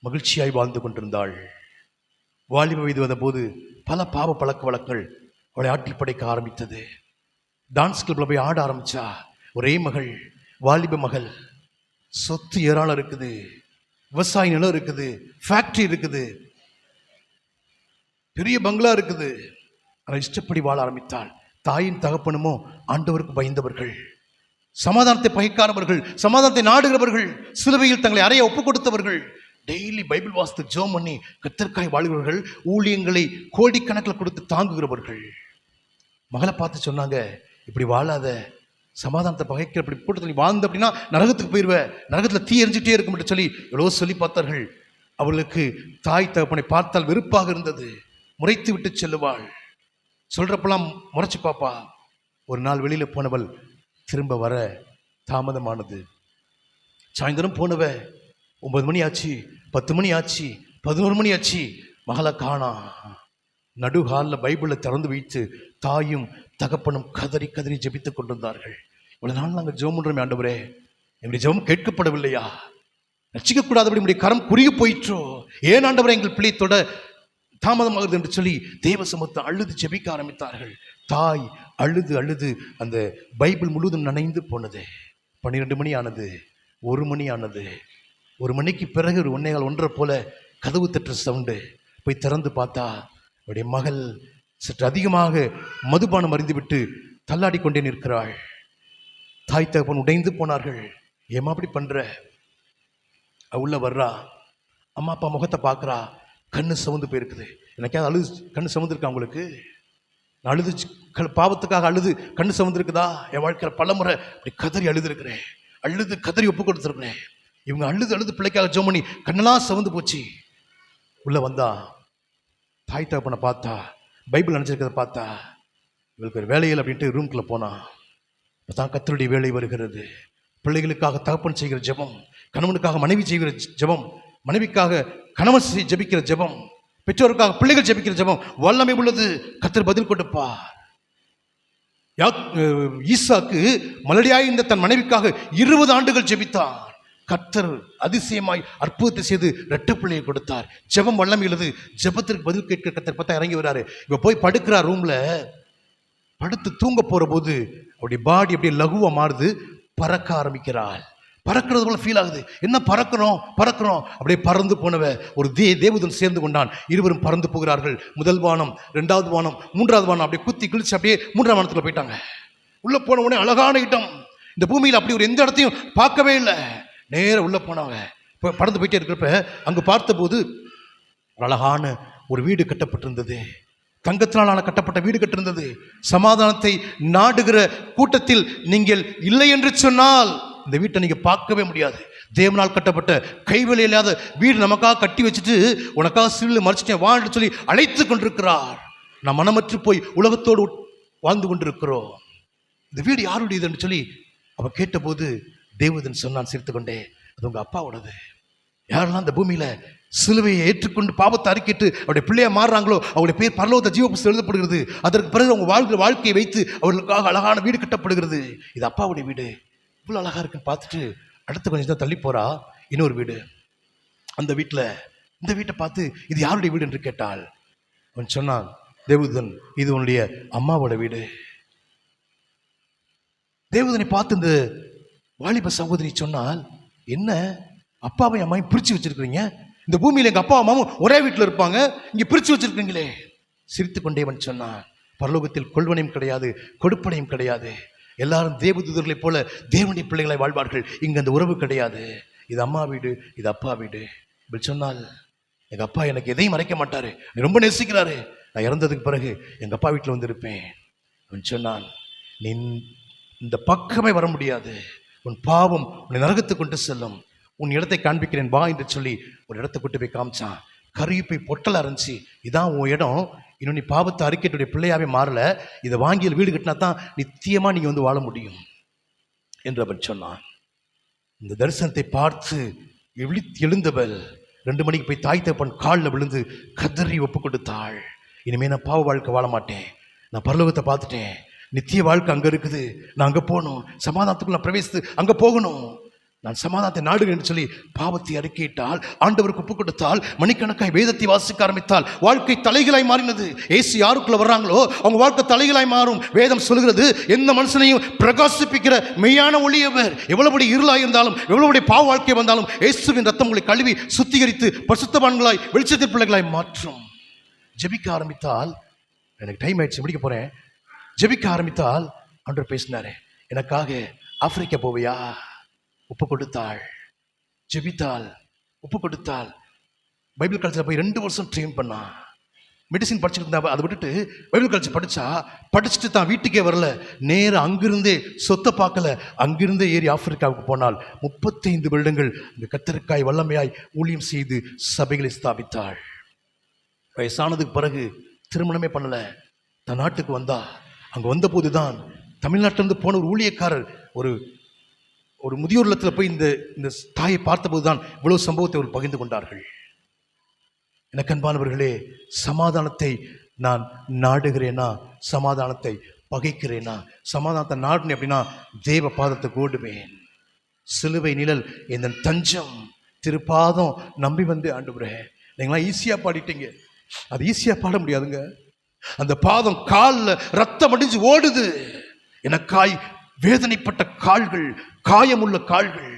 மகிழ்ச்சியாய் வாழ்ந்து கொண்டிருந்தாள். வாலிப வயது வந்தபோது பல பாவ பழக்க வழக்கங்கள் அவளை ஆட்டி படைக்க ஆரம்பித்தது. டான்ஸ் கிளப்ல போய் ஆட ஆரம்பிச்சா. ஒரே மகள், வாலிப மகள். சொத்து ஏராளம் இருக்குது, விவசாய நிலம் இருக்குது, ஃபேக்டரி இருக்குது, பெரிய பங்களா இருக்குது. ஆனால் இஷ்டப்படி வாழ ஆரம்பித்தாள். தாயின் தகப்பனுமோ ஆண்டவருக்கு பயந்தவர்கள், சமாதானத்தை பகைக்காதவர்கள், சமாதானத்தை நாடுகிறவர்கள், சிலுவையில் தங்களை அறைய ஒப்புக் கொடுத்தவர்கள், டெய்லி பைபிள் வாசித்து ஜெபம் பண்ணி கர்த்தருக்காய் வாழ்கிறவர்கள், ஊழியங்களை கோடிக்கணக்கில் கொடுத்து தாங்குகிறவர்கள். மகளை பார்த்து சொன்னாங்க, இப்படி வாழாத, சமாதானத்தை பகைக்கிற இப்படி கூட்டத்தில் வாழ்ந்து அப்படின்னா நரகத்துக்கு போயிடுவேன், நரகத்தில் தீ எரிஞ்சிட்டே இருக்கும் என்று சொல்லி எவ்வளோ சொல்லி பார்த்தார்கள். அவளுக்கு தாய் தகப்பனை பார்த்தால் வெறுப்பாக இருந்தது. முறைத்து விட்டு செல்லுவாள். சொல்கிறப்பெல்லாம் முறைச்சி பாப்பா. ஒரு நாள் வெளியில் போனவள் திரும்ப வர தாமதமானது. சாயந்தரம் போனவ 9 மணி ஆச்சு, 10 மணி ஆச்சு, 11 மணி ஆச்சு, மகளை காணா. நடுகாலில் பைபிளை திறந்து வைத்து தாயும் தகப்பனும் கதறி கதறி ஜெபித்துக் கொண்டிருந்தார்கள். இவ்வளவு நாள் நாங்கள் ஜெபம் பண்ணுறோமே ஆண்டவரே, எங்களுடைய ஜெபம் கேட்கப்படவில்லையா? ரட்சிக்கக்கூடாதபடி நம்முடைய கரம் குறுகி போயிற்றோ? ஏன் ஆண்டவரே எங்கள் பிள்ளைத்தோட தாமதமாகுது என்று சொல்லி தேவ சமூகத்தை அழுது ஜெபிக்க ஆரம்பித்தார்கள். தாய் அழுது அழுது அந்த பைபிள் முழுவதும் நனைந்து போனது. 12 மணி ஆனது, 1 மணி ஆனது. 1 மணிக்கு பிறகு ஒரு 1:15 போல கதவு தட்டுற சவுண்டு. போய் திறந்து பார்த்தா அவருடைய மகள் சற்று அதிகமாக மதுபானம் அருந்திவிட்டு தள்ளாடி கொண்டே நிற்கிறாள். தாய் தகப்பன் உடைந்து போனார்கள். ஏமா அப்படி பண்ற? உள்ள வர்றா, அம்மா அப்பா முகத்தை பார்க்குறா, கண்ணு சவுந்து போயிருக்குது. எனக்காவது அழுது கண்ணு சவுந்துருக்கா உங்களுக்கு? நான் அழுது பாவத்துக்காக அழுது கண்ணு சவுந்துருக்குதா? என் வாழ்க்கையில் பல முறை அப்படி கதறி அழுதுருக்கிறேன், அழுது கதறி ஒப்பு கொடுத்துருக்கிறேன். இவங்க அழுது அழுது பிள்ளைக்காக ஜெபம் பண்ணி கண்ணெல்லாம் சிவந்து போச்சு. உள்ளே வந்தா தாய் தகப்பனை பார்த்தா, பைபிள் நினச்சிருக்கிறத பார்த்தா, இவளுக்கு ஒரு வேலையில் அப்படின்ட்டு ரூம்குள்ளே போனா. இப்போ தான் கர்த்தருடைய வேலை வருகிறது. பிள்ளைகளுக்காக தகப்பன் செய்கிற ஜெபம், கணவனுக்காக மனைவி செய்கிற ஜெபம், மனைவிக்காக கணவன் ஜெபிக்கிற ஜெபம், பெற்றோருக்காக பிள்ளைகள் ஜெபிக்கிற ஜெபம் வல்லமை உள்ளது. கர்த்தர் பதில் கொடுப்பார். ஈசாக்கு மலடியாய் இந்த தன் மனைவிக்காக 20 ஆண்டுகள் ஜெபித்தான். கர்த்தர் அதிசயமாய் அற்புதத்தை செய்து இரட்டை பிள்ளையை கொடுத்தார். ஜெபம் வல்லமை உள்ளது. ஜெபத்திற்கு பதில் கேட்க கர்த்தர் பார்த்தா இறங்கி வராரு. இப்போ போய் படுக்கிறார். ரூம்ல படுத்து தூங்க போற போது அவருடைய பாடி அப்படியே லகுவா மாறுது. பறக்க ஆரம்பிக்கிறாள். பறக்கிறது போல ஃபீல் ஆகுது. என்ன பறக்கிறோம் அப்படியே பறந்து போனவ ஒரு தேவதூதன் சேர்ந்து கொண்டான். இருவரும் பறந்து போகிறார்கள். முதல் வானம், 2வது வானம், 3வது வானம் அப்படியே குத்தி கிழிச்சு அப்படியே 3ஆம் வானத்துல போயிட்டாங்க. உள்ள போன உடனே அழகான இடம். இந்த பூமியில் அப்படி ஒரு எந்த இடத்தையும் பார்க்கவே இல்லை. நேரம் உள்ள போனவங்க பறந்து போயிட்டே இருக்கிறப்ப அங்கு பார்த்தபோது அழகான ஒரு வீடு கட்டப்பட்டிருந்தது. தங்கத்தினாலான கட்டப்பட்ட வீடு கட்டிருந்தது. சமாதானத்தை நாடுகிற கூட்டத்தில் நீங்கள் இல்லை என்று சொன்னால் இந்த வீட்டை நீங்க பார்க்கவே முடியாது. தேவனால் கட்டப்பட்ட கைவேலை இல்லாத வீடு நமக்காக கட்டி வச்சுட்டு உனக்காக சிறில் மறைச்சிட்டேன் வாழ்ந்து சொல்லி அழைத்து கொண்டிருக்கிறார். நாம் மனமற்று போய் உலகத்தோடு வாழ்ந்து கொண்டிருக்கிறோம். இந்த வீடு யாருடையது என்று சொல்லி அவன் கேட்டபோது தேவதன் சொன்னான் சிரித்துக்கொண்டே, அது உங்க அப்பாவோடது. யாரெல்லாம் அந்த பூமியில சிலுவையை ஏற்றுக்கொண்டு பாவத்தை அறிக்கிட்டு அவருடைய பிள்ளையா மாறுறாங்களோ அவருடைய பேர் பரலோக ஜீவ புஸ்தகம் எழுதப்படுகிறது. அதற்கு பிறகு அவங்க வாழ்கிற வாழ்க்கையை வைத்து அவர்களுக்காக அழகான வீடு கட்டப்படுகிறது. இது அப்பாவுடைய வீடு. இவ்வளோ அழகா இருக்குன்னு பார்த்துட்டு அடுத்த கொஞ்சம் தான் தள்ளி போறா இன்னொரு வீடு. அந்த வீட்டில் இந்த வீட்டை பார்த்து இது யாருடைய வீடு என்று கேட்டாள். அவன் சொன்னான், தேவதன், இது உன்னுடைய அம்மாவோட வீடு. தேவதனை பார்த்து இந்த வாலிப சகோதரி சொன்னால், என்ன அப்பாவை அம்மாவையும் பிரித்து வச்சிருக்கிறீங்க? இந்த பூமியில் எங்கள் அப்பா அம்மாவும் ஒரே வீட்டில் இருப்பாங்க, இங்கே பிரித்து வச்சிருக்கீங்களே. சிரித்து கொண்டே அவன் சொன்னான், பரலோகத்தில் கொள்வனையும் கிடையாது, கொடுப்பனையும் கிடையாது. எல்லாரும் தேவதூதர்களைப் போல தேவனுடைய பிள்ளைகளை வாழ்வார்கள். இங்கே அந்த உறவு கிடையாது. இது அம்மா வீடு, இது அப்பா வீடு. இப்படி சொன்னால், எங்கள் அப்பா எனக்கு எதையும் மறைக்க மாட்டாரு, ரொம்ப நேசிக்கிறாரு. நான் இறந்ததுக்கு பிறகு எங்கள் அப்பா வீட்டில் வந்து இருப்பேன். அவன் சொன்னான், நீ இந்த பக்கமே வர முடியாது. உன் பாவம் உன்னை நரகத்துக்கு கொண்டு செல்லும். உன் இடத்தை காண்பிக்கிறேன் வா என்று சொல்லி ஒரு இடத்தை கொண்டு போய் காமிச்சான். கருப்பை பொட்டல் அரைஞ்சி, இதான் உன் இடம். இன்னும் நீ பாவத்தை அறிக்கையுடைய பிள்ளையாவே மாறல. இதை வாங்கி வீடு கட்டினா தான் நித்தியமாக நீங்கள் வந்து வாழ முடியும் என்று அவன் சொன்னான். இந்த தரிசனத்தை பார்த்து எழுந்தவள் 2 மணிக்கு போய் தாய் தகப்பன் காலில் விழுந்து கதறி ஒப்பு கொடுத்தாள். இனிமேல் நான் பாவ வாழ்க்கை வாழ மாட்டேன். நான் பரலோகத்தை பார்த்துட்டேன். நித்திய வாழ்க்கை அங்கே இருக்குது. நான் அங்கே போகணும். சமாதானத்துக்குள்ள நான் பிரவேசித்து அங்கே போகணும். நான் சமாதானத்தை நாடுகிறேன் என்று சொல்லி பாவத்தை அறிக்கையிட்டால், ஆண்டவருக்கு ஒப்பு கொடுத்தால், மணிக்கணக்காய் வேதத்தை வாசிக்க ஆரம்பித்தால் வாழ்க்கை தலைகளாய் மாறினது. ஏசு யாருக்குள்ள வர்றாங்களோ அவங்க வாழ்க்கை தலைகளாய் மாறும். வேதம் சொல்கிறது, எந்த மனுஷனையும் பிரகாசிப்பிக்கிற மெய்யான ஒளியவர். எவ்வளவு இருளாய் இருந்தாலும், எவ்வளவு பாவ வாழ்க்கை வந்தாலும், இயேசுவின் ரத்தம் உங்களை கழுவி சுத்திகரித்து பரிசுத்தவான்களாய் வெளிச்சத்தின் பிள்ளைகளாய் மாற்றும். ஜெபிக்க ஆரம்பித்தால், எனக்கு டைம் ஆயிடுச்சு, முடிக்க போறேன். ஜெபிக்க ஆரம்பித்தால் ஆண்டவர் பேசினாரு, எனக்காக ஆப்பிரிக்கா போவியா? ஒப்பு கொடுத்தாள். ஜெபித்தாள், ஒப்பு கொடுத்தாள். பைபிள் காலேஜில் போய் 2 வருஷம் ட்ரெயின் பண்ணா. மெடிசின் படிச்சுட்டு இருந்தா. அதை விட்டுட்டு பைபிள் காலேஜ் படிச்சுட்டு தான் வீட்டுக்கே வரல. நேரம் அங்கிருந்தே சொத்தை பார்க்கல, அங்கிருந்தே ஏறி ஆப்பிரிக்காவுக்கு போனால் 35 வருடங்கள் இந்த கத்தரிக்காய் வல்லமையாய் ஊழியம் செய்து சபைகளை ஸ்தாபித்தாள். வயசானதுக்கு பிறகு திருமணமே பண்ணல. தன் நாட்டுக்கு வந்தா. அங்கே வந்தபோது தான் தமிழ்நாட்டிலிருந்து போன ஒரு ஊழியக்காரர் ஒரு முதியோர் இல்லத்தில் போய் இந்த தாயை பார்த்தபோது தான் இவ்வளவு சம்பவத்தை அவர் பகிர்ந்து கொண்டார்கள். எனக்கு அன்பானவர்களே, சமாதானத்தை நான் நாடுகிறேனா, சமாதானத்தை பகைக்கிறேனா? சமாதானத்தை நாடுனேன் அப்படின்னா தேவ பாதத்தை ஓடுவேன். சிலுவை நிழல் என் தஞ்சம், திருப்பாதம் நம்பி வந்து ஆண்டவரே. நீங்களாம் ஈஸியாக பாடிட்டீங்க, அது ஈஸியாக பாட முடியாதுங்க. அந்த பாதம் காலில் ரத்தம் அடிஞ்சு ஓடுது. எனக்காய் வேதனைப்பட்ட கால்கள், காயமுள்ள கால்கள்.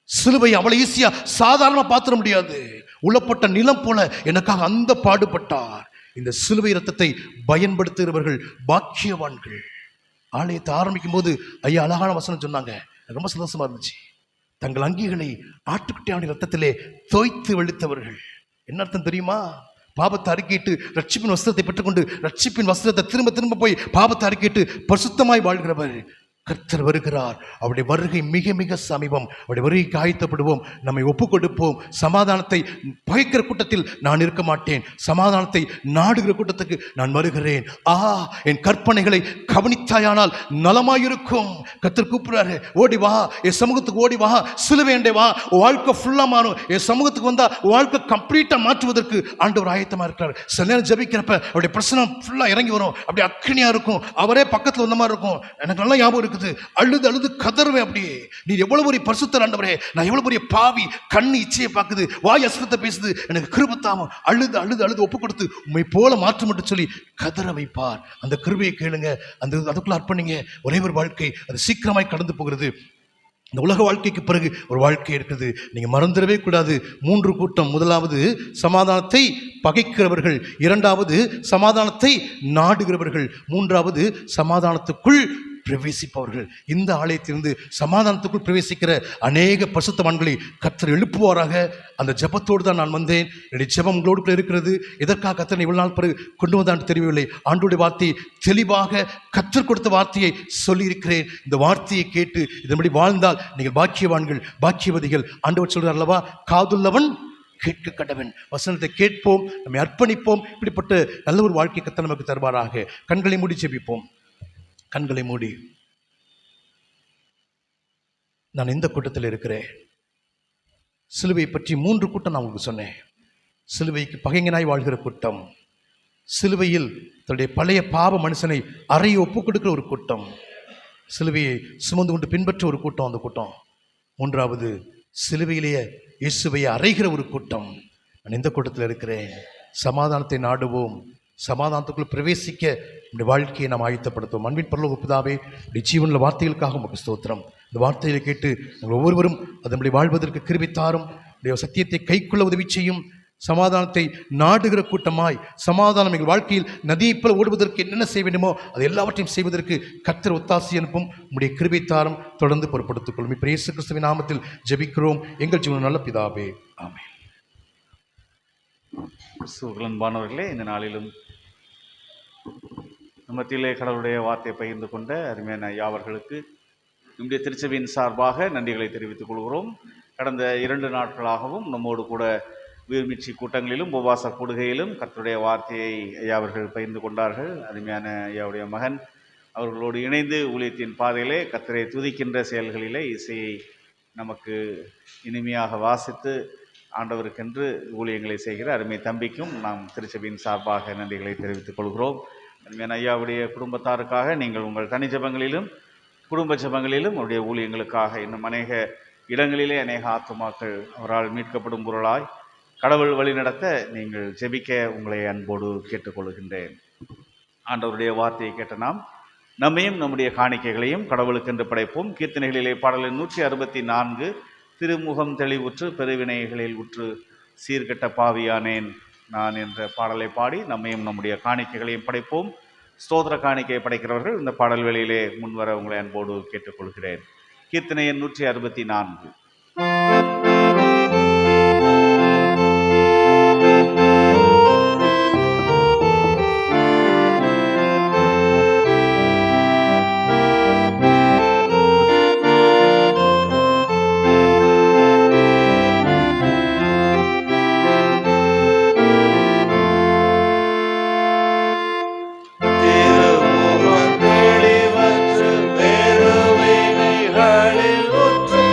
சிலுவை அவளை ஈஸியா சாதாரணமா பார்த்துட முடியாது. உளப்பட்ட நிலம் போல எனக்காக அந்த பாடுபட்டார். இந்த சிலுவை ரத்தத்தை பயன்படுத்துகிறவர்கள் பாக்கியவான்கள். ஆலயத்தை ஆரம்பிக்கும் போது ஐயா அழகான வசனம் சொன்னாங்க, ரொம்ப சந்தோஷமா இருந்துச்சு. தங்கள் அங்கிகளை ஆட்டுக்குட்டியாவுடைய ரத்தத்திலே தோய்த்து வெளுத்தவர்கள். என்ன அர்த்தம் தெரியுமா? பாவத்தை அறிக்கையிட்டு ரட்சிப்பின் வஸ்திரத்தை பெற்றுக்கொண்டு ரட்சிப்பின் வஸ்திரத்தை திரும்ப திரும்ப போய் பாவத்தை அறிக்கையிட்டு பரிசுத்தமாய் வாழ்கிறவர். கர்த்தர் வருகிறார். அவருடைய வருகை மிக மிக சமீபம். அவருடைய வருகைக்கு ஆயத்தப்படுவோம். நம்மை ஒப்புக் கொடுப்போம். சமாதானத்தை பகைக்கிற கூட்டத்தில் நான் இருக்க மாட்டேன். சமாதானத்தை நாடுகிற கூட்டத்துக்கு நான் வருகிறேன். என் கற்பனைகளை கவனித்தாயானால் நலமாயிருக்கும். கர்த்தர் கூப்பிடுறாரு, ஓடி வா, என் சமூகத்துக்கு ஓடி வா, சிலுவைண்டே வா, வாழ்க்கை ஃபுல்லா மாறும். என் சமூகத்துக்கு வந்தா வாழ்க்கை கம்ப்ளீட்டா மாற்றுவதற்கு ஆண்டவர் ஆயத்தமா இருக்கிறார். சில நேரம் ஜெபிக்கிறப்ப அவருடைய பிரசனம் ஃபுல்லா இறங்கி வரும். அப்படி அக்கனியா இருக்கும். அவரே பக்கத்துல வந்த மாதிரி இருக்கும். எனக்கு நல்லா ஞாபகம் இருக்குது. அழுது அழுது கதறுவேன். அப்படியே, நீ எவ்வளவு பெரிய பரிசுத்தர் ஆண்டவரே, நான் எவ்வளவு பெரிய பாவி, கண்ணு இச்சையை பார்க்குது, வாய் அசுத்தத்தை பேசுது, எனக்கு கிருபத்தாம அழுது அழுது அழுது ஒப்பு கொடுத்து உண்மை போல மாற்றம் மட்டும் சொல்லி கதற வைப்பார். அந்த கிருபையை கேளுங்க, அதுக்குள்ள அர்ப்பணிங்க. ஒரே ஒரு வாழ்க்கை, அது சீக்கிரமாய் கடந்து போகிறது. இந்த உலக வாழ்க்கைக்கு பிறகு ஒரு வாழ்க்கை இருக்குது. நீங்கள் மறந்துடவே கூடாது. 3 கூட்டம். முதலாவது சமாதானத்தை பகைக்கிறவர்கள், இரண்டாவது சமாதானத்தை நாடுகிறவர்கள், மூன்றாவது சமாதானத்துக்குள் பிரவேசிப்பவர்கள். இந்த ஆலயத்திலிருந்து சமாதானத்துக்குள் பிரவேசிக்கிற அநேக பரிசுத்தவான்களை கர்த்தர் எழுப்புவாராக. அந்த ஜெபத்தோடு தான் நான் வந்தேன். என்னுடைய ஜெபம் உங்களோடு இருக்கிறது. எதற்காக கர்த்தர் இவ்வளவு நாள் பிறகு கொண்டு வந்தான்னு தெரியவில்லை. ஆண்டோடைய வார்த்தையை தெளிவாக கர்த்தர் கொடுத்த வார்த்தையை சொல்லியிருக்கிறேன். இந்த வார்த்தையை கேட்டு இதன்படி வாழ்ந்தால் நீங்கள் பாக்கியவான்கள், பாக்கியவதிகள். ஆண்டவர் சொல்றார் அல்லவா, காதுள்ளவன் கேட்க கடவன். வசனத்தை கேட்போம், நம்மை அர்ப்பணிப்போம். இப்படிப்பட்ட நல்ல ஒரு வாழ்க்கை கர்த்தர் நமக்கு தருவாராக. கண்களை மூடி ஜெபிப்போம். கண்களை மூடி. நான் எந்த கூட்டத்தில் இருக்கிறேன்? சிலுவையை பற்றி 3 கூட்டம் நான் உங்களுக்கு சொன்னேன். சிலுவைக்கு பகைஞனாய் வாழ்கிற கூட்டம், சிலுவையில் தன்னுடைய பழைய பாவ மனுஷனை அறையை ஒப்புக் கொடுக்கிற ஒரு கூட்டம், சிலுவையை சுமந்து கொண்டு பின்பற்ற ஒரு கூட்டம், அந்த கூட்டம். மூன்றாவது, சிலுவையிலேயே இயேசுவை அறைகிற ஒரு கூட்டம். நான் எந்த கூட்டத்தில் இருக்கிறேன்? சமாதானத்தை நாடுவோம், சமாதானத்துக்குள் பிரவேசிக்க இந்த வாழ்க்கையை நாம் ஆயத்தப்படுத்துவோம். அன்பின் பரலோக பிதாவே, இந்த ஜீவனுள்ள வார்த்தைகளுக்காக உமக்கு ஸ்தோத்திரம். இந்த வார்த்தையை கேட்டு நாங்கள் ஒவ்வொருவரும் அதன்படி வாழ்வதற்கு கிருபை தாரும். சத்தியத்தை கைக்குள்ள உதவி செய்யும். சமாதானத்தை நாடுகிற கூட்டமாய், சமாதானம் எங்கள் வாழ்க்கையில் நதியைப் போல ஓடுவதற்கு என்னென்ன செய்ய வேண்டுமோ அது எல்லாவற்றையும் செய்வதற்கு கர்த்தர் ஒத்தாசி அனுப்பும். உம்முடைய கிருபை தாரும். தொடர்ந்து பொறுப்படுத்திக் கொள்ளும். இப்ப இயேசு கிறிஸ்துவின் நாமத்தில் ஜெபிக்கிறோம் எங்கள் ஜீவன் நல்ல பிதாவே, ஆமென். அன்பானவர்களே, இந்த நாளிலும் மத்தியிலே கடவுளுடைய வார்த்தையை பகிர்ந்து கொண்ட அருமையான யாவர்களுக்கு நம்முடைய திருச்சபையின் சார்பாக நன்றிகளை தெரிவித்துக் கொள்கிறோம். கடந்த 2 நாட்களாகவும் நம்மோடு கூட உயிர்மீட்சி கூட்டங்களிலும் உபவாச கூடுகையிலும் கர்த்தருடைய வார்த்தையை ஐயாவர்கள் பகிர்ந்து கொண்டார்கள். அருமையான ஐயாவுடைய மகன் அவர்களோடு இணைந்து ஊழியத்தின் பாதையிலே கர்த்தரை துதிக்கின்ற செயல்களிலே இசையை நமக்கு இனிமையாக வாசித்து ஆண்டவருக்கென்று ஊழியங்களை செய்கிற அருமை தம்பிக்கும் நாம் திருச்சபையின் சார்பாக நன்றிகளை தெரிவித்துக் கொள்கிறோம். அருமையான ஐயாவுடைய குடும்பத்தாருக்காக நீங்கள் உங்கள் தனி ஜபங்களிலும் குடும்ப ஜபங்களிலும் அவருடைய ஊழியங்களுக்காக இன்னும் அநேக இடங்களிலே அநேக ஆத்துமாக்கள் அவரால் மீட்கப்படும் பொருளாய் கடவுள் வழிநடத்த நீங்கள் ஜெபிக்க உங்களை அன்போடு கேட்டுக்கொள்கின்றேன். ஆண்டவருடைய வார்த்தையை கேட்ட நாம் நம்மையும் நம்முடைய காணிக்கைகளையும் கடவுளுக்கென்று படைப்போம். கீர்த்தனைகளிலே பாடல் 164, திருமுகம் தெளிவுற்று பெருவினைகளில் உற்று சீர்கெட்ட பாவியானேன் நான் என்ற பாடலை பாடி நம்மையும் நம்முடைய காணிக்கைகளையும் படைப்போம். ஸ்தோத்திர காணிக்கையை படைக்கிறவர்கள் இந்த பாடல் வேளையிலே முன்வர உங்களை அன்போடு கேட்டுக்கொள்கிறேன். கீர்த்தனை 164. தெளிவற்று பெருவினைகளில் உற்று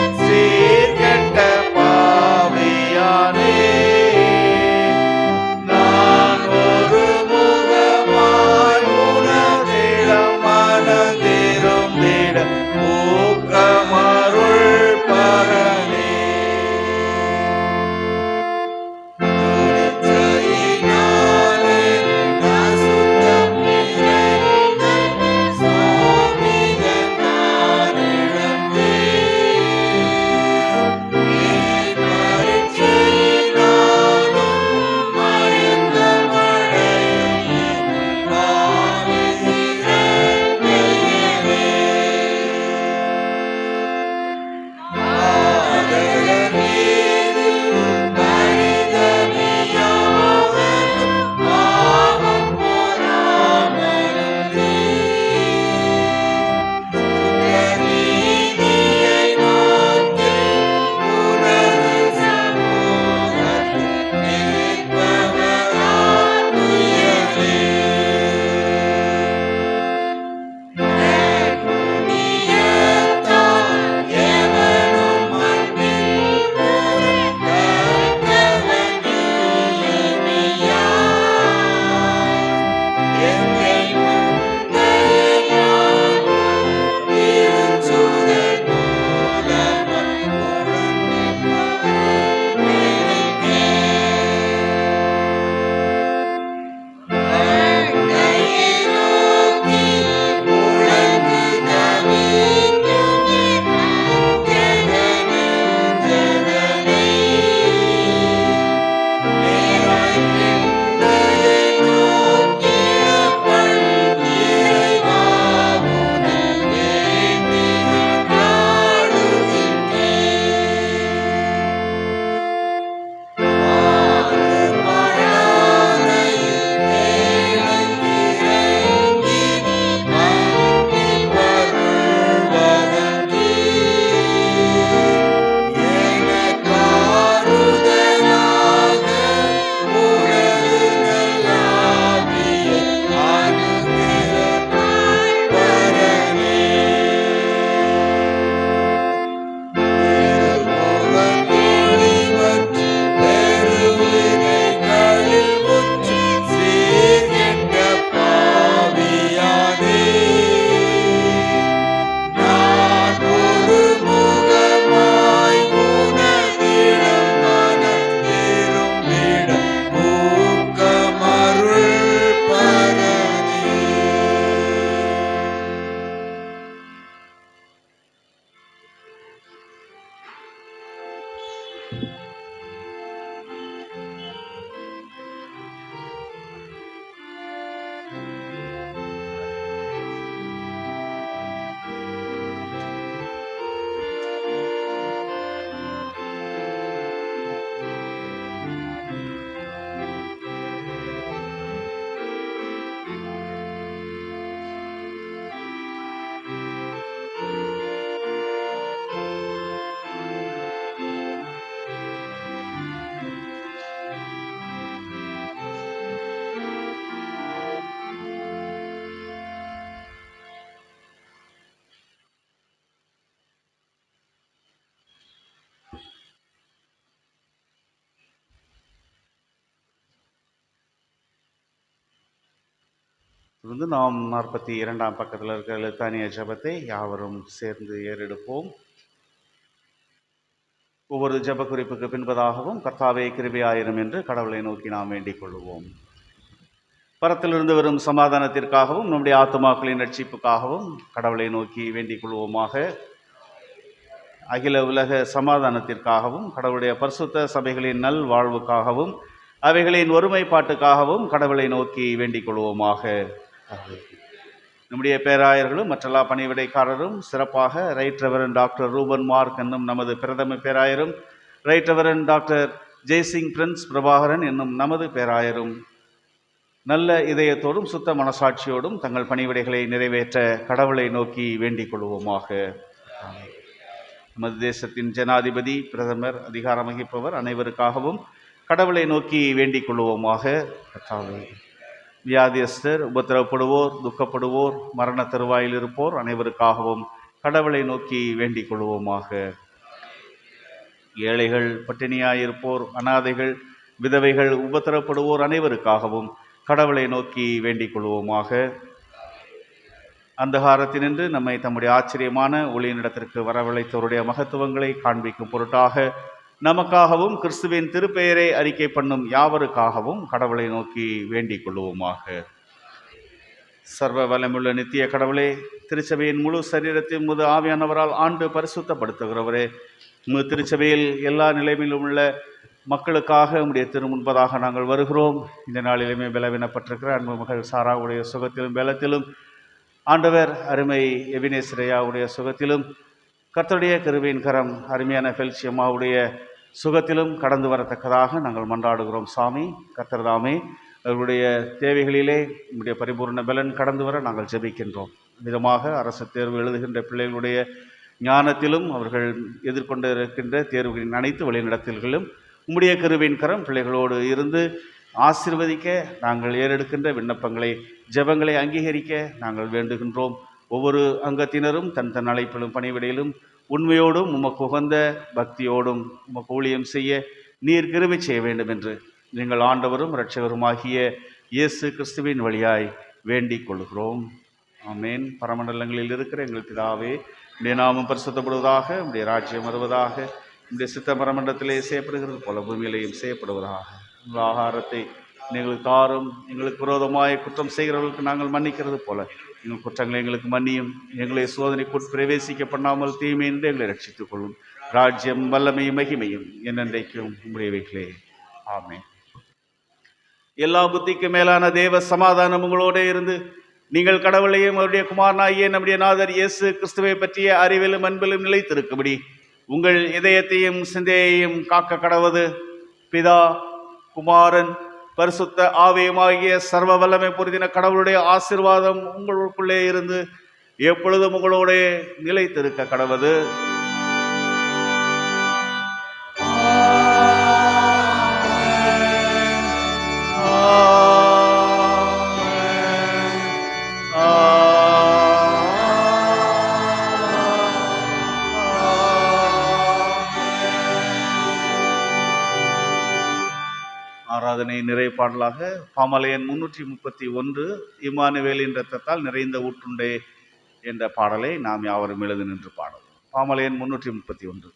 இருந்து நாம் 42ஆம் பக்கத்தில் இருக்கிற லெத்தானிய ஜெபத்தை யாவரும் சேர்ந்து ஏறெடுப்போம். ஒவ்வொரு ஜெப குறிப்புக்கு பின்பதாகவும் கர்த்தாவே கிருபையாயிரும் என்று கடவுளை நோக்கி நாம் வேண்டிக் கொள்வோம். பரத்திலிருந்து வரும் சமாதானத்திற்காகவும் நம்முடைய ஆத்துமாக்களின் ரட்சிப்புக்காகவும் கடவுளை நோக்கி வேண்டிக் கொள்வோமாக. அகில உலக சமாதானத்திற்காகவும் கடவுளுடைய பரிசுத்த சபைகளின் நல் வாழ்வுக்காகவும் அவைகளின் ஒருமைப்பாட்டுக்காகவும் கடவுளை நோக்கி வேண்டிக் கொள்வோமாக. நம்முடைய பேராயர்களும் மற்றெல்லா பணிவிடைக்காரரும், சிறப்பாக right reverend doctor Ruben Mark என்னும் நமது பிரதம பேராயரும், right reverend doctor Jaisingh Prince Prabhakaran என்னும் நமது பேராயரும் நல்ல இதயத்தோடும் சுத்த மனசாட்சியோடும் தங்கள் பணிவிடைகளை நிறைவேற்ற கடவுளை நோக்கி வேண்டிக் கொள்வோமாக. நமது தேசத்தின் ஜனாதிபதி, பிரதமர், அதிகாரம் வகிப்பவர் அனைவருக்காகவும் கடவுளை நோக்கி வேண்டிக் கொள்வோமாக. வியாதியஸ்தர், உபத்திரவப்படுவோர், துக்கப்படுவோர், மரண தருவாயில் இருப்போர் அனைவருக்காகவும் கடவுளை நோக்கி வேண்டிக் கொள்வோமாக. ஏழைகள், பட்டினியாயிருப்போர், அனாதைகள், விதவைகள், உபத்திரவப்படுவோர் அனைவருக்காகவும் கடவுளை நோக்கி வேண்டிக் கொள்வோமாக. அந்தகாரத்தினின்று நம்மை தம்முடைய ஆச்சரியமான ஒளியினிடத்திற்கு வரவழைத்தவருடைய மகத்துவங்களை காண்பிக்கும் பொருட்டாக நமக்காகவும் கிறிஸ்துவின் திருப்பெயரை அறிக்கை பண்ணும் யாவருக்காகவும் கடவுளை நோக்கி வேண்டிக் கொள்வோமாக. சர்வ வல்லமுள்ள நித்திய கடவுளே, திருச்சபையின் முழு சரீரத்தை உமது ஆவியானவரால் ஆண்டு பரிசுத்தப்படுத்துகிறவரே, உமது திருச்சபையில் எல்லா நிலைமையிலும் உள்ள மக்களுக்காக உம்முடைய திருமுன்பதாக நாங்கள் வருகிறோம். இந்த நாளிலுமே பலவீனப்பட்டிருக்கிற அன்பு மகள் சாராவுடைய சுகத்திலும் பலத்திலும், ஆண்டவர் அருமை எபினேஸ்வரையாவுடைய சுகத்திலும், கர்த்தருடைய கிருபையின் கரம் அருமையான ஃபெல்சியம்மாவுடைய சுகத்திலும் கடந்து வரத்தக்கதாக நாங்கள் மன்றாடுகிறோம். சாமி, கர்த்தர் தாமே அவர்களுடைய தேவைகளிலே நம்முடைய பரிபூர்ண பலன் கடந்து வர நாங்கள் ஜெபிக்கின்றோம். விதமாக அரசு தேர்வு எழுதுகின்ற பிள்ளைகளுடைய ஞானத்திலும் அவர்கள் எதிர்கொண்டு இருக்கின்ற தேர்வுகளின் அனைத்து வழிநடத்தல்களும் உம்முடைய கிருபையின் கரம் பிள்ளைகளோடு இருந்து ஆசீர்வதிக்க நாங்கள் ஏறெடுக்கின்ற விண்ணப்பங்களை, ஜெபங்களை அங்கீகரிக்க நாங்கள் வேண்டுகின்றோம். ஒவ்வொரு அங்கத்தினரும் தன் தன் அழைப்பிலும் பணிவிடையிலும் உண்மையோடும் உமக்கு உகந்த பக்தியோடும் உமக்கு ஊழியம் செய்ய நீர் கிருபை செய்ய வேண்டும் என்று எங்கள் ஆண்டவரும் இரட்சகருமாகிய இயேசு கிறிஸ்துவின் வழியாய் வேண்டிக் கொள்கிறோம். ஆமேன். பரமண்டலங்களில் இருக்கிற எங்கள் பிதாவே, உடைய நாமம் பரிசுத்தப்படுவதாக, உடைய ராஜ்யம் வருவதாக, உடைய சித்த பரமண்டலத்திலே செய்யப்படுகிறது போல பூமியிலையும் செய்யப்படுவதாக. உங்கள் ஆகாரத்தை எங்களுக்கு தாரும். எங்களுக்கு விரோதமாய் குற்றம் செய்கிறவர்களுக்கு நாங்கள் மன்னிக்கிறது போல எங்கள் குற்றங்களை எங்களுக்கு மன்னியும். எங்களை சோதனைக்குட் பிரவேசிக்க பண்ணாமல் தீமை என்று எங்களை ரட்சித்துக் கொள்ளும். ராஜ்யம், வல்லமையும், மகிமையும் என்னென்றைக்கும் உடையவைகளே. ஆமென். எல்லா புத்திக்கு மேலான தேவ சமாதானம் உங்களோட இருந்து நீங்கள் கடவுளையும் அவருடைய குமாரனாகிய நம்முடைய நாதர் இயேசு கிறிஸ்துவை பற்றிய அறிவிலும் அன்பிலும் நிலைத்திருக்கும்படி உங்கள் இதயத்தையும் சிந்தையையும் காக்க கடவது பிதா, குமாரன், பரிசுத்த ஆவியுமாகிய சர்வ வல்லமை பொருந்தின கடவுளுடைய ஆசீர்வாதம் உங்களுக்குள்ளே இருந்து எப்பொழுதும் உங்களோட நிலைத்திருக்க கடவது. ஆராதனை நிறைப்பாடலாக பாமலையன் 331 இம்மானுவேலின் இரத்தத்தால் நிறைந்த ஊற்றுண்டே என்ற பாடலை நாம் யாவரும் எழுதி நின்று பாடுவோம். பாமலையன் 331.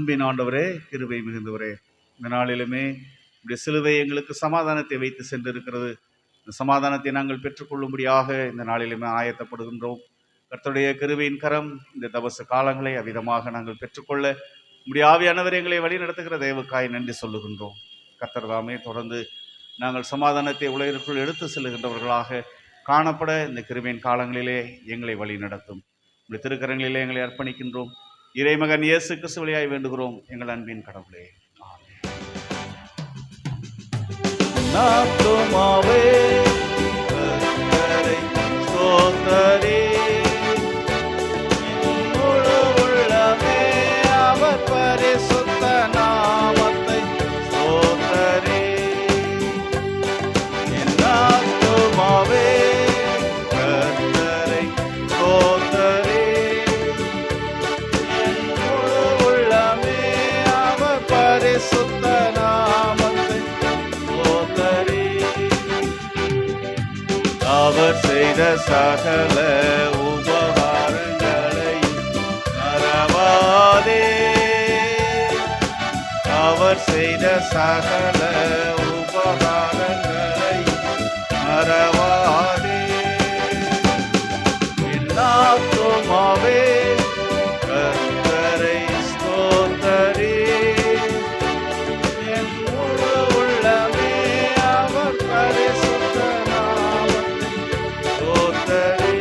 அன்பின் ஆண்டவரே, கிருபை மிகுந்தவரே, இந்த நாளிலுமே இப்படி சிலுவை எங்களுக்கு சமாதானத்தை வைத்து சென்றிருக்கிறது. இந்த சமாதானத்தை நாங்கள் பெற்றுக்கொள்ளும்படியாக இந்த நாளிலுமே ஆயத்தப்படுகின்றோம். கர்த்தருடைய கிருபையின் கரம் இந்த தபச காலங்களை அவ்விதமாக நாங்கள் பெற்றுக்கொள்ள உம்முடைய ஆவியானவர் எங்களை வழி நடத்துகிற தேவக்காய் நன்றி சொல்லுகின்றோம். கர்த்தர் தாமே தொடர்ந்து நாங்கள் சமாதானத்தை உலகிற்குள் எடுத்து செல்லுகின்றவர்களாக காணப்பட இந்த கிருபையின் காலங்களிலே எங்களை வழி நடத்தும். இந்த திருக்கரங்களிலே எங்களை அர்ப்பணிக்கின்றோம். இறைமகன் இயேசு கிறிஸ்து வழியாய் வேண்டுகிறோம் எங்கள் அன்பின் கடவுளே. ஆத்துமாவே கர்த்தரை ஸ்தோத்தரி, முழு உள்ளமே அவர் பரிசுத்த நாமத்தை ஸ்தோத்தரி. என் ஆத்துமாவே கர்த்தரை ஸ்தோத்தரி, என் முழு உள்ளமே அவர் பரிசுத்த நாமத்தை ஸ்தோத்தரி. அவர் செய்த சகல உபகாரங்களை மறவாதே, அவர் செய்த சகல உபகாரங்களை மறவாதே. என் ஆத்துமாவே கர்த்தரை ஸ்தோத்தரி, என் முழு உள்ளமே அவர் பரிசுத்த நாமத்தை ஸ்தோத்தரி.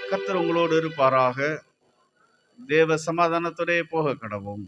கர்த்தர் உங்களோடு இருப்பாராக. தேவ சமாதானத்தோடே போக கடவும்.